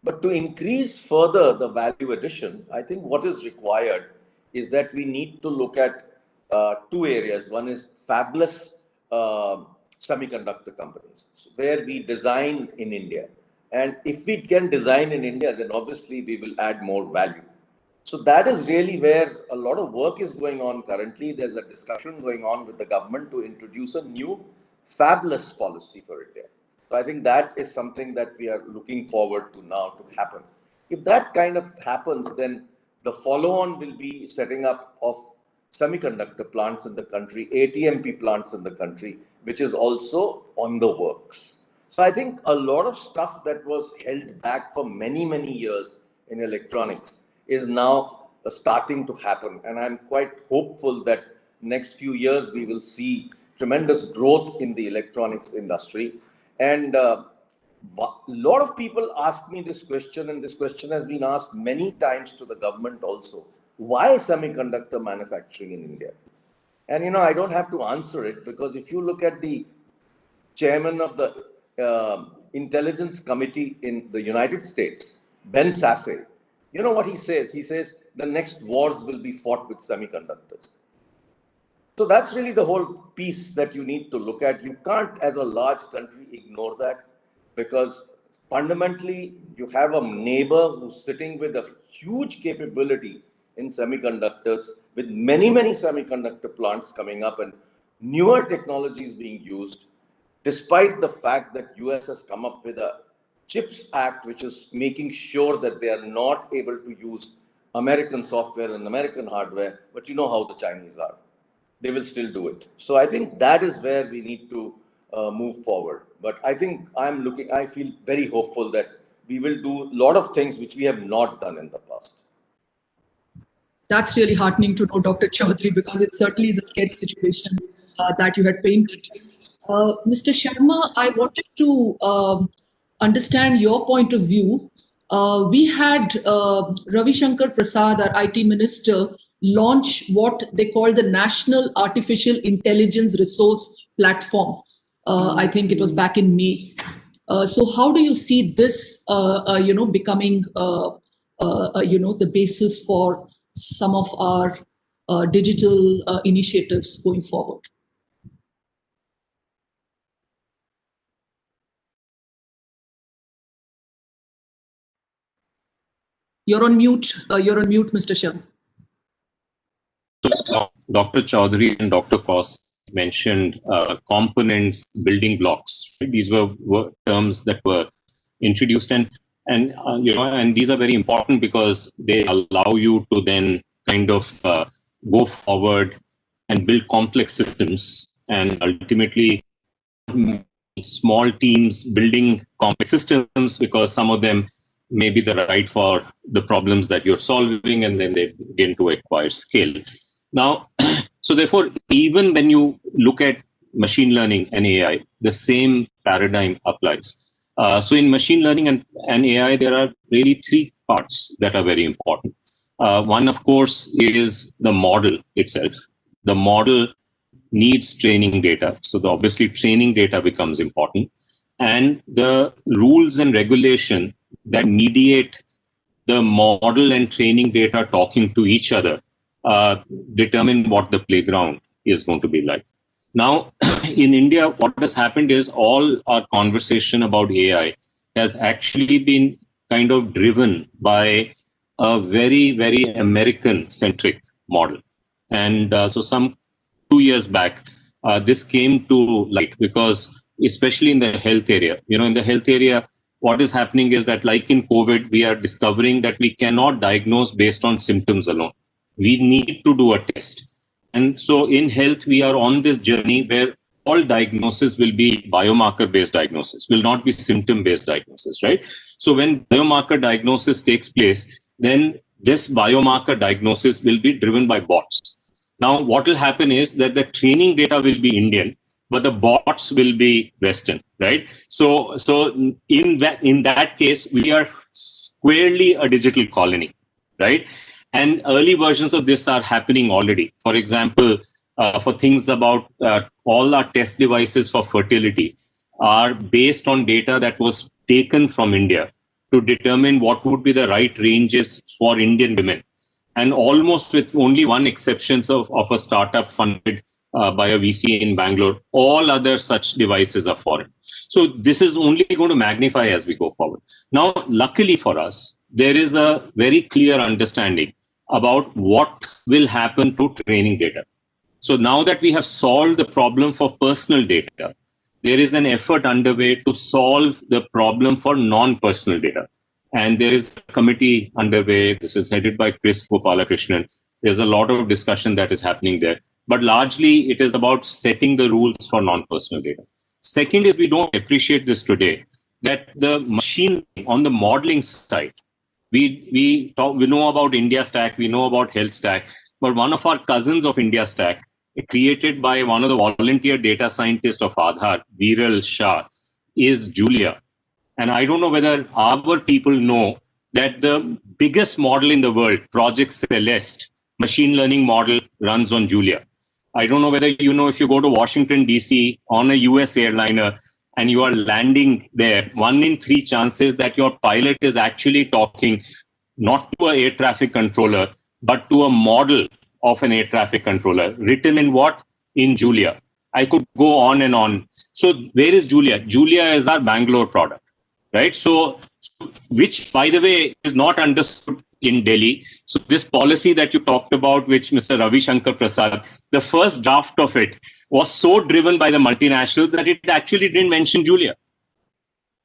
But to increase further the value addition, I think what is required is that we need to look at 2 areas. One is fabless semiconductor companies, where we design in India. And if we can design in India, then obviously we will add more value. So that is really where a lot of work is going on currently. There's a discussion going on with the government to introduce a new fabless policy for India. So I think that is something that we are looking forward to now to happen. If that kind of happens, then the follow-on will be setting up of semiconductor plants in the country, ATMP plants in the country, which is also on the works. So I think a lot of stuff that was held back for many, many years in electronics is now starting to happen. And I'm quite hopeful that next few years we will see tremendous growth in the electronics industry. And a lot of people ask me this question, and this question has been asked many times to the government also. Why semiconductor manufacturing in India? And, I don't have to answer it, because if you look at the chairman of the Intelligence Committee in the United States, Ben Sasse, you know what he says? He says the next wars will be fought with semiconductors. So that's really the whole piece that you need to look at. You can't, as a large country, ignore that, because fundamentally you have a neighbor who's sitting with a huge capability in semiconductors, with many, many semiconductor plants coming up and newer technologies being used, despite the fact that US has come up with a CHIPS Act, which is making sure that they are not able to use American software and American hardware. But you know how the Chinese are. They will still do it. So I think that is where we need to move forward. But I think I feel very hopeful that we will do a lot of things which we have not done in the past. That's really heartening to know, Dr. Chaudhary, because it certainly is a scary situation that you had painted. Mr. Sharma, I wanted to understand your point of view. We had Ravi Shankar Prasad, our IT minister, launch what they call the National Artificial Intelligence Resource Platform. I think it was back in May. So how do you see this, becoming, the basis for some of our digital initiatives going forward. You're on mute, Mr. Sharma. Dr. Chaudhary and Dr. Kos mentioned components, building blocks. Right? These were terms that were introduced, and these are very important because they allow you to then kind of go forward and build complex systems, and ultimately small teams building complex systems because some of them may be the right for the problems that you're solving, and then they begin to acquire skill. Now, so therefore, even when you look at machine learning and AI, the same paradigm applies. So in machine learning and AI, there are really three parts that are very important. One, of course, is the model itself. The model needs training data. So obviously training data becomes important. And the rules and regulation that mediate the model and training data talking to each other determine what the playground is going to be like. Now, in India, what has happened is all our conversation about AI has actually been kind of driven by a very, very American-centric model. And so some 2 years back, this came to light because especially in the health area, in the health area, what is happening is that like in COVID, we are discovering that we cannot diagnose based on symptoms alone. We need to do a test. And so in health, we are on this journey where all diagnosis will be biomarker-based diagnosis, will not be symptom-based diagnosis, right? So when biomarker diagnosis takes place, then this biomarker diagnosis will be driven by bots. Now, what will happen is that the training data will be Indian, but the bots will be Western, right? So in that case, we are squarely a digital colony, right? And early versions of this are happening already. For example, for things about all our test devices for fertility are based on data that was taken from India to determine what would be the right ranges for Indian women. And almost with only one exception of a startup funded by a VC in Bangalore, all other such devices are foreign. So this is only going to magnify as we go forward. Now, luckily for us, there is a very clear understanding about what will happen to training data. So now that we have solved the problem for personal data, there is an effort underway to solve the problem for non-personal data. And there is a committee underway. This is headed by Chris Gopalakrishnan. There's a lot of discussion that is happening there. But largely, it is about setting the rules for non-personal data. Second is we don't appreciate this today, that the machine on the modeling side, we know about India Stack, we know about Health Stack, but one of our cousins of India Stack, created by one of the volunteer data scientists of Aadhaar, Viral Shah, is Julia. And I don't know whether our people know that the biggest model in the world, Project Celeste, machine learning model, runs on Julia. I don't know whether you know, if you go to Washington, D.C. on a US airliner and you are landing there, 1 in 3 chances that your pilot is actually talking not to an air traffic controller, but to a model of an air traffic controller, written in what? In Julia. I could go on and on. So where is Julia? Julia is our Bangalore product, right? So which, by the way, is not understood in Delhi. So this policy that you talked about, which Mr. Ravi Shankar Prasad, the first draft of it was so driven by the multinationals that it actually didn't mention Julia.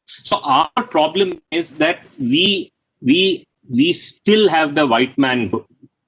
So our problem is that we still have the white man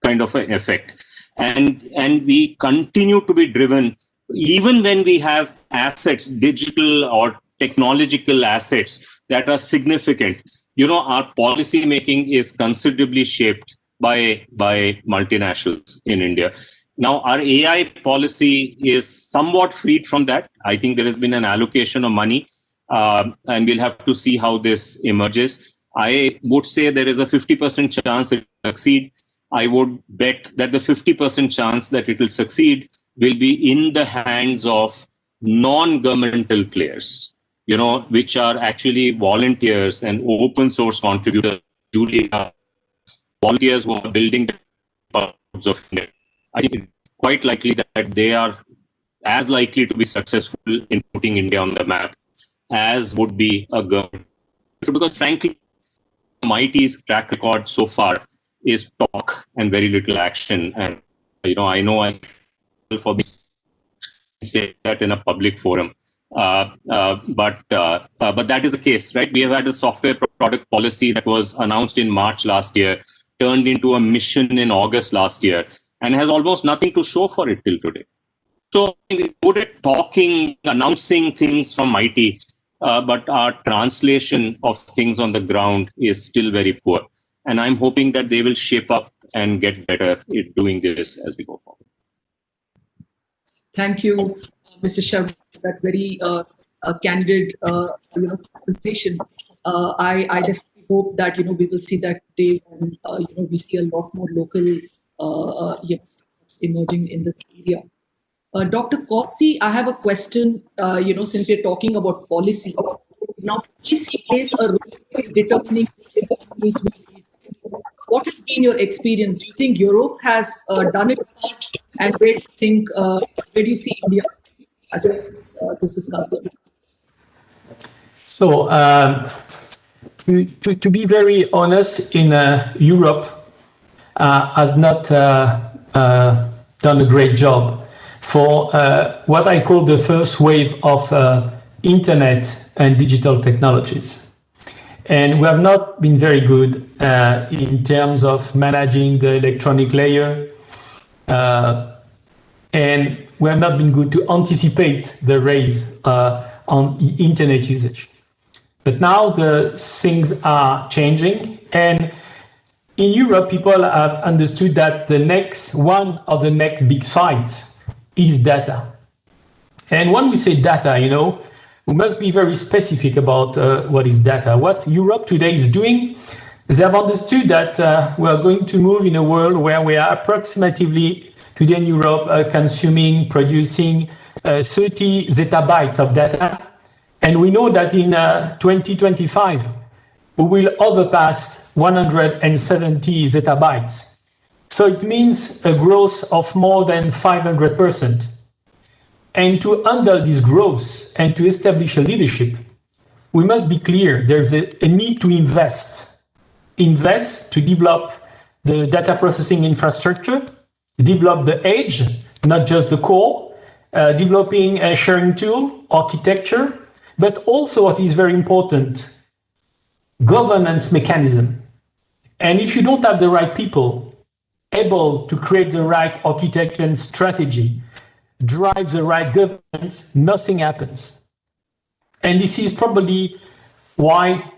kind of an effect, and we continue to be driven even when we have assets, digital or technological assets that are significant. Our policy making is considerably shaped by multinationals in India. Now, our AI policy is somewhat freed from that. I think there has been an allocation of money, and we'll have to see how this emerges. I would say there is a 50% chance it will succeed. I would bet that the 50% chance that it will succeed will be in the hands of non-governmental players, which are actually volunteers and open source contributors, Julia, volunteers who are building the parts of India. I think it's quite likely that they are as likely to be successful in putting India on the map as would be a government. Because frankly, MIT's track record so far is talk and very little action. And I know I for say that in a public forum, but that is the case, right? We have had a software product policy that was announced in March last year, turned into a mission in August last year, and has almost nothing to show for it till today. So we good at talking, announcing things from MIT, but our translation of things on the ground is still very poor. And I'm hoping that they will shape up and get better at doing this as we go forward. Thank you, Mr. Sharma, for that very candid conversation. I definitely hope that we will see that day when we see a lot more local startups emerging in this area. Dr. Kausi, I have a question. Since we're talking about policy, now policy plays a role in determining which economies will lead. What has been your experience? Do you think Europe has done its part, and where do you see India as far as this is concerned? So, to be very honest, in Europe has not done a great job for what I call the first wave of internet and digital technologies. And we have not been very good in terms of managing the electronic layer. And we have not been good to anticipate the rise on internet usage. But now the things are changing. And in Europe, people have understood that one of the next big fights is data. And when we say data, we must be very specific about what is data. What Europe today is doing, they have understood that we are going to move in a world where we are approximately, today in Europe, producing 30 zettabytes of data. And we know that in 2025, we will overpass 170 zettabytes. So it means a growth of more than 500%. And to handle this growth and to establish a leadership, we must be clear there's a need to invest to develop the data processing infrastructure, develop the edge, not just the core, developing a sharing tool, architecture, but also what is very important, governance mechanism. And if you don't have the right people able to create the right architecture and strategy, drive the right governance, nothing happens. And this is probably why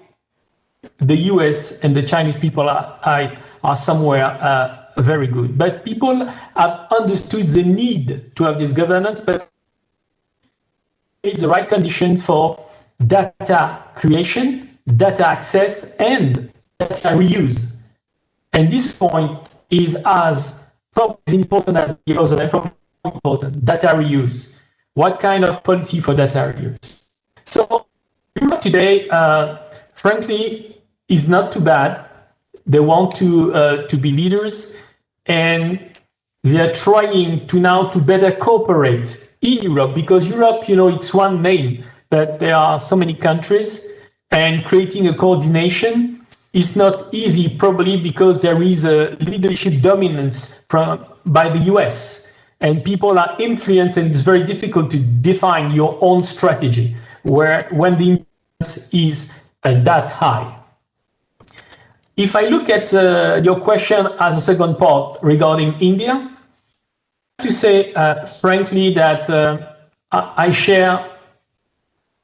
the US and the Chinese people are somewhere very good. But people have understood the need to have this governance, but it's the right condition for data creation, data access, and data reuse. And this point is as important as the other, and probably important, data reuse. What kind of policy for data reuse? So Europe today, frankly, is not too bad. They want to be leaders, and they are trying to better cooperate in Europe, because Europe, it's one name, but there are so many countries, and creating a coordination is not easy, probably because there is a leadership dominance by the US, and people are influenced, and it's very difficult to define your own strategy when the influence is that high. If I look at your question as a second part regarding India, to say frankly that I share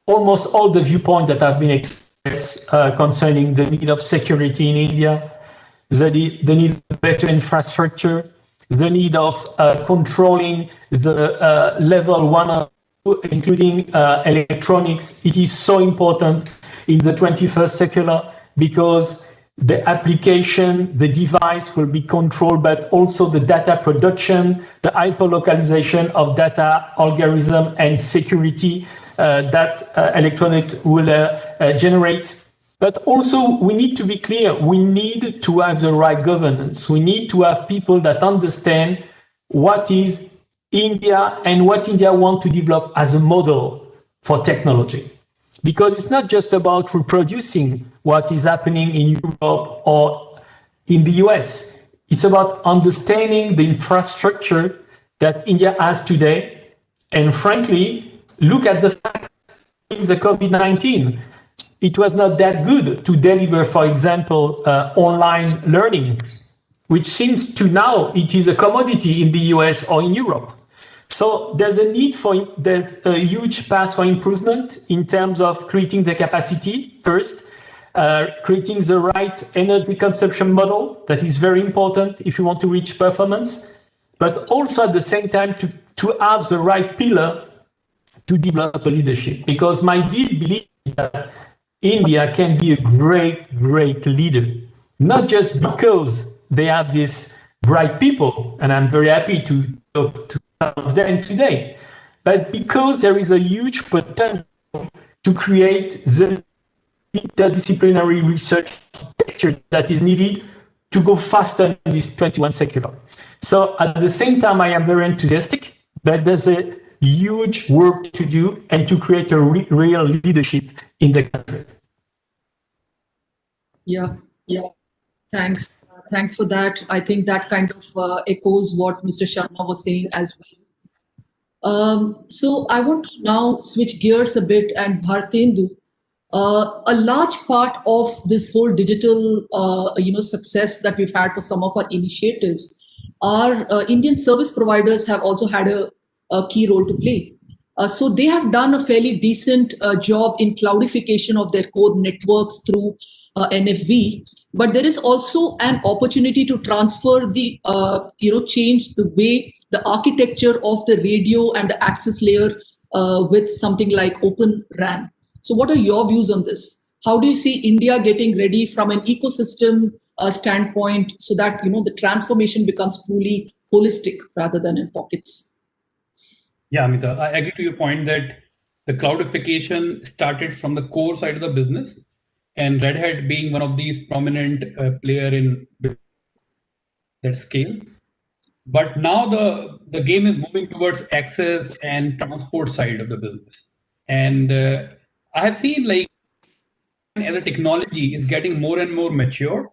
almost all the viewpoints that have been expressed concerning the need of security in India, the need of better infrastructure, the need of controlling the level 1 or 2, including electronics. It is so important in the 21st century because the application, the device will be controlled, but also the data production, the hyperlocalization of data algorithm and security that electronic will generate. But also we need to be clear, we need to have the right governance. We need to have people that understand what is India and what India wants to develop as a model for technology. Because it's not just about reproducing what is happening in Europe or in the US. It's about understanding the infrastructure that India has today. And frankly, look at the fact in the COVID-19, it was not that good to deliver, for example, online learning, which seems to now it is a commodity in the US or in Europe. So there's a huge path for improvement in terms of creating the capacity first, creating the right energy consumption model that is very important if you want to reach performance, but also at the same time to have the right pillar to develop a leadership. Because my deep belief is that India can be a great, great leader, not just because they have these bright people, and I'm very happy to talk to some of them today, but because there is a huge potential to create the interdisciplinary research architecture that is needed to go faster in this 21 secular. So at the same time, I am very enthusiastic, but there's a huge work to do and to create a real leadership in the country. Yeah. Thanks. Thanks for that. I think that kind of echoes what Mr. Sharma was saying as well. So I want to now switch gears a bit, and Bhartendu, a large part of this whole digital success that we've had for some of our initiatives, our Indian service providers have also had a key role to play. So they have done a fairly decent job in cloudification of their core networks through NFV, but there is also an opportunity to transfer the change the way the architecture of the radio and the access layer with something like Open RAN. So what are your views on this? How do you see India getting ready from an ecosystem standpoint so that the transformation becomes truly holistic rather than in pockets? Yeah, Amita, I agree to your point that the cloudification started from the core side of the business, and Red Hat being one of these prominent player in that scale. But now the game is moving towards access and transport side of the business. And I have seen, like, as a technology is getting more and more mature,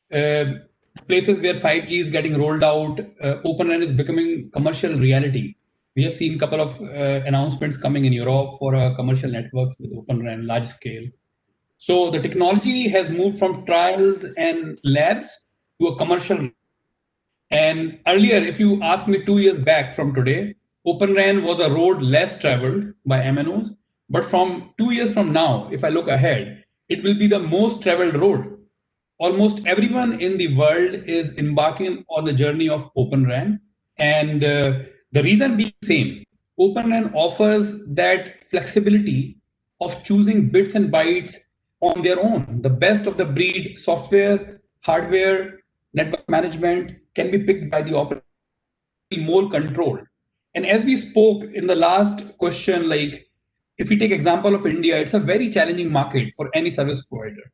places where 5G is getting rolled out, Open RAN is becoming commercial reality. We have seen a couple of announcements coming in Europe for commercial networks with Open RAN, large scale. So the technology has moved from trials and labs to a commercial. And earlier, if you ask me 2 years back from today, Open RAN was a road less traveled by MNOs. But from 2 years from now, if I look ahead, it will be the most traveled road. Almost everyone in the world is embarking on the journey of Open RAN. And the reason being the same, Open RAN offers that flexibility of choosing bits and bytes on their own. The best of the breed software, hardware, network management can be picked by the operator, more controlled. And as we spoke in the last question, like if we take example of India, it's a very challenging market for any service provider.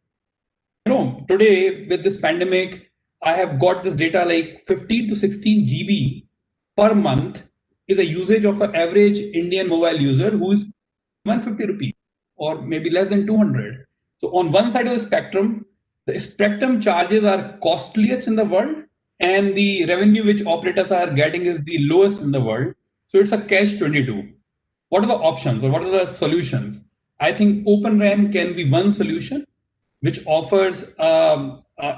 Today with this pandemic, I have got this data like 15 to 16 GB per month is a usage of an average Indian mobile user who is 150 rupees or maybe less than 200. So on one side of the spectrum charges are costliest in the world, and the revenue which operators are getting is the lowest in the world. So it's a catch-22. What are the options or what are the solutions? I think Open RAN can be one solution which offers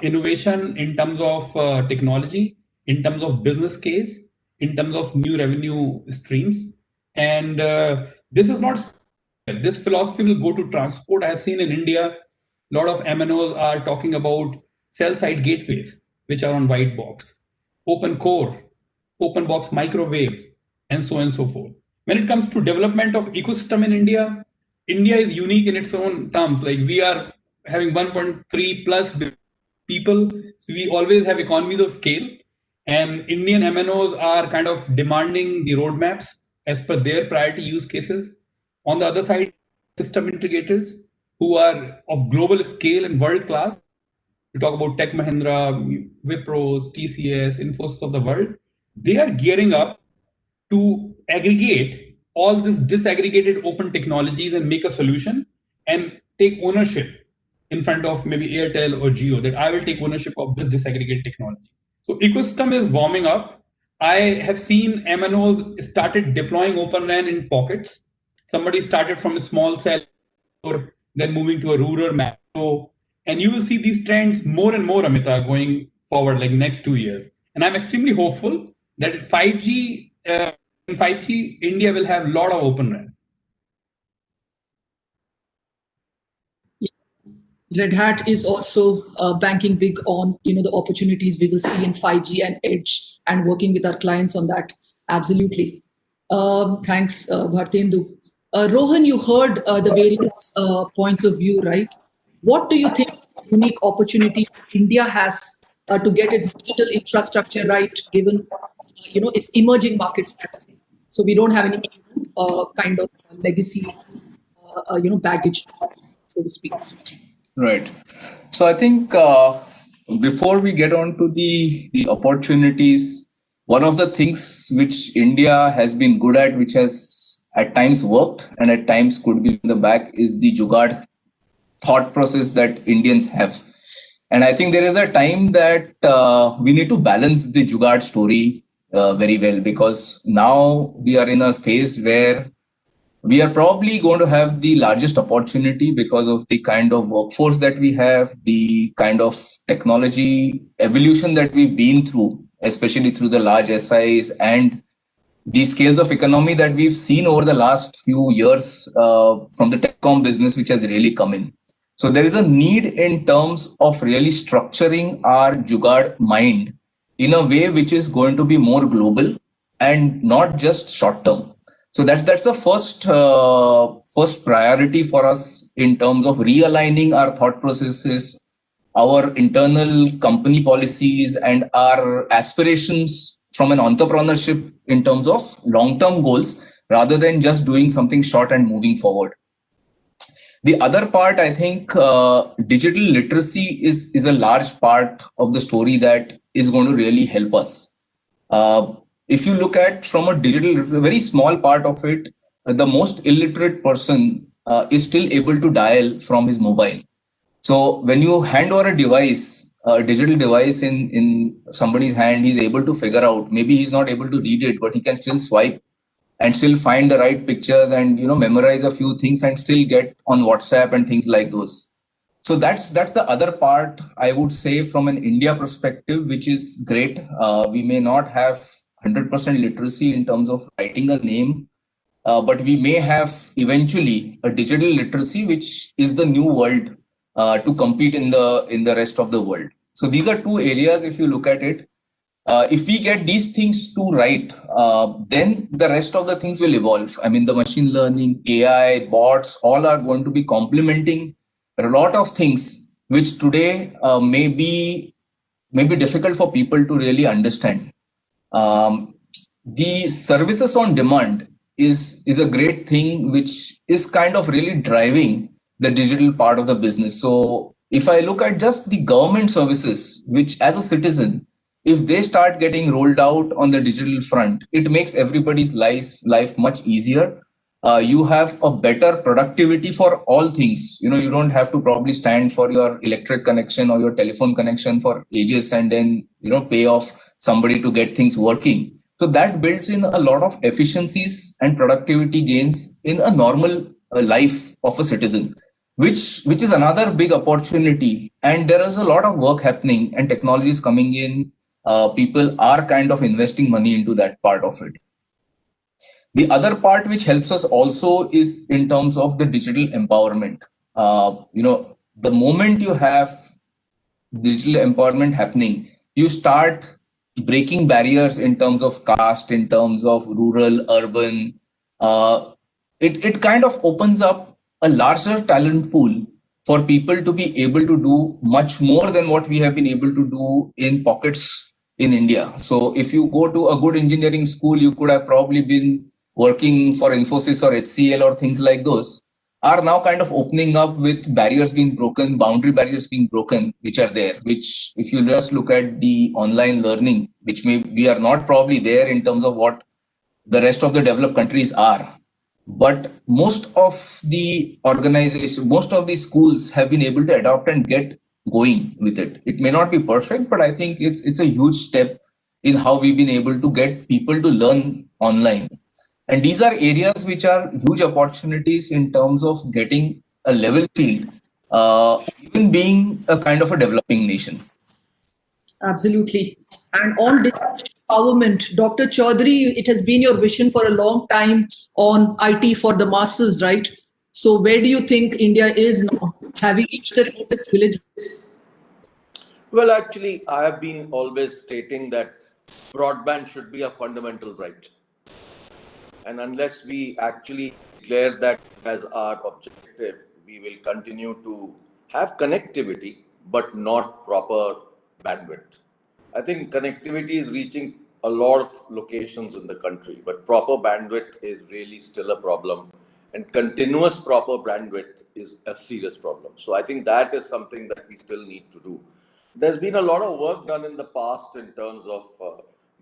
innovation in terms of technology, in terms of business case, in terms of new revenue streams. And this is not, this philosophy will go to transport. I have seen in India, a lot of MNOs are talking about cell site gateways, which are on white box, open core, open box microwave, and so on and so forth. When it comes to development of ecosystem in India, India is unique in its own terms. Like we are having 1.3 plus people, so we always have economies of scale. And Indian MNOs are kind of demanding the roadmaps as per their priority use cases. On the other side, system integrators who are of global scale and world class. We talk about Tech Mahindra, Wipros, TCS, Infosys of the world. they are gearing up to aggregate all this disaggregated open technologies and make a solution and take ownership in front of maybe Airtel or Jio, that I will take ownership of this disaggregated technology. So ecosystem is warming up. I have seen MNOs started deploying Open RAN in pockets. Somebody started from a small cell, or then moving to a rural macro. And you will see these trends more and more, Amita, going forward, like next 2 years. And I'm extremely hopeful that in 5G, India will have a lot of Open RAN. Red Hat is also banking big on the opportunities we will see in 5G and edge, and working with our clients on that. Absolutely. Thanks, Bhartendu. Rohan, you heard the various points of view, right? What do you think unique opportunity India has to get its digital infrastructure right, given its emerging market strategy? So we don't have any kind of legacy, baggage, so to speak. Right. So I think before we get on to the opportunities, one of the things which India has been good at, which has at times worked and at times could be in the back, is the Jugaad thought process that Indians have. And I think there is a time that we need to balance the Jugaad story very well, because now we are in a phase where we are probably going to have the largest opportunity because of the kind of workforce that we have, the kind of technology evolution that we've been through, especially through the large SIs, and the scales of economy that we've seen over the last few years from the telecom business, which has really come in. So there is a need in terms of really structuring our Jugaad mind in a way which is going to be more global and not just short term. So that's the first priority for us in terms of realigning our thought processes, our internal company policies, and our aspirations from an entrepreneurship in terms of long-term goals, rather than just doing something short and moving forward. The other part, I think, digital literacy is a large part of the story that is going to really help us. If you look at from a very small part of it, the most illiterate person is still able to dial from his mobile. So when you hand over a device, a digital device in somebody's hand, he's able to figure out, maybe he's not able to read it, but he can still swipe and still find the right pictures and memorize a few things and still get on WhatsApp and things like those. So that's the other part, I would say, from an India perspective, which is great. We may not have 100% literacy in terms of writing a name, but we may have eventually a digital literacy, which is the new world to compete in the rest of the world. So these are two areas, if you look at it. If we get these things too right, then the rest of the things will evolve. I mean, the machine learning, AI, bots, all are going to be complementing a lot of things which today may be difficult for people to really understand. The services on demand is a great thing, which is kind of really driving the digital part of the business. So if I look at just the government services, which as a citizen, if they start getting rolled out on the digital front, it makes everybody's life much easier. You have a better productivity for all things. You don't have to probably stand for your electric connection or your telephone connection for ages and then pay off somebody to get things working. So that builds in a lot of efficiencies and productivity gains in a normal life of a citizen, which is another big opportunity. And there is a lot of work happening and technologies coming in. People are kind of investing money into that part of it. The other part which helps us also is in terms of the digital empowerment. The moment you have digital empowerment happening, you start breaking barriers in terms of caste, in terms of rural, urban. It kind of opens up a larger talent pool for people to be able to do much more than what we have been able to do in pockets in India. So if you go to a good engineering school, you could have probably been working for Infosys or HCL or things like those. are now kind of opening up with barriers being broken, boundary barriers being broken, which are there, which if you just look at the online learning, which we are not probably there in terms of what the rest of the developed countries are. But most of the organizations, most of the schools have been able to adopt and get going with it. It may not be perfect, but I think it's a huge step in how we've been able to get people to learn online. And these are areas which are huge opportunities in terms of getting a level field, even being a kind of a developing nation. Absolutely. And on digital empowerment, Dr. Chaudhary, it has been your vision for a long time on IT for the masses, right? So where do you think India is now, having reached the remotest village? Well, actually, I have been always stating that broadband should be a fundamental right. And unless we actually declare that as our objective, we will continue to have connectivity, but not proper bandwidth. I think connectivity is reaching a lot of locations in the country, but proper bandwidth is really still a problem. And continuous proper bandwidth is a serious problem. So I think that is something that we still need to do. There's been a lot of work done in the past in terms of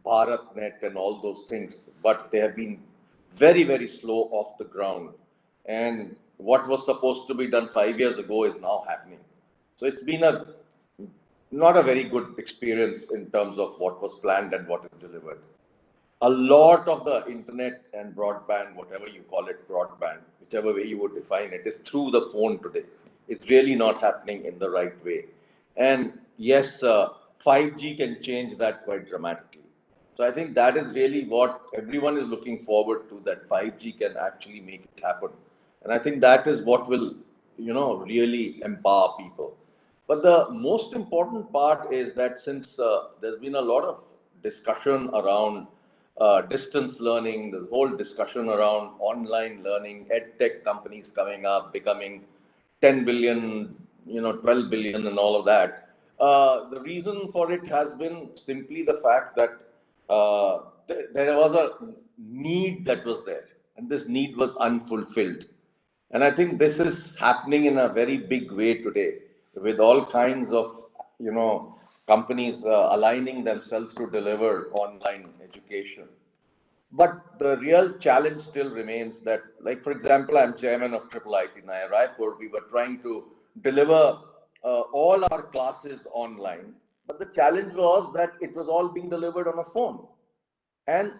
BharatNet and all those things, but they have been very, very slow off the ground. And what was supposed to be done 5 years ago is now happening. So it's been not a very good experience in terms of what was planned and what is delivered. A lot of the internet and broadband, whatever you call it, broadband, whichever way you would define it, is through the phone today. It's really not happening in the right way. And yes, 5G can change that quite dramatically. So I think that is really what everyone is looking forward to, that 5G can actually make it happen. And I think that is what will, really empower people. But the most important part is that since there's been a lot of discussion around distance learning, the whole discussion around online learning, edtech companies coming up, becoming 10 billion, 12 billion and all of that. The reason for it has been simply the fact that there was a need that was there, and this need was unfulfilled. And I think this is happening in a very big way today, with all kinds of, companies aligning themselves to deliver online education. But the real challenge still remains that, like, for example, I'm chairman of IIIT Naya Raipur. We were trying to deliver all our classes online. But the challenge was that it was all being delivered on a phone. And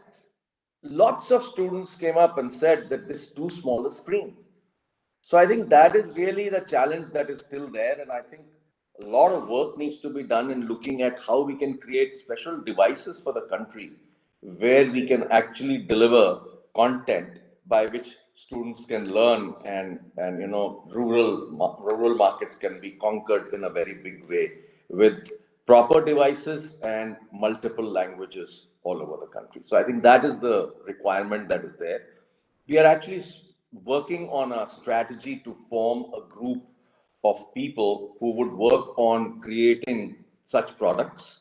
lots of students came up and said that this is too small a screen. So I think that is really the challenge that is still there. And I think a lot of work needs to be done in looking at how we can create special devices for the country where we can actually deliver content by which students can learn, and rural markets can be conquered in a very big way with proper devices and multiple languages all over the country. So I think that is the requirement that is there. We are actually working on a strategy to form a group of people who would work on creating such products.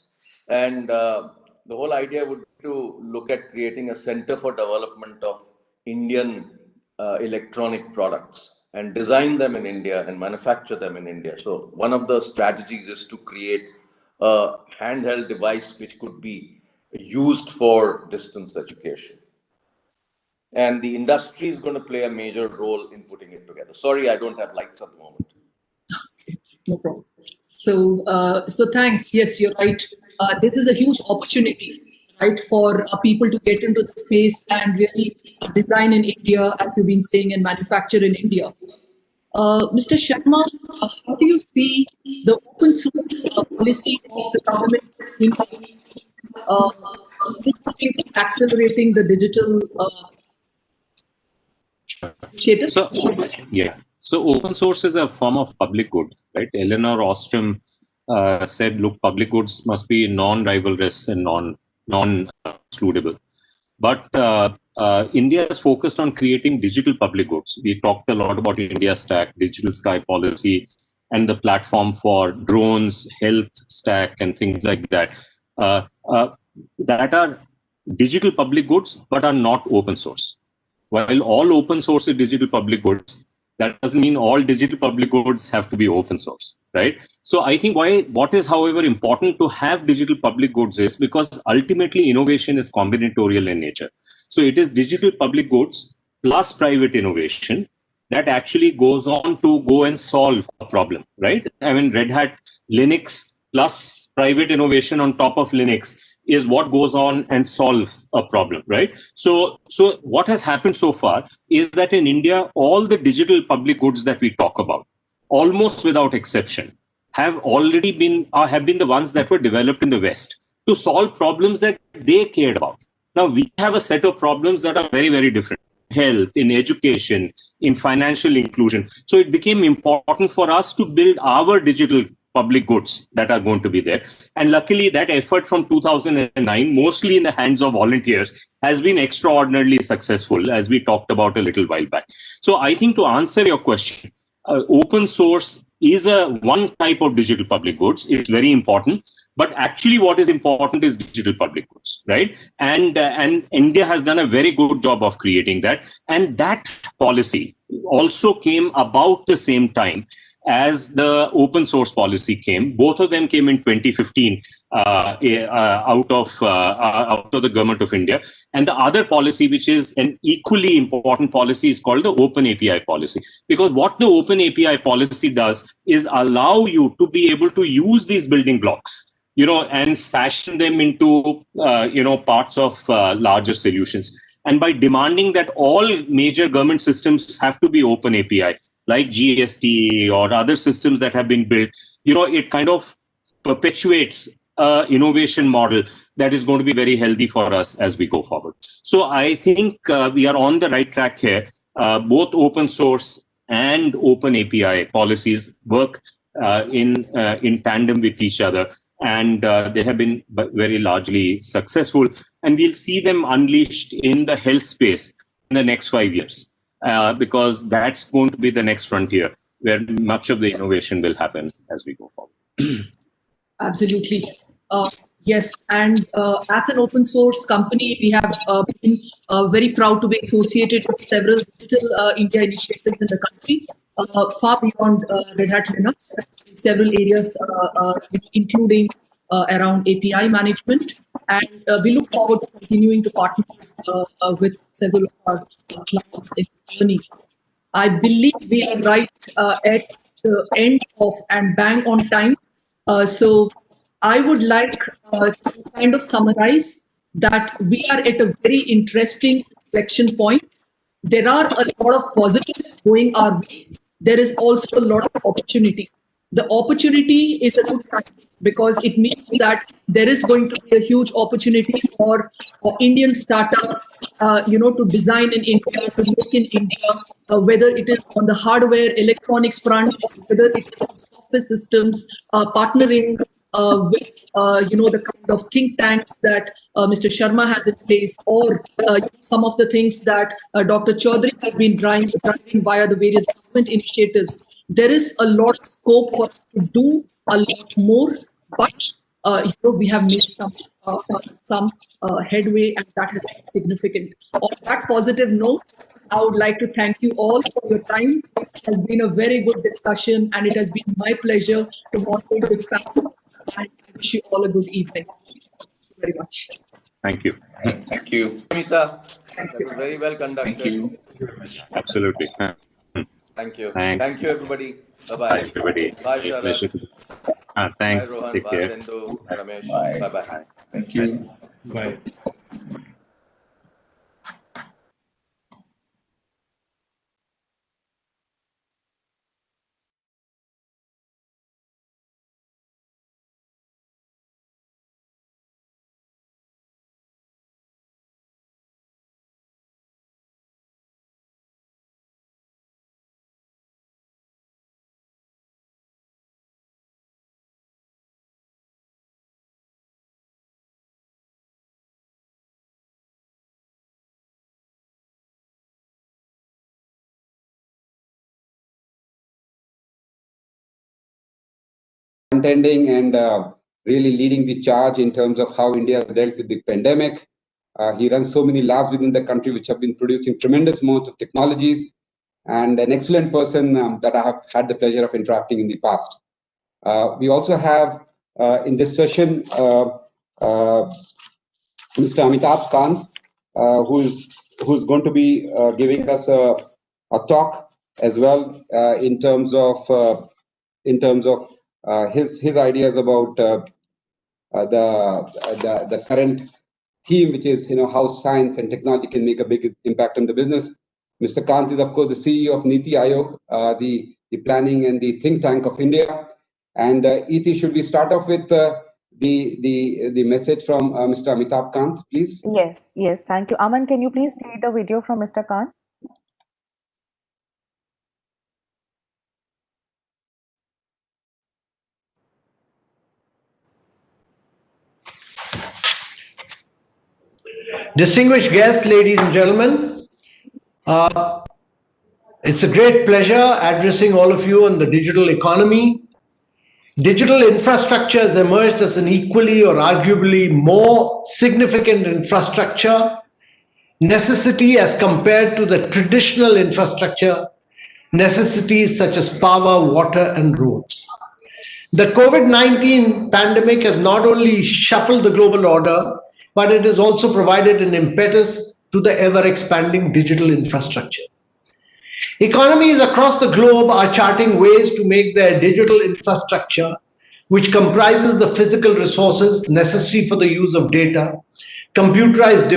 And the whole idea would be to look at creating a center for development of Indian electronic products and design them in India and manufacture them in India. So one of the strategies is to create a handheld device which could be used for distance education. And the industry is going to play a major role in putting it together. Sorry, I don't have lights at the moment. No problem. So thanks. Yes, you're right. This is a huge opportunity, right, for people to get into the space and really design in India, as you've been saying, and manufacture in India. Mr. Sharma, how do you see the open source policy of the government in accelerating the digital initiative? So, yeah. So open source is a form of public good, right? Eleanor Ostrom said, look, public goods must be non-rivalrous and non-excludable. But India is focused on creating digital public goods. We talked a lot about India Stack, digital sky policy, and the platform for drones, health stack, and things like that. That are digital public goods, but are not open source. While all open source is digital public goods, That doesn't mean all digital public goods have to be open source, right? So I think what is, however, important to have digital public goods is because ultimately innovation is combinatorial in nature. So it is digital public goods plus private innovation that actually goes on to go and solve a problem, right? I mean, Red Hat Linux plus private innovation on top of Linux is what goes on and solves a problem, right? So what has happened so far is that in India, all the digital public goods that we talk about, almost without exception, have already been have been the ones that were developed in the West to solve problems that they cared about. Now we have a set of problems that are very, very different. Health, in education, in financial inclusion. So it became important for us to build our digital public goods that are going to be there. And luckily, that effort from 2009, mostly in the hands of volunteers, has been extraordinarily successful, as we talked about a little while back. So I think to answer your question, open source is one type of digital public goods. It's very important. But actually what is important is digital public goods, right? And India has done a very good job of creating that. And that policy also came about the same time as the open source policy came. Both of them came in 2015 out of the government of India. And the other policy, which is an equally important policy, is called the Open API policy. Because what the Open API policy does is allow you to be able to use these building blocks, and fashion them into, parts of larger solutions. And by demanding that all major government systems have to be open API, like GST or other systems that have been built, it kind of perpetuates innovation model that is going to be very healthy for us as we go forward. So I think we are on the right track here. Both open source and open API policies work in tandem with each other. And they have been very largely successful. And we'll see them unleashed in the health space in the next 5 years, because that's going to be the next frontier where much of the innovation will happen as we go forward. Absolutely. Yes, and as an open source company, we have been very proud to be associated with several digital India initiatives in the country, far beyond Red Hat Linux, in several areas, including around API management. And we look forward to continuing to partner with several of our clients in the journey. I believe we are right at the end of and bang on time. So I would like to kind of summarize that we are at a very interesting inflection point. There are a lot of positives going our way. There is also a lot of opportunity. The opportunity is a good sign because it means that there is going to be a huge opportunity for Indian startups, to design in India, to make in India, whether it is on the hardware, electronics front, or whether it is on software systems, partnering with the kind of think tanks that Mr. Sharma has in place, or some of the things that Dr. Chaudhary has been driving via the various government initiatives. There is a lot of scope for us to do a lot more, but we have made some headway, and that has been significant. On that positive note, I would like to thank you all for your time. It has been a very good discussion, and it has been my pleasure to moderate this panel. And I wish you all a good evening. Thank you very much. Thank you. Thank you. Amita, that was very well conducted. Thank you. Absolutely. Thank you. Thanks. Thank you, everybody. Bye-bye. Bye, everybody. Bye, Sharad. Thanks. Bye, Rohan. Take Bye, care. Bindu. Ramesh. Bye. Bye-bye. Thank you. Bye. Contending and really leading the charge in terms of how India has dealt with the pandemic. He runs so many labs within the country which have been producing tremendous amounts of technologies. and an excellent person that I have had the pleasure of interacting in the past. We also have in this session Mr. Amitabh Kant, who's going to be giving us a talk as well in terms of his ideas about the current theme, which is how science and technology can make a big impact on the business. Mr. Kant is of course the CEO of Niti Aayog, the planning and the think tank of India. And Iti, should we start off with the message from Mr. Amitabh Kant, please? Yes, thank you. Aman, can you please play the video from Mr. Kant? Distinguished guests, ladies and gentlemen, it's a great pleasure addressing all of you on the digital economy. Digital infrastructure has emerged as an equally or arguably more significant infrastructure necessity as compared to the traditional infrastructure necessities such as power, water, and roads. The COVID-19 pandemic has not only shuffled the global order, but it has also provided an impetus to the ever-expanding digital infrastructure. Economies across the globe are charting ways to make their digital infrastructure, which comprises the physical resources necessary for the use of data, computerized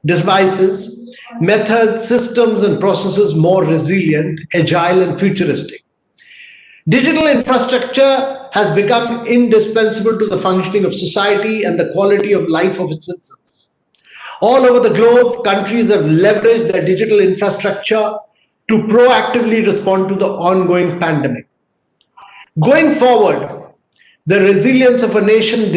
devices, methods, systems, and processes more resilient, agile, and futuristic. Digital infrastructure has become indispensable to the functioning of society and the quality of life of its citizens. All over the globe, countries have leveraged their digital infrastructure to proactively respond to the ongoing pandemic. Going forward, the resilience of a nation's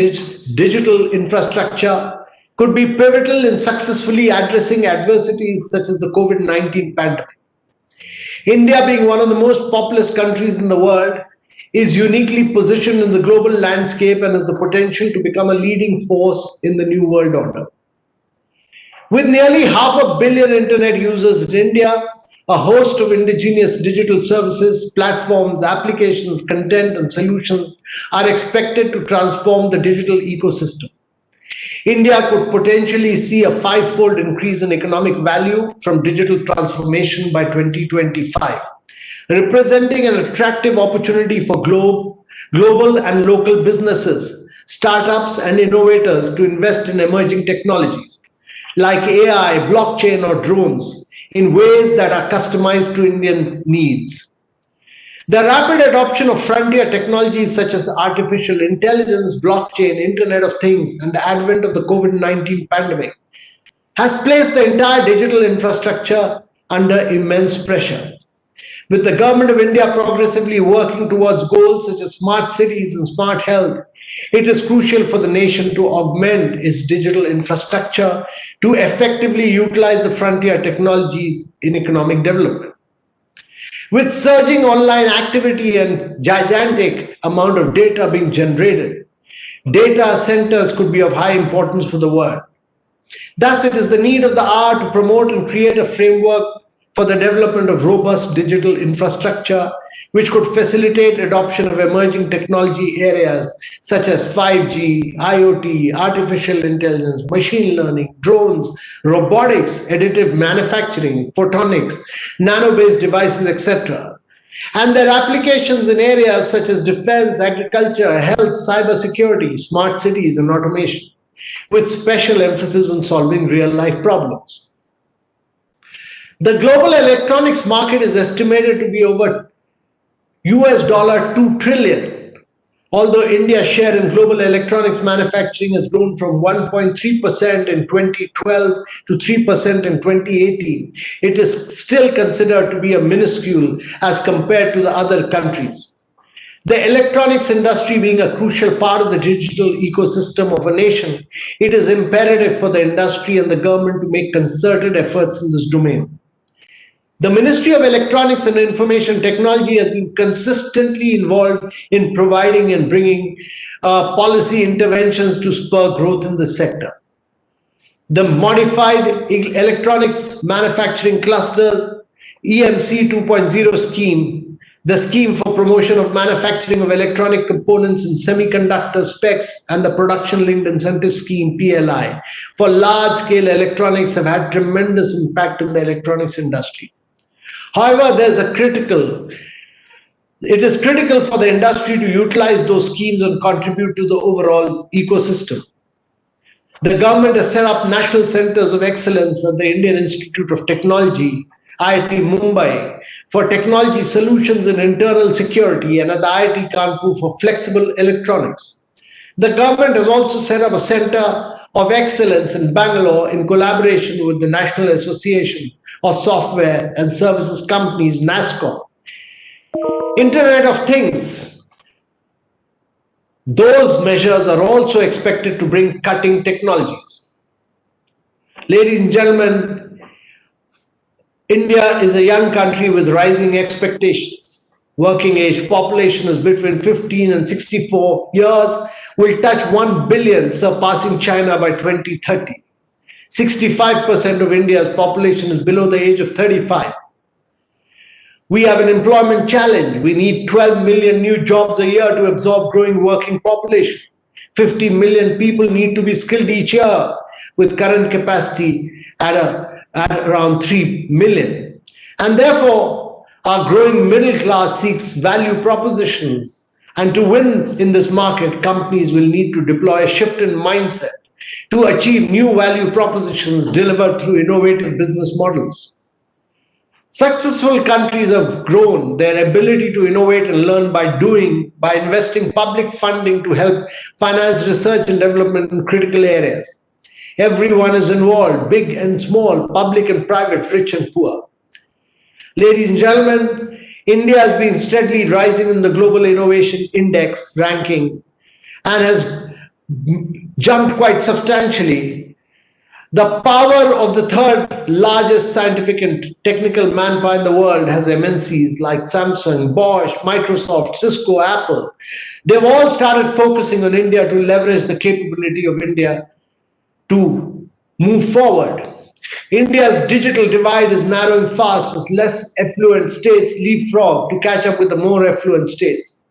digital infrastructure could be pivotal in successfully addressing adversities such as the COVID-19 pandemic. India, being one of the most populous countries in the world, is uniquely positioned in the global landscape and has the potential to become a leading force in the new world order. With nearly 500 million internet users in India, a host of indigenous digital services, platforms, applications, content, and solutions are expected to transform the digital ecosystem. India could potentially see a 5-fold increase in economic value from digital transformation by 2025, representing an attractive opportunity for global and local businesses, startups, and innovators to invest in emerging technologies like AI, blockchain, or drones in ways that are customized to Indian needs. The rapid adoption of frontier technologies such as artificial intelligence, blockchain, Internet of Things, and the advent of the COVID-19 pandemic has placed the entire digital infrastructure under immense pressure. With the Government of India progressively working towards goals such as smart cities and smart health, it is crucial for the nation to augment its digital infrastructure to effectively utilize the frontier technologies in economic development. With surging online activity and gigantic amount of data being generated, data centers could be of high importance for the world. Thus, it is the need of the hour to promote and create a framework for the development of robust digital infrastructure, which could facilitate adoption of emerging technology areas such as 5G, IoT, artificial intelligence, machine learning, drones, robotics, additive manufacturing, photonics, nano-based devices, etc., and their applications in areas such as defense, agriculture, health, cybersecurity, smart cities, and automation, with special emphasis on solving real-life problems. The global electronics market is estimated to be over $2 trillion, although India's share in global electronics manufacturing has grown from 1.3% in 2012 to 3% in 2018. It is still considered to be a minuscule as compared to the other countries. The electronics industry being a crucial part of the digital ecosystem of a nation, it is imperative for the industry and the government to make concerted efforts in this domain. The Ministry of Electronics and Information Technology has been consistently involved in providing and bringing policy interventions to spur growth in this sector. The modified electronics manufacturing clusters EMC 2.0 scheme, the scheme for promotion of manufacturing of electronic components and semiconductor specs, and the production linked incentive scheme PLI for large scale electronics have had tremendous impact in the electronics industry. However, it is critical for the industry to utilize those schemes and contribute to the overall ecosystem. The government has set up national centers of excellence at the Indian Institute of Technology, IIT Mumbai, for technology solutions in internal security, and at the IIT Kanpur for flexible electronics. The government has also set up a center of excellence in Bangalore in collaboration with the National Association of Software and Services Companies, NASSCOM. Internet of Things. Those measures are also expected to bring cutting technologies. Ladies and gentlemen, India is a young country with rising expectations. Working age population is between 15 and 64 years, will touch 1 billion, surpassing China by 2030. 65% of India's population is below the age of 35. We have an employment challenge. We need 12 million new jobs a year to absorb growing working population. 50 million people need to be skilled each year, with current capacity at around 3 million. And therefore, our growing middle class seeks value propositions. And to win in this market, companies will need to deploy a shift in mindset to achieve new value propositions delivered through innovative business models. Successful countries have grown their ability to innovate and learn by doing, by investing public funding to help finance research and development in critical areas. Everyone is involved, big and small, public and private, rich and poor. Ladies and gentlemen, India has been steadily rising in the Global Innovation Index ranking and has jumped quite substantially. The power of the third largest scientific and technical manpower in the world has MNCs like Samsung, Bosch, Microsoft, Cisco, Apple. They've all started focusing on India to leverage the capability of India to move forward. India's digital divide is narrowing fast as less affluent states leapfrog to catch up with the more affluent states.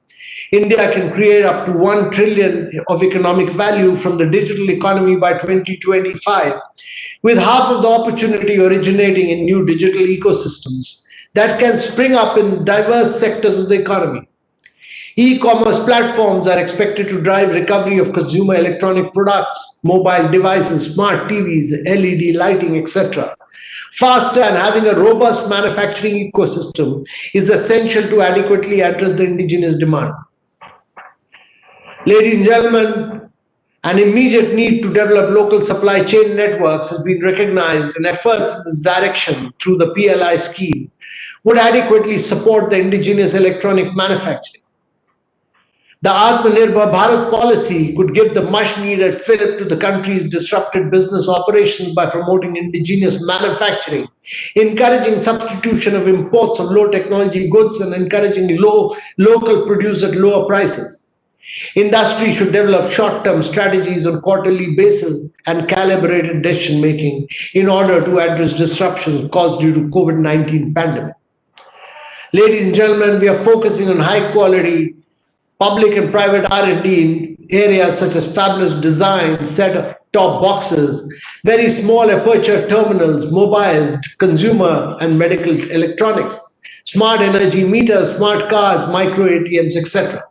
India can create up to 1 trillion of economic value from the digital economy by 2025, with half of the opportunity originating in new digital ecosystems that can spring up in diverse sectors of the economy. E-commerce platforms are expected to drive recovery of consumer electronic products, mobile devices, smart TVs, LED lighting, etc. Faster and having a robust manufacturing ecosystem is essential to adequately address the indigenous demand. Ladies and gentlemen, an immediate need to develop local supply chain networks has been recognized, and efforts in this direction through the PLI scheme would adequately support the indigenous electronic manufacturing. The Atmanirbhar Bharat policy could give the much needed fillip to the country's disrupted business operations by promoting indigenous manufacturing, encouraging substitution of imports of low technology goods, and encouraging local produce at lower prices. Industry should develop short-term strategies on quarterly basis and calibrated decision making in order to address disruptions caused due to COVID-19 pandemic. Ladies and gentlemen, we are focusing on high quality public and private R&D in areas such as fabless design, set-top boxes, very small aperture terminals, mobiles, consumer and medical electronics, smart energy meters, smart cards, micro ATMs, etc.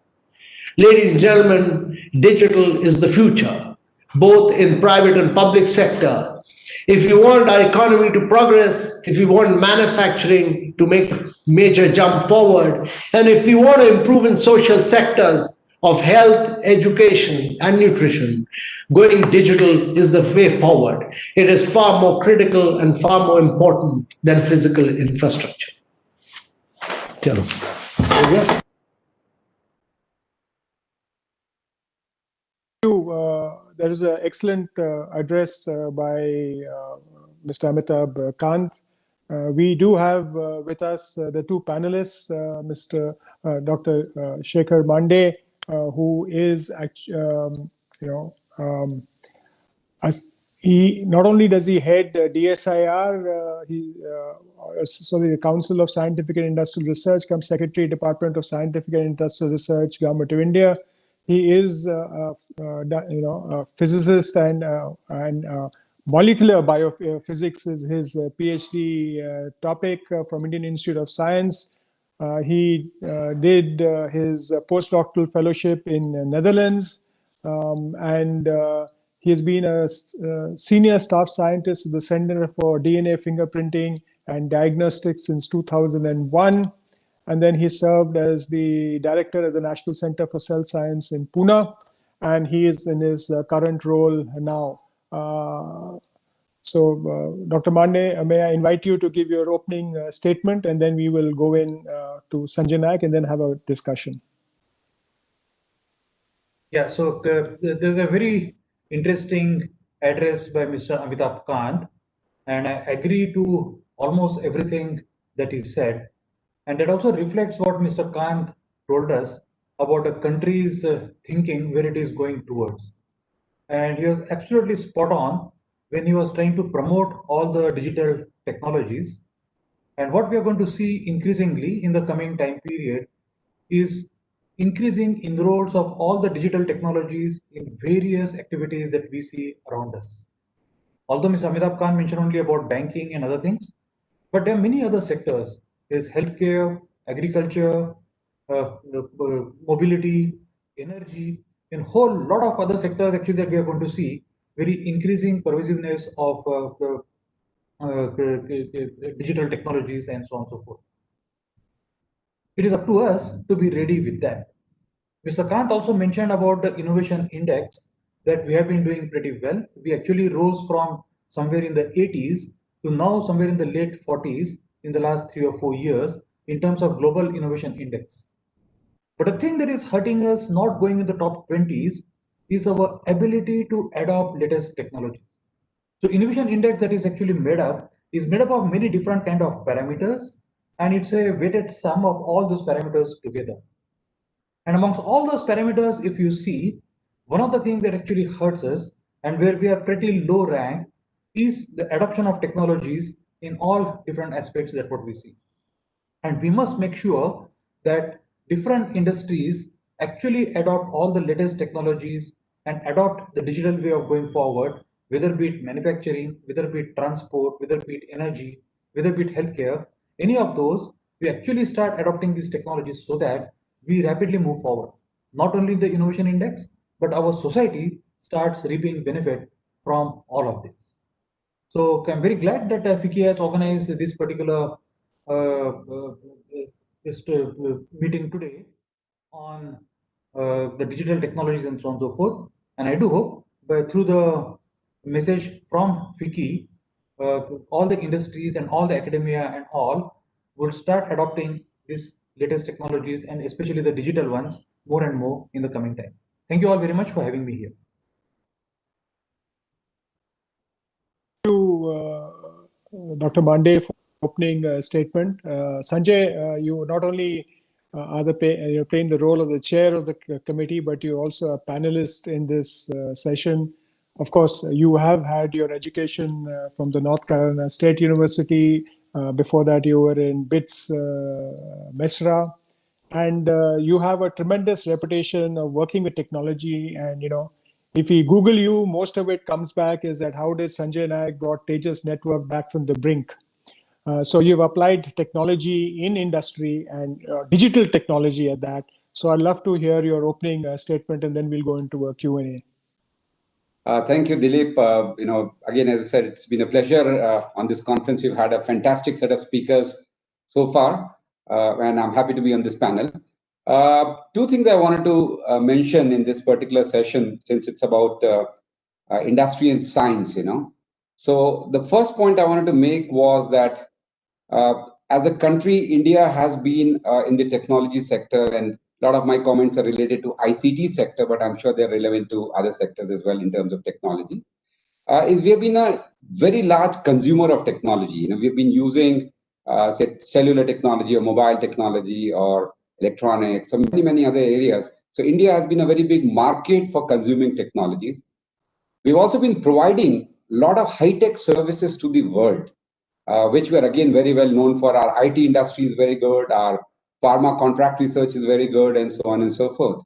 Ladies and gentlemen, digital is the future, both in private and public sector. If you want our economy to progress, if you want manufacturing to make a major jump forward, and if you want to improve in social sectors of health, education, and nutrition, going digital is the way forward. It is far more critical and far more important than physical infrastructure. There is an excellent address by Mr. Amitabh Kant. We do have with us the two panelists, Mr. Dr. Shekhar Mande, who is He not only does he head DSIR, the Council of Scientific and Industrial Research, comes Secretary, Department of Scientific and Industrial Research, Government of India. He is a physicist and molecular biophysics is his PhD topic from Indian Institute of Science. He did his postdoctoral fellowship in Netherlands, and he has been a senior staff scientist at the Center for DNA Fingerprinting and Diagnostics since 2001. And then he served as the director at the National Center for Cell Science in Pune. And he is in his current role now. Dr. Mande, may I invite you to give your opening statement, and then we will go in to Sanjay Naik and then have a discussion. Yeah, so there's a very interesting address by Mr. Amitabh Kant, and I agree to almost everything that he said. And that also reflects what Mr. Kant told us about a country's thinking, where it is going towards. And he was absolutely spot on when he was trying to promote all the digital technologies. And what we are going to see increasingly in the coming time period is increasing inroads of all the digital technologies in various activities that we see around us. Although Mr. Amitabh Kant mentioned only about banking and other things, but there are many other sectors. There's healthcare, agriculture, mobility, energy, and a whole lot of other sectors actually that we are going to see very increasing pervasiveness of digital technologies and so on and so forth. It is up to us to be ready with that. Mr. Kant also mentioned about the innovation index that we have been doing pretty well. We actually rose from somewhere in the 80s to now somewhere in the late 40s in the last 3 or 4 years in terms of global innovation index. But the thing that is hurting us not going in the top 20s is our ability to adopt latest technologies. So innovation index that is actually made up of many different kind of parameters, and it's a weighted sum of all those parameters together. And amongst all those parameters, if you see, one of the things that actually hurts us and where we are pretty low rank is the adoption of technologies in all different aspects that what we see. And we must make sure that different industries actually adopt all the latest technologies and adopt the digital way of going forward, whether be it manufacturing, whether be it transport, whether be it energy, whether be it healthcare, any of those, we actually start adopting these technologies so that we rapidly move forward. Not only the innovation index, but our society starts reaping benefit from all of this. So I'm very glad that FICCI has organized this particular meeting today on the digital technologies and so on and so forth. And I do hope through the message from FICCI, all the industries and all the academia and all will start adopting these latest technologies and especially the digital ones more and more in the coming time. Thank you all very much for having me here. Thank you, Dr. Mande, for opening statement. Sanjay, you not only you're playing the role of the chair of the committee, but you're also a panelist in this session. Of course, you have had your education from the North Carolina State University. Before that, you were in BITS Mesra. And you have a tremendous reputation of working with technology. And, if we Google you, most of it comes back is that how did Sanjay Naik brought Tejas network back from the brink? So you've applied technology in industry and digital technology at that. So I'd love to hear your opening statement, and then we'll go into a Q&A. Thank you, Dilip. Again, as I said, it's been a pleasure on this conference. You've had a fantastic set of speakers so far, and I'm happy to be on this panel. Two things I wanted to mention in this particular session, since it's about industry and science, So the first point I wanted to make was that as a country, India has been in the technology sector, and a lot of my comments are related to ICT sector, but I'm sure they're relevant to other sectors as well in terms of technology. Is we have been a very large consumer of technology. We've been using, say, cellular technology or mobile technology or electronics, or many other areas. So India has been a very big market for consuming technologies. We've also been providing lot of high-tech services to the world, which were again very well known for. Our IT industry is very good, our pharma contract research is very good, and so on and so forth.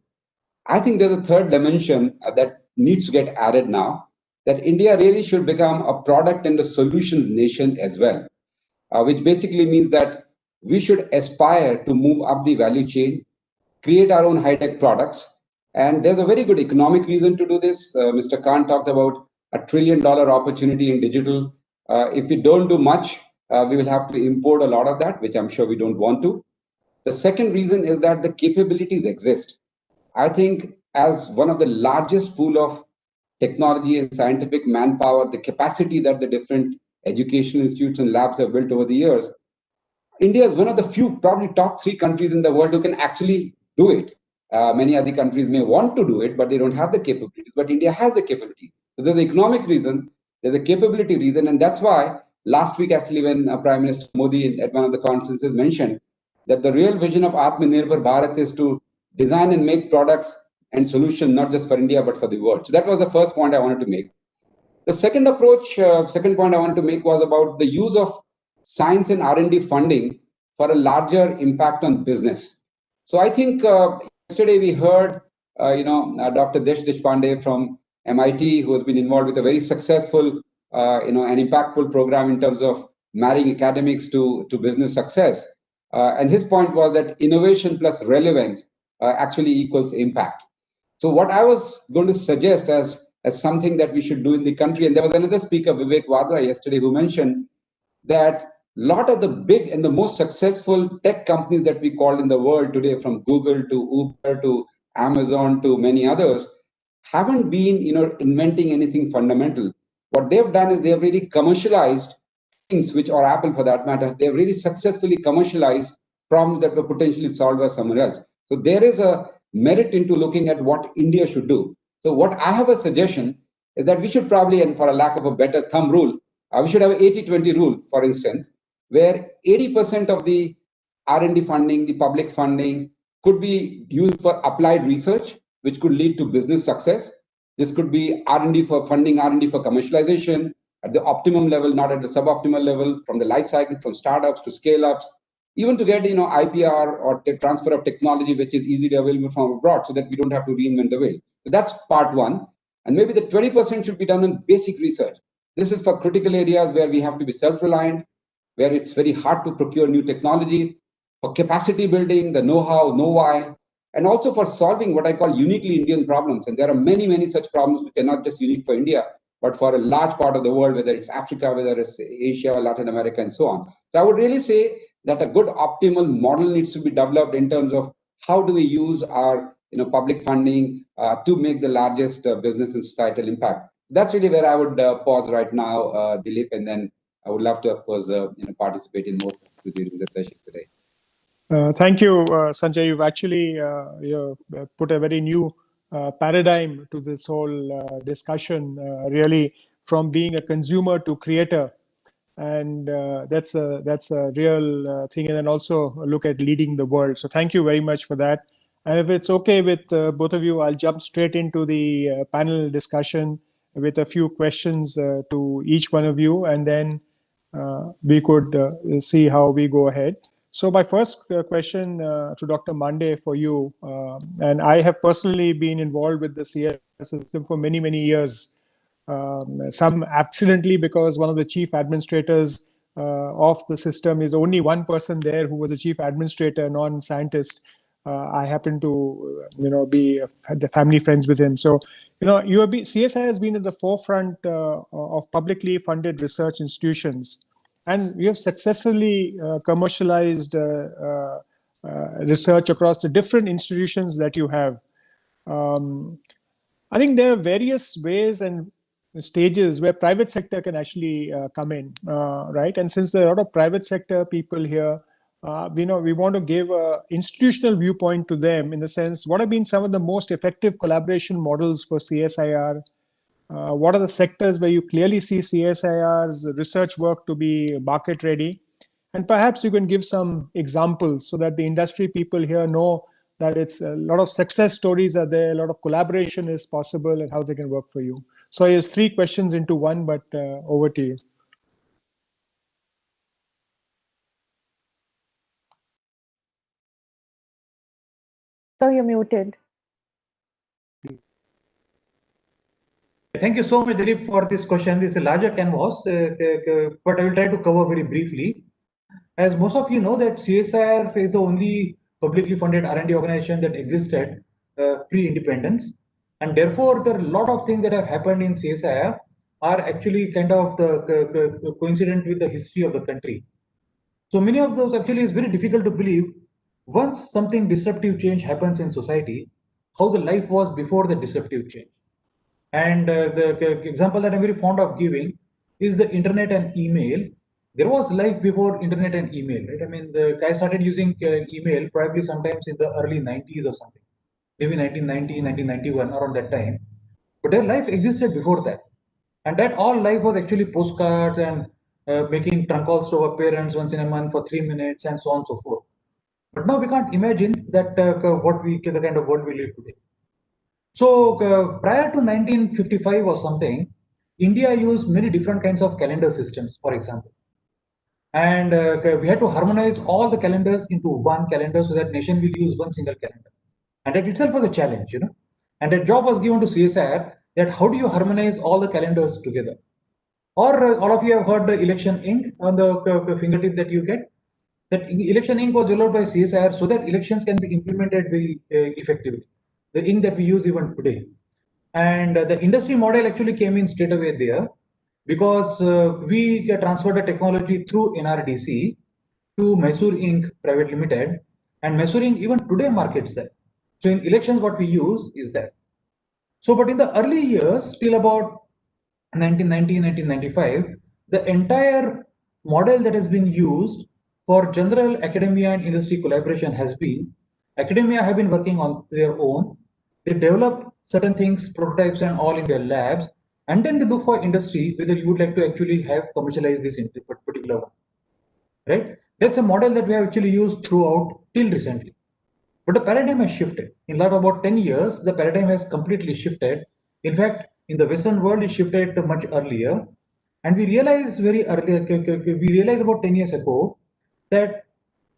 I think there's a third dimension that needs to get added now, that India really should become a product and a solutions nation as well, which basically means that we should aspire to move up the value chain, create our own high-tech products. And there's a very good economic reason to do this. Mr. Khan talked about $1 trillion opportunity in digital. If we don't do much, we will have to import a lot of that, which I'm sure we don't want to. The second reason is that the capabilities exist. I think as one of the largest pool of technology and scientific manpower, the capacity that the different educational institutes and labs have built over the years, India is one of the few, probably top 3 countries in the world who can actually do it. Many other countries may want to do it, but they don't have the capabilities. But India has the capability. So there's an economic reason, there's a capability reason, and that's why last week, actually, when Prime Minister Modi at one of the conferences mentioned that the real vision of Atmanirbhar Bharat is to design and make products and solutions not just for India but for the world. So that was the first point I wanted to make. The second point I wanted to make was about the use of science and R&D funding for a larger impact on business. So I think yesterday we heard, Dr. Desh Deshpande from MIT, who has been involved with a very successful, an impactful program in terms of marrying academics to business success. And his point was that innovation plus relevance actually equals impact. So what I was going to suggest as something that we should do in the country, and there was another speaker, Vivek Vadra, yesterday, who mentioned that a lot of the big and the most successful tech companies that we call in the world today, from Google to Uber to Amazon to many others, haven't been inventing anything fundamental. What they've done is they've really commercialized things, which, or Apple for that matter, they've really successfully commercialized problems that were potentially solved by someone else. So there is a merit into looking at what India should do. So what I have a suggestion is that we should probably, and for a lack of a better thumb rule, we should have an 80-20 rule, for instance, where 80% of the R&D funding, the public funding, could be used for applied research, which could lead to business success. This could be R&D for funding, R&D for commercialization at the optimum level, not at the suboptimal level, from the life cycle, from startups to scale-ups, even to get IPR or transfer of technology, which is easily available from abroad, so that we don't have to reinvent the wheel. So that's part one. And maybe the 20% should be done on basic research. This is for critical areas where we have to be self-reliant, where it's very hard to procure new technology, for capacity building, the know-how, know-why, and also for solving what I call uniquely Indian problems. And there are many, many such problems which are not just unique for India, but for a large part of the world, whether it's Africa, whether it's Asia, Latin America, and so on. So I would really say that a good optimal model needs to be developed in terms of how do we use our public funding to make the largest business and societal impact. That's really where I would pause right now, Dilip, and then I would love to, of course, participate in more during the session today. Thank you, Sanjay. You've actually put a very new paradigm to this whole discussion, really from being a consumer to creator. And that's a real thing. And then also look at leading the world. So thank you very much for that. And if it's okay with both of you, I'll jump straight into the panel discussion with a few questions to each one of you. And then we could see how we go ahead. So my first question to Dr. Mande for you, and I have personally been involved with the CS system for many, many years. Some accidentally, because one of the chief administrators of the system is only one person there who was a chief administrator, non-scientist. I happen to, be the family friends with him. So, CSI has been at the forefront of publicly funded research institutions, and we have successfully commercialized research across the different institutions that you have. I think there are various ways and stages where private sector can actually come in, right? And since there are a lot of private sector people here, we want to give an institutional viewpoint to them in the sense, what have been some of the most effective collaboration models for CSIR? What are the sectors where you clearly see CSIR's research work to be market ready? And perhaps you can give some examples so that the industry people here know that it's a lot of success stories are there, a lot of collaboration is possible, and how they can work for you. Sorry, it's 3 questions into one, but over to you. So you're muted. Thank you so much, Dilip, for this question. This is a larger canvas, but I will try to cover very briefly. As most of you know, that CSIR is the only publicly funded R&D organization that existed pre-independence, and therefore there are a lot of things that have happened in CSIR are actually kind of the coincident with the history of the country. So many of those actually is very difficult to believe. Once something disruptive change happens in society, how the life was before the disruptive change. And the example that I'm very fond of giving is the internet and email. There was life before internet and email, right? I mean, the guy started using email probably sometimes in the early 90s or something, maybe 1990, 1991, around that time. But their life existed before that. And that all life was actually postcards and making trunk calls to our parents once in a month for 3 minutes and so on and so forth. But now we can't imagine that the kind of world we live today. So prior to 1955 or something, India used many different kinds of calendar systems, for example. And we had to harmonize all the calendars into one calendar so that nation will use one single calendar. And that itself was a challenge, you know. And that job was given to CSIR that how do you harmonize all the calendars together? Or all of you have heard the election ink on the fingertip that you get. That election ink was developed by CSIR so that elections can be implemented very effectively. The ink that we use even today. And the industry model actually came in straight away there because we transferred the technology through NRDC to Mysore Inc. Private Limited, and Mysore Inc. even today markets that. So in elections, what we use is that. So, but in the early years, till about 1990, 1995, the entire model that has been used for general academia and industry collaboration has been academia have been working on their own. They develop certain things, prototypes and all in their labs, and then they look for industry whether you would like to actually have commercialize this in particular one. Right? That's a model that we have actually used throughout till recently. But the paradigm has shifted. In about 10 years, the paradigm has completely shifted. In fact, in the Western world, it shifted much earlier. And we realized very early, we realized about 10 years ago that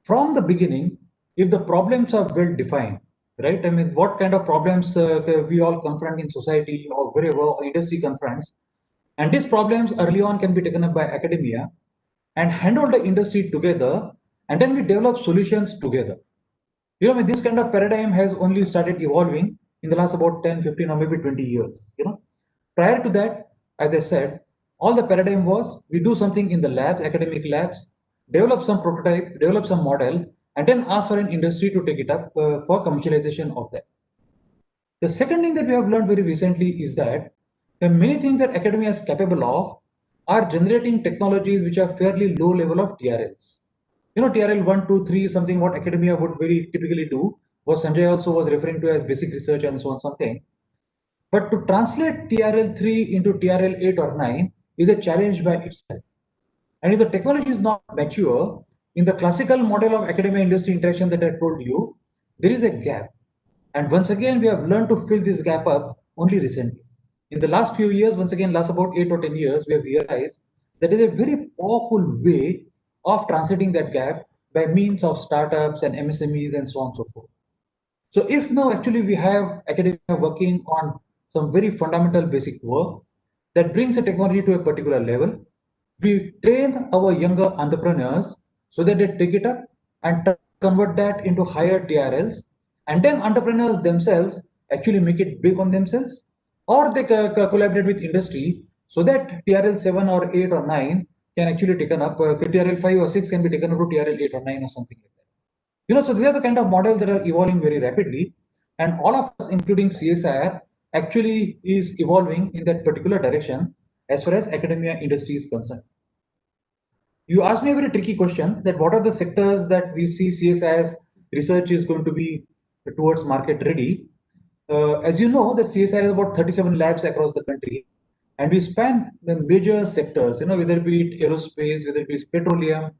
from the beginning, if the problems are well defined, right? I mean, what kind of problems we all confront in society or wherever or industry confronts, and these problems early on can be taken up by academia and handle the industry together, and then we develop solutions together. You know, I mean, this kind of paradigm has only started evolving in the last about 10, 15, or maybe 20 years. You know, prior to that, as I said, all the paradigm was we do something in the labs, academic labs, develop some prototype, develop some model, and then ask for an industry to take it up for commercialization of that. The second thing that we have learned very recently is that the many things that academia is capable of are generating technologies which are fairly low level of TRLs. You know, TRL 1, 2, 3, something what academia would very typically do, what Sanjay also was referring to as basic research and so on something. But to translate TRL 3 into TRL 8 or 9 is a challenge by itself. And if the technology is not mature, in the classical model of academia industry interaction that I told you, there is a gap. And once again, we have learned to fill this gap up only recently. In the last few years, once again, last about 8 or 10 years, we have realized that there is a very powerful way of translating that gap by means of startups and MSMEs and so on and so forth. So if now actually we have academia working on some very fundamental basic work that brings a technology to a particular level, we train our younger entrepreneurs so that they take it up and convert that into higher TRLs, and then entrepreneurs themselves actually make it big on themselves, or they collaborate with industry so that TRL 7 or 8 or 9 can actually taken up, TRL 5 or 6 can be taken up to TRL 8 or 9 or something like that. You know, so these are the kind of models that are evolving very rapidly, and all of us, including CSIR, actually is evolving in that particular direction as far as academia industry is concerned. You asked me a very tricky question that what are the sectors that we see CSIR's research is going to be towards market ready. As you know, that CSIR has about 37 labs across the country, and we span the major sectors, you know, whether it be aerospace, whether it be petroleum,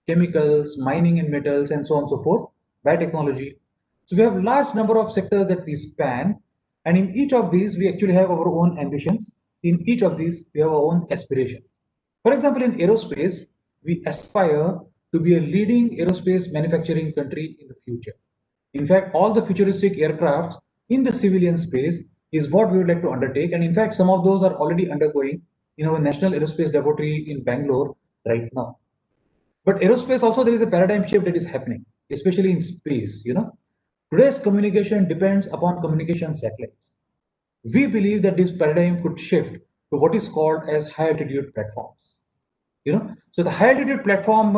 chemicals, mining and metals, and so on and so forth, biotechnology. So we have large number of sectors that we span, and in each of these, we actually have our own ambitions. in each of these, we have our own aspirations. For example, in aerospace, we aspire to be a leading aerospace manufacturing country in the future. In fact, all the futuristic aircraft in the civilian space is what we would like to undertake. And in fact, some of those are already undergoing in our National Aerospace Laboratory in Bangalore right now. But aerospace also, there is a paradigm shift that is happening, especially in space. Today's communication depends upon communication satellites. We believe that this paradigm could shift to what is called as high altitude platforms. So the high altitude platform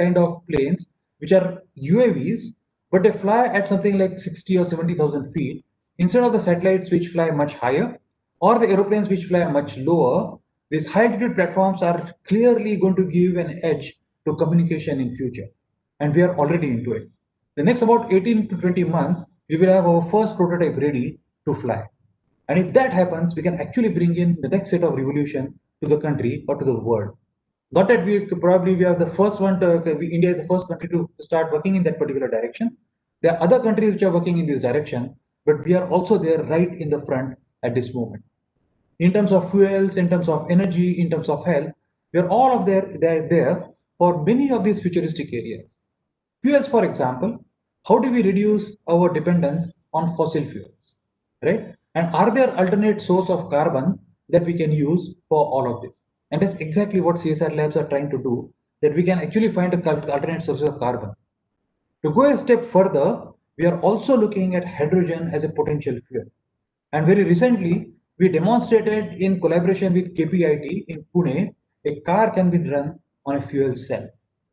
kind of planes, which are UAVs, but they fly at something like 60 or 70,000 feet instead of the satellites which fly much higher, or the aeroplanes which fly much lower. These high altitude platforms are clearly going to give an edge to communication in future, and we are already into it. The next about 18 to 20 months, we will have our first prototype ready to fly. And if that happens, we can actually bring in the next set of revolution to the country or to the world. Not that we are the first one India is the first country to start working in that particular direction. There are other countries which are working in this direction, but we are also there right in the front at this moment. In terms of fuels, in terms of energy, in terms of health, we are all of there for many of these futuristic areas. Fuels, for example, how do we reduce our dependence on fossil fuels, right? And are there alternate source of carbon that we can use for all of this? And that's exactly what CSR labs are trying to do, that we can actually find alternate sources of carbon. To go a step further, we are also looking at hydrogen as a potential fuel. And very recently, we demonstrated in collaboration with KPIT in Pune, a car can be run on a fuel cell.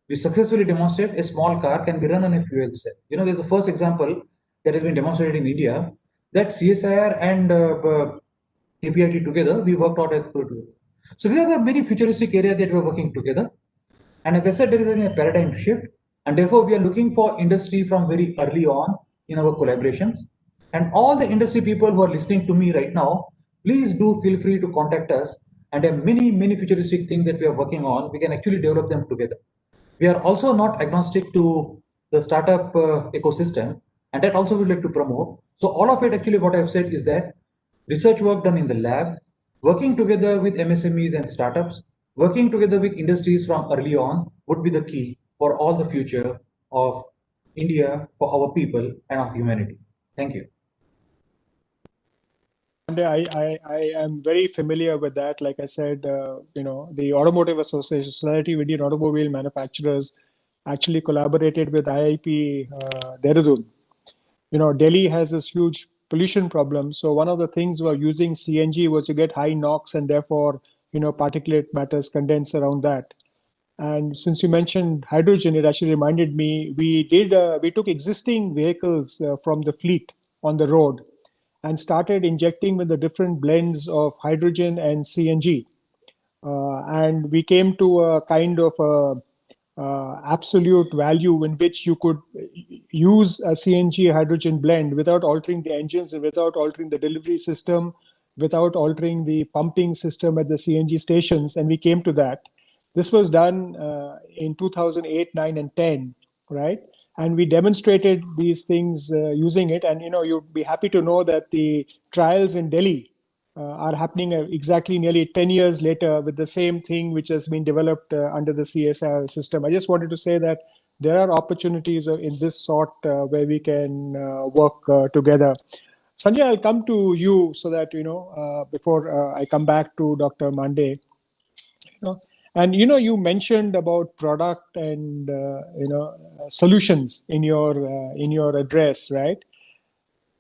We successfully demonstrated a small car can be run on a fuel cell. There's the first example that has been demonstrated in India that CSIR and KPIT together, we worked out as together. So these are the many futuristic areas that we're working together. And as I said, there is a paradigm shift. And therefore, we are looking for industry from very early on in our collaborations. And all the industry people who are listening to me right now, please do feel free to contact us. And there are many, many futuristic things that we are working on. We can actually develop them together. We are also not agnostic to the startup ecosystem. And that also we'd like to promote. So all of it, actually, what I've said is that research work done in the lab, working together with MSMEs and startups, working together with industries from early on would be the key for all the future of India, for our people and of humanity. Thank you. I am very familiar with that. Like I said, the Automotive Association, Society of Indian Automobile Manufacturers, actually collaborated with IIP Dehradun. Delhi has this huge pollution problem. So one of the things we're using CNG was to get high NOx and therefore, particulate matters condense around that. And since you mentioned hydrogen, it actually reminded me, we took existing vehicles from the fleet on the road and started injecting with the different blends of hydrogen and CNG. And we came to a kind of absolute value in which you could use a CNG hydrogen blend without altering the engines and without altering the delivery system, without altering the pumping system at the CNG stations. And we came to that. This was done in 2008, 9, and 10, right? And we demonstrated these things using it. And you'd be happy to know that the trials in Delhi are happening exactly nearly 10 years later with the same thing which has been developed under the CSR system. I just wanted to say that there are opportunities in this sort where we can work together. Sanjay, I'll come to you so that, before I come back to Dr. Mande. And you mentioned about product and solutions in your address, right?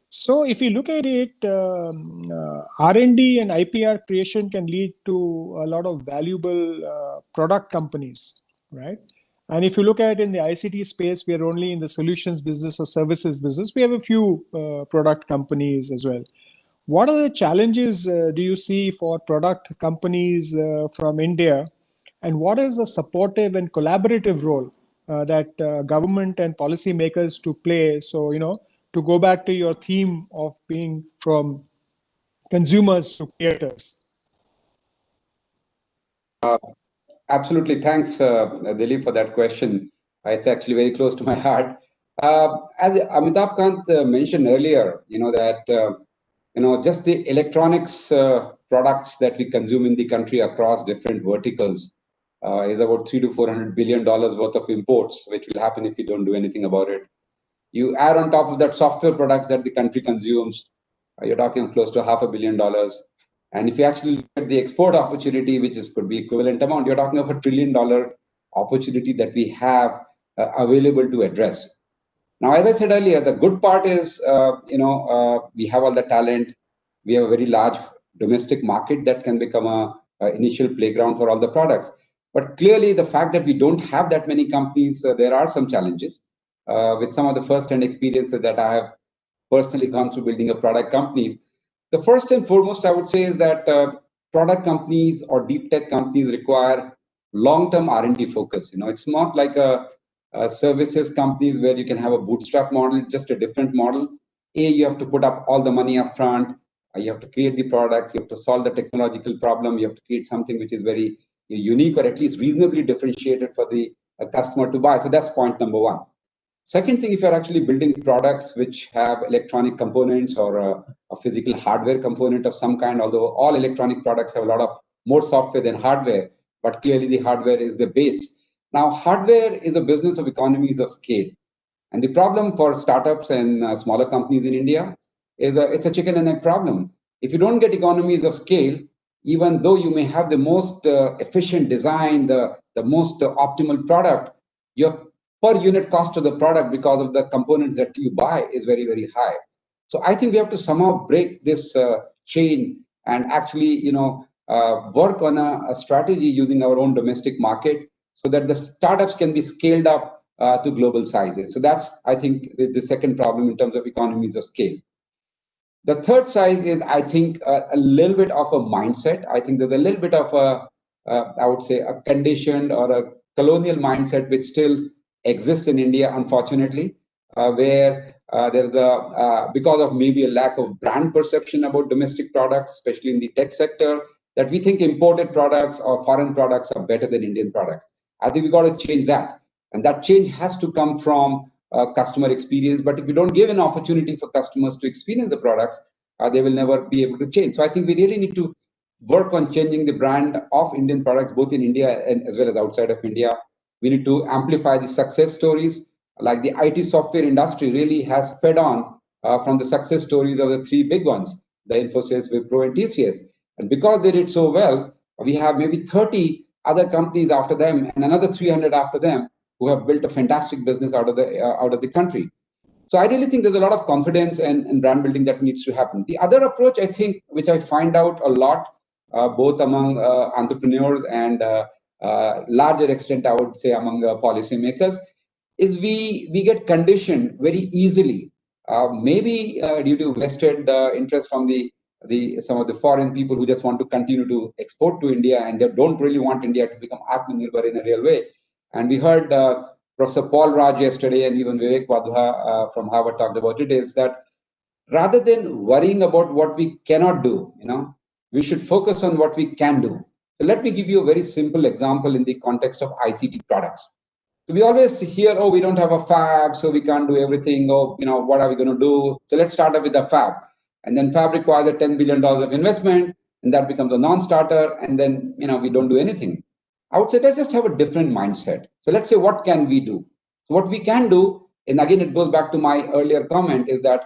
So if you look at it, R&D and IPR creation can lead to a lot of valuable product companies, right? And if you look at it in the ICT space, we are only in the solutions business or services business. We have a few product companies as well. What are the challenges do you see for product companies from India? And what is the supportive and collaborative role that government and policymakers to play? So, to go back to your theme of being from consumers to creators. Absolutely. Thanks, Dilip, for that question. It's actually very close to my heart. As Amitabh Kant mentioned earlier, that, just the electronics products that we consume in the country across different verticals is about $300 to $400 billion worth of imports, which will happen if we don't do anything about it. You add on top of that software products that the country consumes, you're talking close to $500 million. And if you actually look at the export opportunity, which could be equivalent amount, you're talking of $1 trillion opportunity that we have available to address. Now, as I said earlier, the good part is, we have all the talent. We have a very large domestic market that can become a initial playground for all the products. But clearly, the fact that we don't have that many companies, there are some challenges. With some of the first-hand experiences that I have personally gone through building a product company, the first and foremost I would say is that product companies or deep tech companies require long-term R&D focus. It's not like a services companies where you can have a bootstrap model, just a different model. You have to put up all the money up front. You have to create the products. You have to solve the technological problem. You have to create something which is very unique or at least reasonably differentiated for the customer to buy. So that's point number one. Second thing, if you're actually building products which have electronic components or a physical hardware component of some kind, although all electronic products have a lot of more software than hardware, but clearly the hardware is the base. Now, hardware is a business of economies of scale. And the problem for startups and smaller companies in India is it's a chicken and egg problem. If you don't get economies of scale, even though you may have the most efficient design, the most optimal product, your per unit cost of the product because of the components that you buy is very, very high. So I think we have to somehow break this chain and actually, work on a strategy using our own domestic market so that the startups can be scaled up to global sizes. So that's, I think, the second problem in terms of economies of scale. The third size is, I think, a little bit of a mindset. I think there's a little bit of I would say, a conditioned or a colonial mindset which still exists in India, unfortunately, where there's because of maybe a lack of brand perception about domestic products, especially in the tech sector, that we think imported products or foreign products are better than Indian products. I think we got to change that. And that change has to come from customer experience. But if we don't give an opportunity for customers to experience the products, they will never be able to change. So I think we really need to work on changing the brand of Indian products, both in India and as well as outside of India. We need to amplify the success stories. Like the IT software industry really has fed on from the success stories of the three big ones, the Infosys, Wipro, and TCS. And because they did so well, we have maybe 30 other companies after them and another 300 after them who have built a fantastic business out of the country. So I really think there's a lot of confidence and brand building that needs to happen. The other approach, I think, which I find out a lot, both among entrepreneurs and larger extent, I would say, among policymakers, is we get conditioned very easily, maybe due to vested interest from some of the foreign people who just want to continue to export to India and they don't really want India to become Atmanirbhar in a real way. And we heard Professor Paul Raj yesterday and even Vivek Wadhwa from Harvard talked about it, is that rather than worrying about what we cannot do, we should focus on what we can do. So let me give you a very simple example in the context of ICT products. So we always hear, oh, we don't have a fab, so we can't do everything. Oh, what are we going to do? So let's start up with a fab. And then fab requires a $10 billion of investment, and that becomes a non-starter, and then we don't do anything. I would say let's just have a different mindset. So let's say, what can we do? So what we can do, and again, it goes back to my earlier comment, is that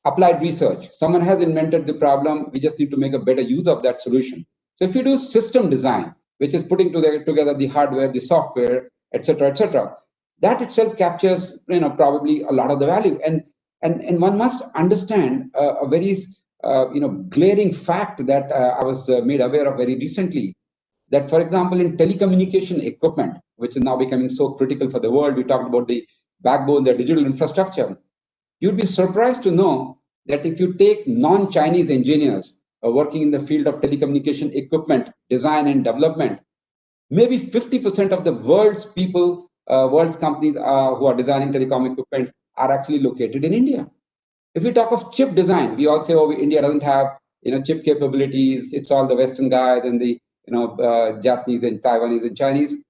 applied research. Someone has invented the problem. We just need to make a better use of that solution. So if you do system design, which is putting together the hardware, the software, etc., that itself captures probably a lot of the value. And one must understand a very glaring fact that I was made aware of very recently, that, for example, in telecommunication equipment, which is now becoming so critical for the world, we talked about the backbone, the digital infrastructure. You'd be surprised to know that if you take non-Chinese engineers working in the field of telecommunication equipment design and development, maybe 50% of the world's people, world's companies who are designing telecom equipment are actually located in India. If we talk of chip design, we all say, oh, India doesn't have chip capabilities. It's all the Western guys and the Japanese and Taiwanese and Chinese.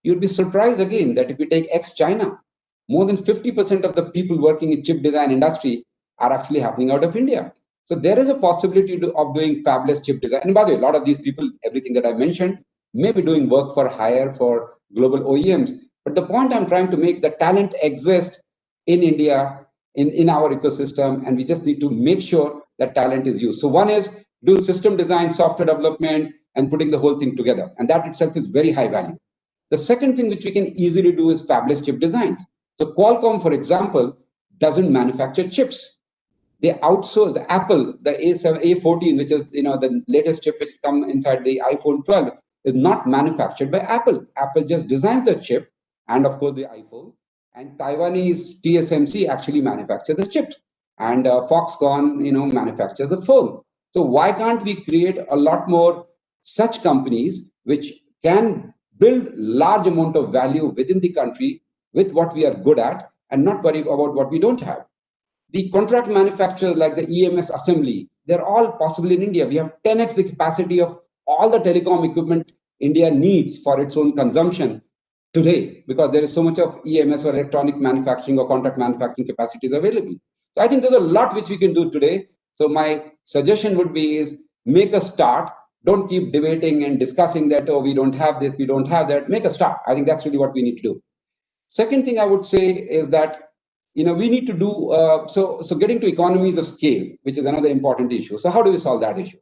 You'd be surprised again that if we take ex-China, more than 50% of the people working in chip design industry are actually happening out of India. So there is a possibility of doing fabless chip design. And by the way, a lot of these people, everything that I mentioned, may be doing work for hire for global OEMs. But the point I'm trying to make, the talent exists in India, in our ecosystem, and we just need to make sure that talent is used. So one is doing system design, software development, and putting the whole thing together. And that itself is very high value. The second thing which we can easily do is fabless chip designs. So Qualcomm, for example, doesn't manufacture chips. They outsource the Apple, the A7, A14, which is the latest chip which come inside the iPhone 12, is not manufactured by Apple. Apple just designs the chip, and of course the iPhone. And Taiwanese TSMC actually manufactures the chip, and Foxconn, manufactures the phone. So why can't we create a lot more such companies which can build large amount of value within the country with what we are good at, and not worry about what we don't have? The contract manufacturers like the EMS assembly, they're all possible in India. We have 10x the capacity of all the telecom equipment India needs for its own consumption today, because there is so much of EMS or electronic manufacturing or contract manufacturing capacities available. So I think there's a lot which we can do today. So my suggestion would be is make a start. Don't keep debating and discussing that, oh, we don't have this, we don't have that. Make a start. I think that's really what we need to do. Second thing I would say is that we need to do so getting to economies of scale, which is another important issue. So how do we solve that issue?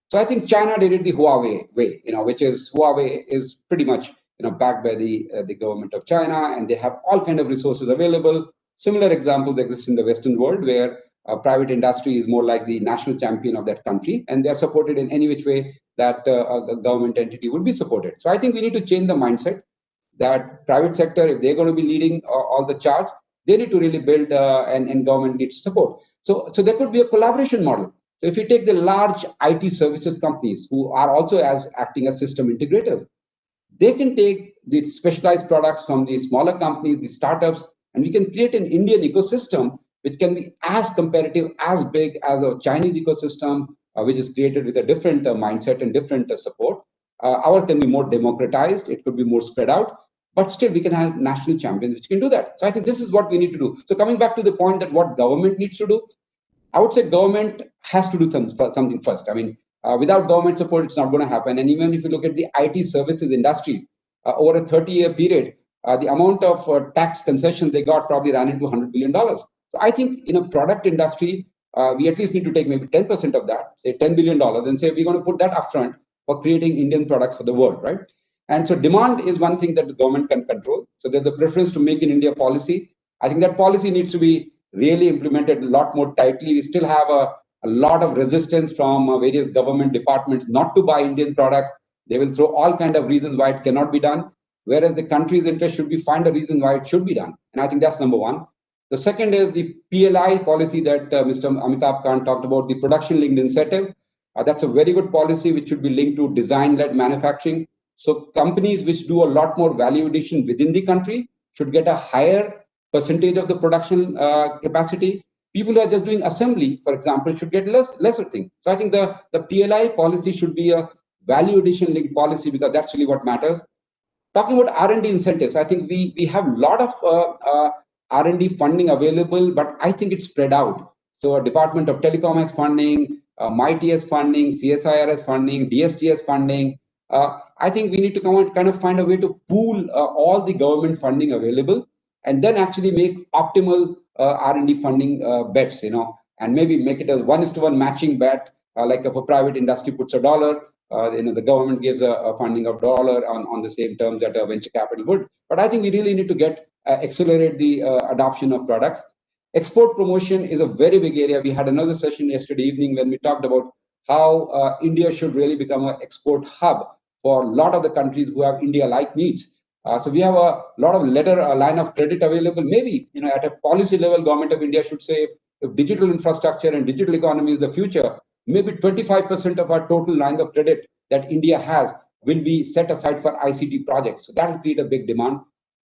So I think China did it the Huawei way, which is Huawei is pretty much backed by the government of China, and they have all kind of resources available. Similar examples exist in the Western world where private industry is more like the national champion of that country, and they are supported in any which way that a government entity would be supported. So I think we need to change the mindset that private sector, if they're going to be leading all the charge, they need to really build and government needs support. So there could be a collaboration model. So if you take the large IT services companies who are also acting as system integrators, they can take the specialized products from the smaller companies, the startups, and we can create an Indian ecosystem which can be as competitive, as big as a Chinese ecosystem, which is created with a different mindset and different support. Our can be more democratized, it could be more spread out, but still we can have national champions which can do that. So I think this is what we need to do. So coming back to the point that what government needs to do, I would say government has to do something first. I mean, without government support, it's not going to happen. And even if you look at the IT services industry, over a 30-year period, the amount of tax concessions they got probably ran into $100 billion. So I think in a product industry, we at least need to take maybe 10% of that, say $10 billion, and say we're going to put that upfront for creating Indian products for the world, right? And so demand is one thing that the government can control. So there's a preference to make in India policy. I think that policy needs to be really implemented a lot more tightly. We still have a lot of resistance from various government departments not to buy Indian products. They will throw all kind of reasons why it cannot be done, whereas the country's interest should be find a reason why it should be done. And I think that's number one. The second is the PLI policy that Mr. Amitabh Kant talked about, the production-linked incentive. That's a very good policy which should be linked to design-led manufacturing. So companies which do a lot more value addition within the country should get a higher percentage of the production capacity. People who are just doing assembly, for example, should get lesser thing. So I think the PLI policy should be a value addition linked policy, because that's really what matters. Talking about R&D incentives, I think we have a lot of R&D funding available, but I think it's spread out. So a Department of Telecom has funding, MIT has funding, CSIR has funding, DST has funding. I think we need to kind of find a way to pool all the government funding available, and then actually make optimal R&D funding bets, and maybe make it a 1:1 matching bet. Like if a private industry puts $1, the government gives a funding of $1 on the same terms that a venture capital would. But I think we really need to get accelerate the adoption of products. Export promotion is a very big area. We had another session yesterday evening when we talked about how India should really become an export hub for a lot of the countries who have India-like needs. So we have a lot of line of credit available. Maybe at a policy level, government of India should say if digital infrastructure and digital economy is the future, maybe 25% of our total lines of credit that India has will be set aside for ICT projects. So that will create a big demand.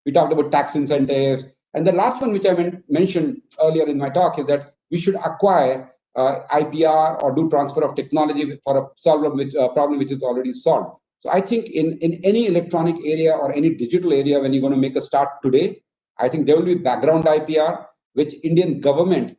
We talked about tax incentives. And the last one, which I mentioned earlier in my talk, is that we should acquire IPR or do transfer of technology for a problem which is already solved. So I think in any electronic area or any digital area, when you're going to make a start today, I think there will be background IPR, which Indian government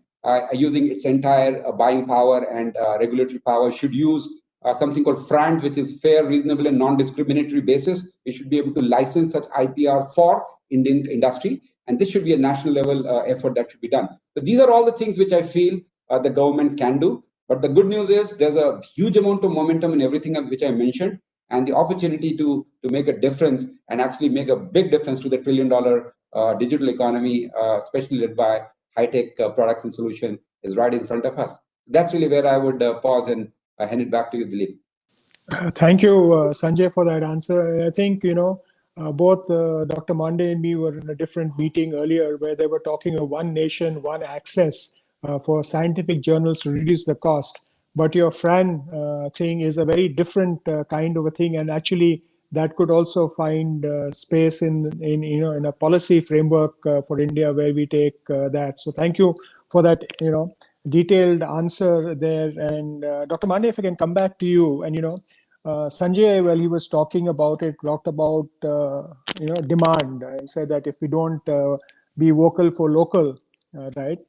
using its entire buying power and regulatory power, should use something called FRAND, which is fair, reasonable, and non-discriminatory basis. We should be able to license such IPR for Indian industry, and this should be a national level effort that should be done. So these are all the things which I feel the government can do. But the good news is there's a huge amount of momentum in everything which I mentioned, and the opportunity to make a difference and actually make a big difference to the $1 trillion digital economy, especially led by high-tech products and solutions, is right in front of us. That's really where I would pause and hand it back to you, Dilip. Thank you, Sanjay, for that answer. I think, both Dr. Mande and me were in a different meeting earlier where they were talking of one nation, one access for scientific journals to reduce the cost. But your FRAN thing is a very different kind of a thing, and actually that could also find space in a policy framework for India where we take that. So thank you for that, detailed answer there. And Dr. Mande, if I can come back to you, and Sanjay, while he was talking about it, talked about demand and said that if we don't be vocal for local, right,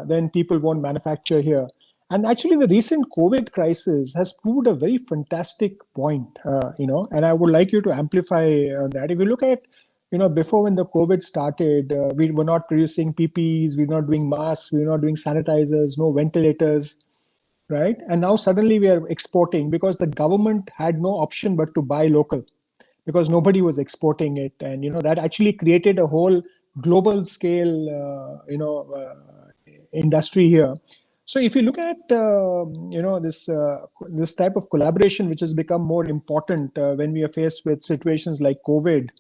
then people won't manufacture here. And actually, the recent COVID crisis has proved a very fantastic point, and I would like you to amplify that. If you look at, before when the COVID started, we were not producing PPEs, we were not doing masks, we were not doing sanitizers, no ventilators, right? And now suddenly we are exporting because the government had no option but to buy local because nobody was exporting it. And, that actually created a whole global scale, industry here. So if you look at this type of collaboration, which has become more important when we are faced with situations like COVID,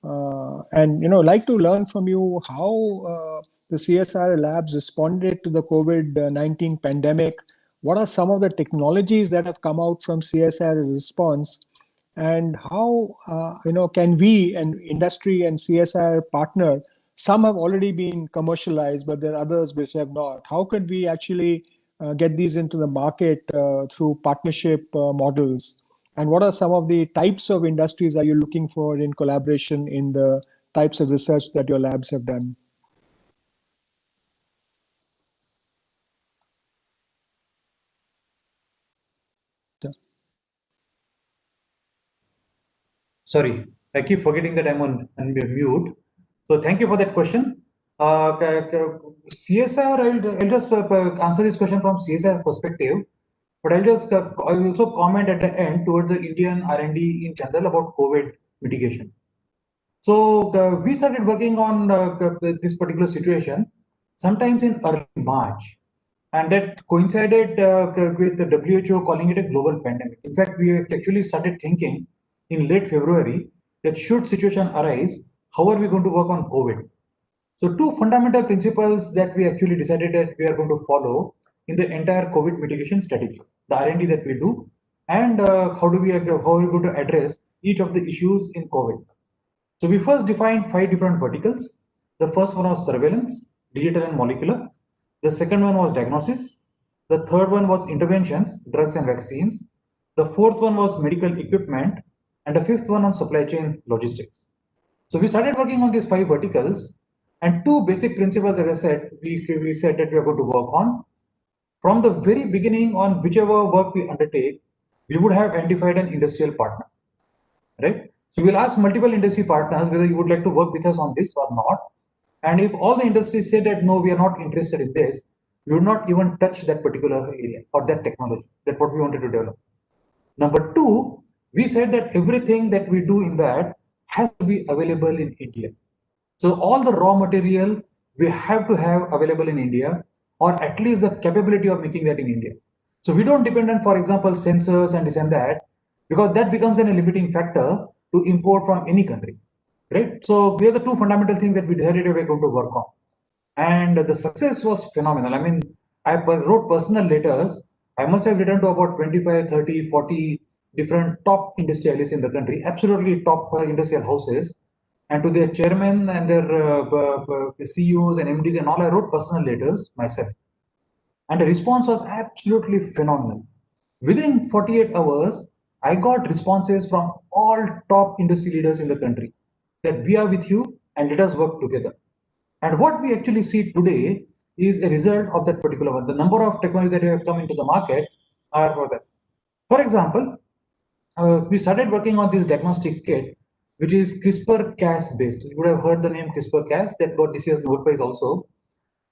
and like to learn from you how the CSR labs responded to the COVID-19 pandemic. What are some of the technologies that have come out from CSR response, and how can we and industry and CSR partner? Some have already been commercialized, but there are others which have not. How could we actually get these into the market through partnership models? And what are some of the types of industries are you looking for in collaboration in the types of research that your labs have done? Sorry, I keep forgetting that I'm on mute. So thank you for that question. CSR, I'll just answer this question from CSR perspective, but I'll also comment at the end towards the Indian R&D in general about COVID mitigation. So we started working on this particular situation sometimes in early March, and that coincided with the WHO calling it a global pandemic. In fact, we actually started thinking in late February that should situation arise, how are we going to work on COVID? So two fundamental principles that we actually decided that we are going to follow in the entire COVID mitigation strategy, the R&D that we do, and how are we going to address each of the issues in COVID. So we first defined 5 different verticals. The first one was surveillance, digital and molecular. The second one was diagnosis. The third one was interventions, drugs and vaccines. The fourth one was medical equipment. And the fifth one on supply chain logistics. So we started working on these 5 verticals, and 2 basic principles, as I said, we said that we are going to work on. From the very beginning, on whichever work we undertake, we would have identified an industrial partner, right? So we'll ask multiple industry partners whether you would like to work with us on this or not. And if all the industries say that no, we are not interested in this, we would not even touch that particular area or that technology. That's what we wanted to develop. Number 2, we said that everything that we do in that has to be available in India. So all the raw material we have to have available in India, or at least the capability of making that in India. So we don't depend on, for example, sensors and this and that, because that becomes then a limiting factor to import from any country, right? So we are the 2 fundamental things that we decided we're going to work on. And the success was phenomenal. I mean, I wrote personal letters. I must have written to about 25, 30, 40 different top industrialists in the country, absolutely top industrial houses. And to their chairmen and their CEOs and MDs and all, I wrote personal letters myself. And the response was absolutely phenomenal. Within 48 hours, I got responses from all top industry leaders in the country that we are with you and let us work together. And what we actually see today is a result of that particular one. The number of technology that have come into the market are for that. For example, we started working on this diagnostic kit, which is CRISPR-Cas based. You would have heard the name CRISPR-Cas that got this year's Nobel Prize also.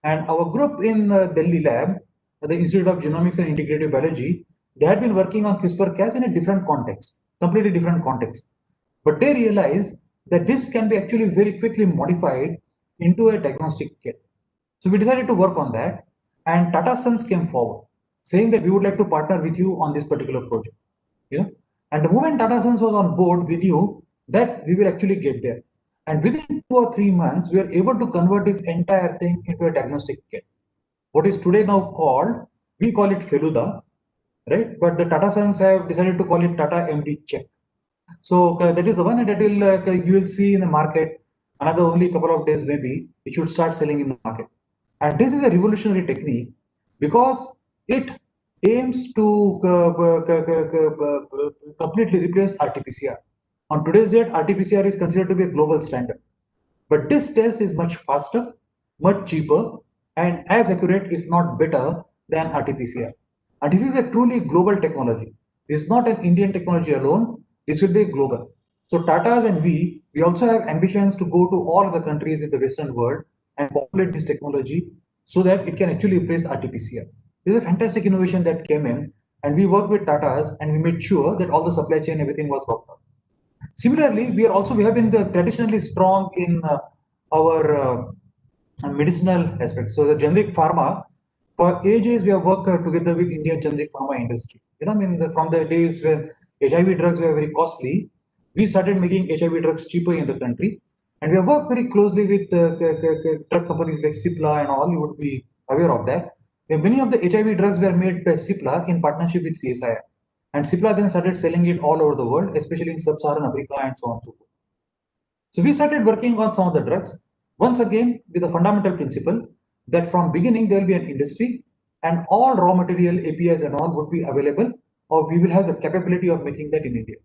And our group in Delhi lab, the Institute of Genomics and Integrative Biology, they had been working on CRISPR-Cas in a different context, completely different context. But they realized that this can be actually very quickly modified into a diagnostic kit. So we decided to work on that, and Tata Sons came forward saying that we would like to partner with you on this particular project. And the moment Tata Sons was on board, we knew that we will actually get there. And within 2 or 3 months, we were able to convert this entire thing into a diagnostic kit. What is today now called, we call it Feluda, right? But the Tata Sons have decided to call it Tata MD Check. So that is the one that will you will see in the market another only couple of days maybe. It should start selling in the market. And this is a revolutionary technique because it aims to completely replace RT-PCR. On today's date, RT-PCR is considered to be a global standard. But this test is much faster, much cheaper, and as accurate, if not better, than RT-PCR. And this is a truly global technology. This is not an Indian technology alone. This will be global. So Tata's and we also have ambitions to go to all other countries in the Western world and populate this technology so that it can actually replace RT-PCR. This is a fantastic innovation that came in, and we worked with Tata's and we made sure that all the supply chain, everything was worked out. Similarly, we have been traditionally strong in our medicinal aspect. So the generic pharma, for ages we have worked together with Indian generic pharma industry. From the days when HIV drugs were very costly, we started making HIV drugs cheaper in the country, and we have worked very closely with drug companies like Cipla and all. You would be aware of that. Many of the HIV drugs were made by Cipla in partnership with CSIR. And Cipla then started selling it all over the world, especially in sub-Saharan Africa and so on and so forth. So we started working on some of the drugs, once again with the fundamental principle that from beginning there will be an industry and all raw material, APIs and all would be available, or we will have the capability of making that in India.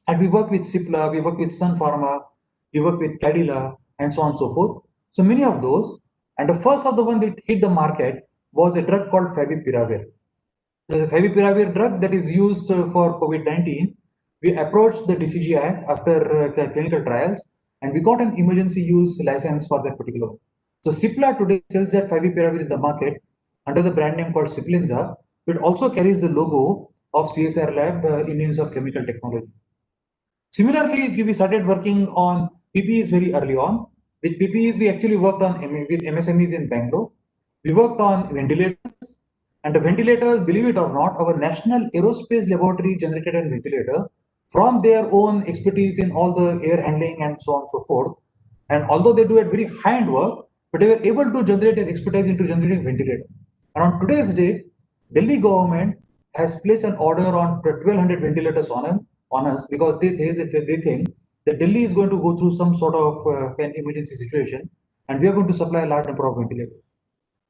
And we work with Cipla, we work with Sun Pharma, we work with Cadila and so on and so forth. So many of those, and the first of the one that hit the market was a drug called Favipiravir. The Favipiravir drug that is used for COVID-19, we approached the DCGI after clinical trials, and we got an emergency use license for that particular one. So Cipla today sells that Favipiravir in the market under the brand name called Ciplinza. It also carries the logo of CSR Lab, Indians of Chemical Technology. Similarly, we started working on PPEs very early on. With PPEs, we actually worked on with MSMEs in Bangalore. We worked on ventilators. And the ventilators, believe it or not, our National Aerospace Laboratory generated a ventilator from their own expertise in all the air handling and so on and so forth. And although they do a very high-end work, but they were able to generate their expertise into generating ventilator. And on today's date, Delhi government has placed an order on 1,200 ventilators on us because they think that Delhi is going to go through some sort of an emergency situation, and we are going to supply a large number of ventilators.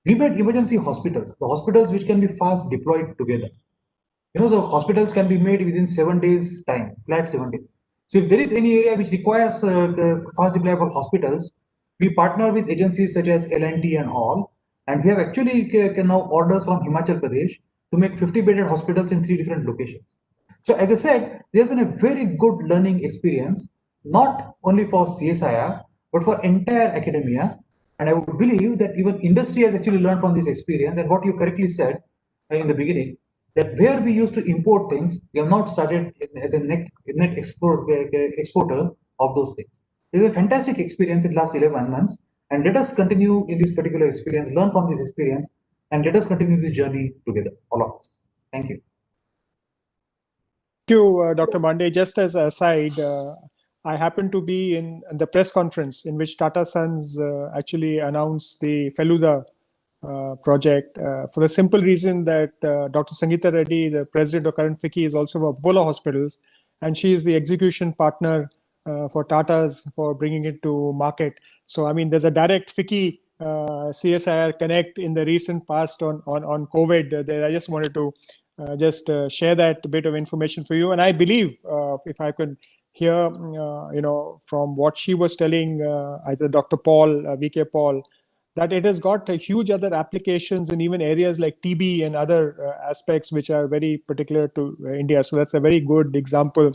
We made emergency hospitals, the hospitals which can be fast deployed together. The hospitals can be made within 7 days time, flat 7 days. So if there is any area which requires fast deployable hospitals, we partner with agencies such as L&T and all, and we have actually now orders from Himachal Pradesh to make 50-bedded hospitals in 3 different locations. So as I said, there's been a very good learning experience, not only for CSIR, but for entire academia. And I would believe that even industry has actually learned from this experience. And what you correctly said in the beginning, that where we used to import things, we have not started as a net exporter of those things. It is a fantastic experience in the last 11 months. And let us continue in this particular experience, learn from this experience, and let us continue this journey together, all of us. Thank you. Thank you, Dr. Mandey. Just as an aside, I happened to be in the press conference in which Tata Sons actually announced the Feluda project for the simple reason that Dr. Sangeeta Reddy, the president of current FICCI, is also of Apollo Hospitals, and she is the execution partner for Tata's for bringing it to market. So, I mean, there's a direct FICCI CSIR connect in the recent past on COVID. There, I just wanted to just share that bit of information for you. And I believe, if I could hear, from what she was telling, either Dr. Paul, VK Paul, that it has got a huge other applications in even areas like TB and other aspects which are very particular to India. So that's a very good example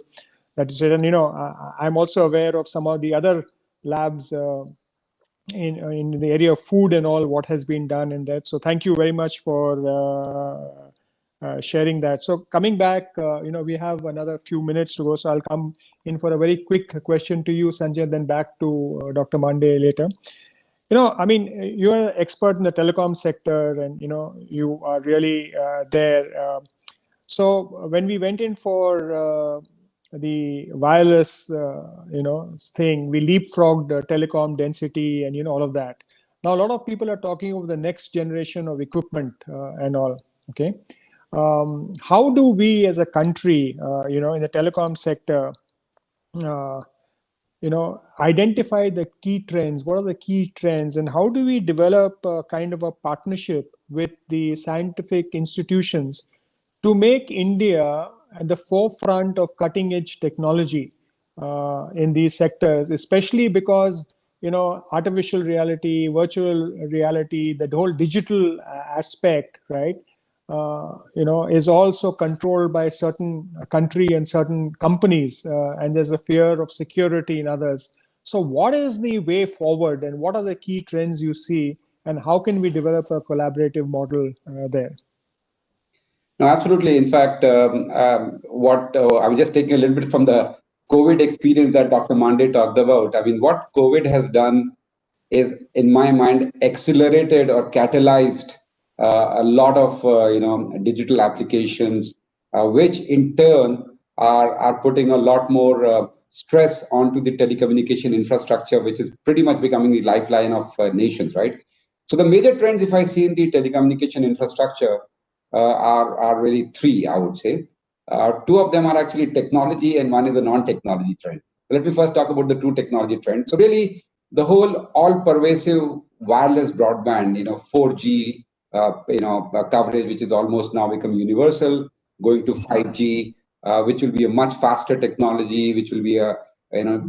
that you said. And I'm also aware of some of the other labs in the area of food and all, what has been done in that. So thank you very much for sharing that. So coming back, we have another few minutes to go. So I'll come in for a very quick question to you, Sanjay, then back to Dr. Mande later. I mean, you're an expert in the telecom sector, and you are really there. So when we went in for the wireless, thing, we leapfrogged telecom density and all of that. Now a lot of people are talking of the next generation of equipment and all. Okay, how do we as a country, in the telecom sector, identify the key trends? What are the key trends, and how do we develop a kind of a partnership with the scientific institutions to make India at the forefront of cutting edge technology in these sectors, especially because artificial reality, virtual reality, that whole digital aspect, right? Is also controlled by certain country and certain companies, and there's a fear of security in others. So what is the way forward, and what are the key trends you see, and how can we develop a collaborative model there? No, absolutely. In fact, what I'm just taking a little bit from the COVID experience that Dr. Mande talked about. I mean, what COVID has done is, in my mind, accelerated or catalyzed a lot of digital applications, which in turn are putting a lot more stress onto the telecommunication infrastructure, which is pretty much becoming the lifeline of nations, right? So the major trends, if I see in the telecommunication infrastructure, are really three, I would say. Two of them are actually technology, and one is a non-technology trend. Let me first talk about the two technology trends. So really, the whole all-pervasive wireless broadband, 4G, coverage, which is almost now become universal, going to 5G, which will be a much faster technology, which will be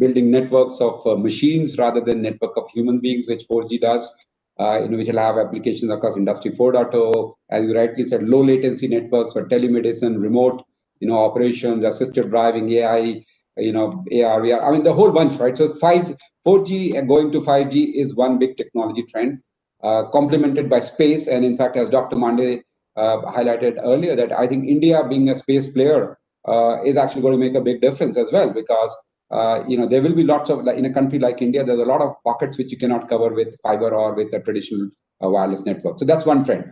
building networks of machines rather than network of human beings, which 4G does. Which will have applications across Industry 4.0, as you rightly said, low latency networks for telemedicine, remote, operations, assisted driving, AI, AR, VR. I mean, the whole bunch, right? So 4G and going to 5G is one big technology trend, complemented by space. And in fact, as Dr. Mande highlighted earlier, that I think India being a space player is actually going to make a big difference as well, because there will be lots of, in a country like India, there's a lot of pockets which you cannot cover with fiber or with a traditional wireless network. So that's one trend.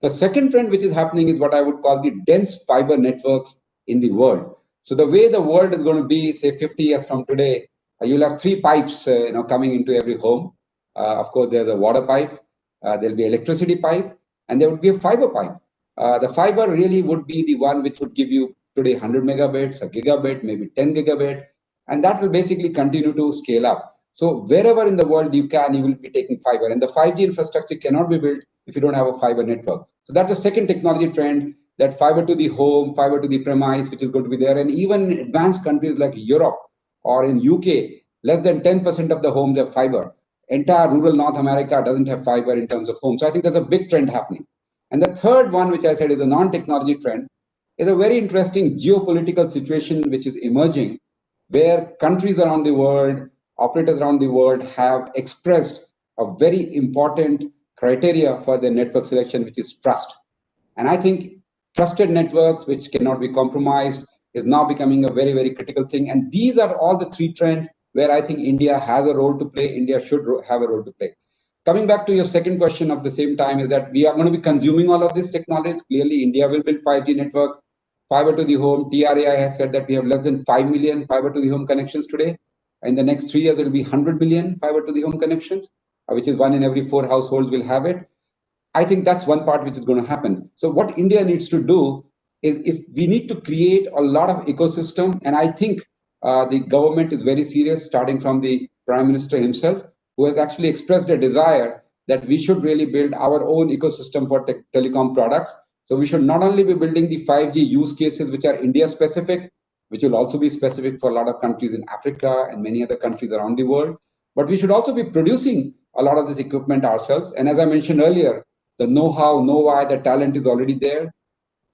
The second trend which is happening is what I would call the dense fiber networks in the world. So the way the world is going to be, say, 50 years from today, you'll have three pipes, coming into every home. Of course, there's a water pipe, there'll be electricity pipe, and there would be a fiber pipe. The fiber really would be the one which would give you today 100 megabits, a gigabit, maybe 10 gigabit, and that will basically continue to scale up. So wherever in the world you will be taking fiber, and the 5G infrastructure cannot be built if you don't have a fiber network. So that's the second technology trend, that fiber to the home, fiber to the premise, which is going to be there. And even in advanced countries like Europe or in UK, less than 10% of the homes have fiber. Entire rural North America doesn't have fiber in terms of homes. So I think there's a big trend happening. And the third one, which I said is a non-technology trend, is a very interesting geopolitical situation which is emerging, where countries around the world, operators around the world have expressed a very important criteria for their network selection, which is trust. And I think trusted networks, which cannot be compromised, is now becoming a very, very critical thing. And these are all the three trends where I think India has a role to play. India should have a role to play. Coming back to your second question of the same time, is that we are going to be consuming all of these technologies. Clearly, India will build 5G networks. Fiber to the home, TRAI has said that we have less than 5 million fiber to the home connections today. In the next 3 years, it will be 100 million fiber to the home connections, which is 1 in every 4 households will have it. I think that's one part which is going to happen. So what India needs to do is, if we need to create a lot of ecosystem, and I think the government is very serious, starting from the Prime Minister himself, who has actually expressed a desire that we should really build our own ecosystem for telecom products. So we should not only be building the 5G use cases, which are India specific, which will also be specific for a lot of countries in Africa and many other countries around the world. but we should also be producing a lot of this equipment ourselves. And as I mentioned earlier, the know-how, know-why, the talent is already there.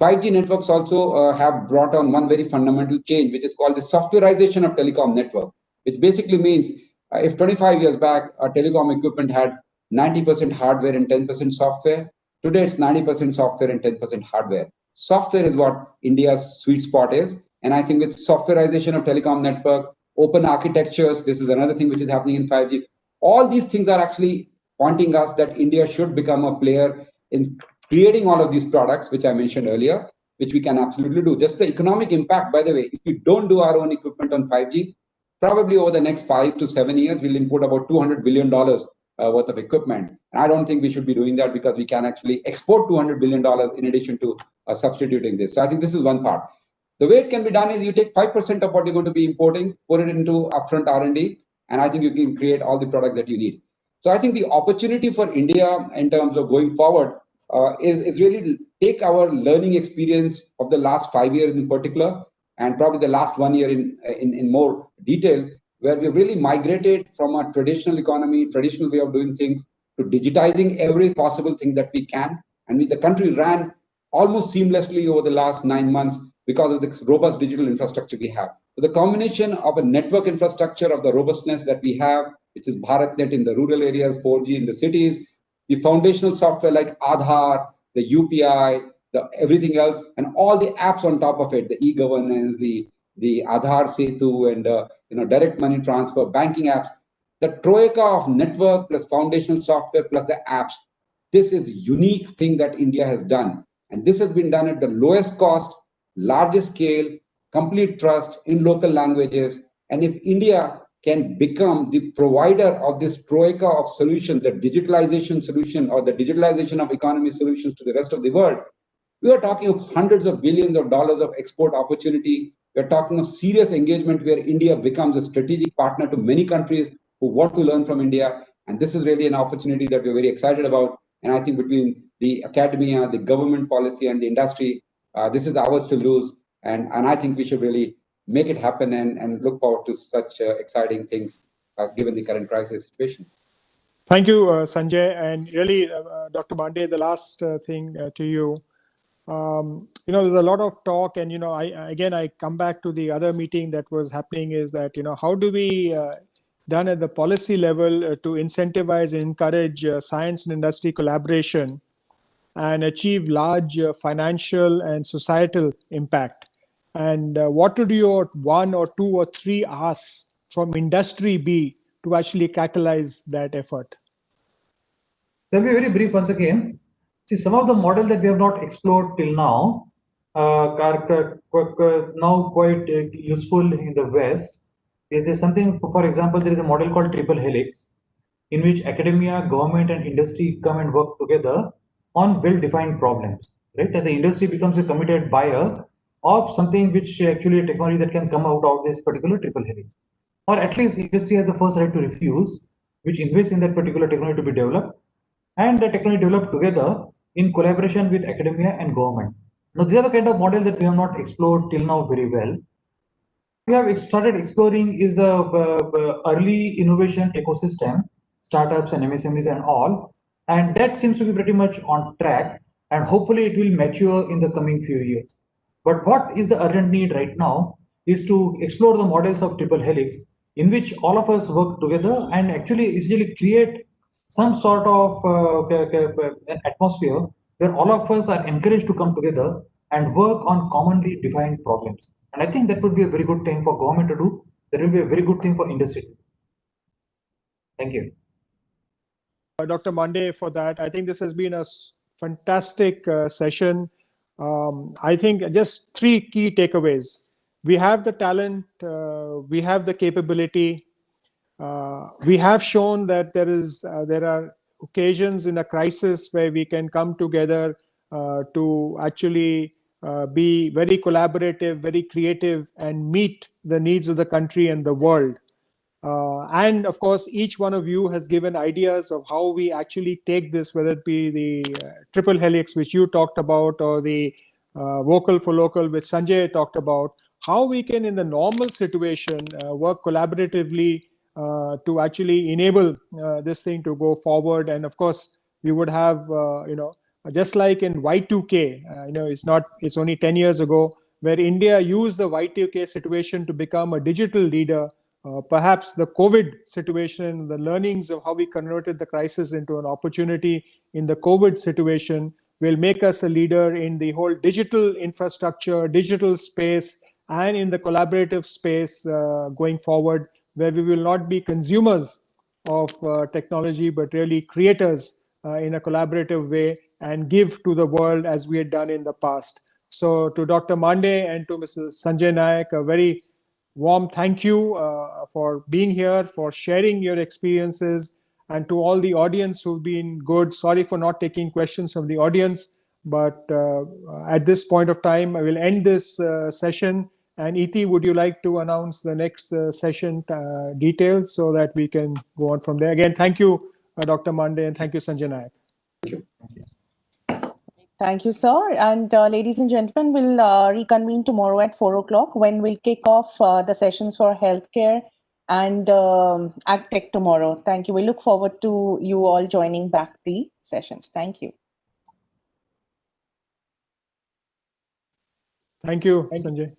5G networks also have brought on one very fundamental change, which is called the softwareization of telecom network, which basically means if 25 years back, our telecom equipment had 90% hardware and 10% software, today it's 90% software and 10% hardware. Software is what India's sweet spot is. And I think with softwareization of telecom networks, open architectures, this is another thing which is happening in 5G. All these things are actually pointing us that India should become a player in creating all of these products, which I mentioned earlier, which we can absolutely do. Just the economic impact, by the way, if we don't do our own equipment on 5G, probably over the next 5 to 7 years, we'll import about $200 billion worth of equipment. And I don't think we should be doing that because we can actually export $200 billion in addition to substituting this. So I think this is one part. The way it can be done is you take 5% of what you're going to be importing, put it into upfront R&D, and I think you can create all the products that you need. So I think the opportunity for India in terms of going forward is really to take our learning experience of the last 5 years in particular, and probably the last 1 year in more detail, where we really migrated from a traditional economy, traditional way of doing things, to digitizing every possible thing that we can. And the country ran almost seamlessly over the last 9 months because of the robust digital infrastructure we have. So the combination of a network infrastructure, of the robustness that we have, which is BharatNet in the rural areas, 4G in the cities, the foundational software like Aadhaar, the UPI, the everything else, and all the apps on top of it, the e-governance, the Aadhaar Setu, and direct money transfer, banking apps, the troika of network plus foundational software plus the apps. This is a unique thing that India has done, and this has been done at the lowest cost, largest scale, complete trust in local languages. And if India can become the provider of this troika of solutions, the digitalization solution or the digitalization of economy solutions to the rest of the world, we are talking of hundreds of billions of dollars of export opportunity. We are talking of serious engagement where India becomes a strategic partner to many countries who want to learn from India. And this is really an opportunity that we're very excited about. And I think between the academia, the government policy, and the industry, this is ours to lose. And I think we should really make it happen and look forward to such exciting things given the current crisis situation. Thank you, Sanjay. And really, Dr. Pandey, the last thing to you. There's a lot of talk, and I come back to the other meeting that was happening is that how do we done at the policy level to incentivize and encourage science and industry collaboration and achieve large financial and societal impact, and what would your 1 or 2 or 3 asks from industry be to actually catalyze that effort? I'll be very brief once again. See, some of the models that we have not explored till now are now quite useful in the West. Is there something, for example, there is a model called triple helix, in which academia, government, and industry come and work together on well-defined problems, right? And the industry becomes a committed buyer of something which actually a technology that can come out of this particular triple helix. Or at least industry has the first right to refuse, which invests in that particular technology to be developed, and the technology developed together in collaboration with academia and government. Now, these are the kind of models that we have not explored till now very well. We have started exploring is the early innovation ecosystem, startups and MSMEs and all, and that seems to be pretty much on track, and hopefully it will mature in the coming few years. But what is the urgent need right now is to explore the models of triple helix, in which all of us work together and actually essentially create some sort of an atmosphere where all of us are encouraged to come together and work on commonly defined problems. And I think that would be a very good thing for government to do. That will be a very good thing for industry to do. Thank you. Dr. Pandey, for that. I think this has been a fantastic session. I think just 3 key takeaways. We have the talent, we have the capability, we have shown that there are occasions in a crisis where we can come together to actually be very collaborative, very creative, and meet the needs of the country and the world. And of course, each one of you has given ideas of how we actually take this, whether it be the triple helix, which you talked about, or the vocal for local, which Sanjay talked about, how we can, in the normal situation, work collaboratively to actually enable this thing to go forward. And of course, we would have, just like in Y2K, it's only 10 years ago, where India used the Y2K situation to become a digital leader. Perhaps the COVID situation, the learnings of how we converted the crisis into an opportunity in the COVID situation will make us a leader in the whole digital infrastructure, digital space, and in the collaborative space going forward, where we will not be consumers of technology, but really creators in a collaborative way and give to the world as we had done in the past. So to Dr. Mande and to Mr. Sanjay Nayak, a very warm thank you for being here, for sharing your experiences, and to all the audience who've been good. Sorry for not taking questions from the audience, but at this point of time, I will end this session. And Iti, would you like to announce the next session details so that we can go on from there? Again, thank you, Dr. Mande, and thank you, Sanjay Nayak. Thank you. Thank you, sir. And ladies and gentlemen, we'll reconvene tomorrow at 4 o'clock when we'll kick off the sessions for healthcare and AgTech tomorrow. Thank you. We look forward to you all joining back the sessions. Thank you. Thank you, Sanjay.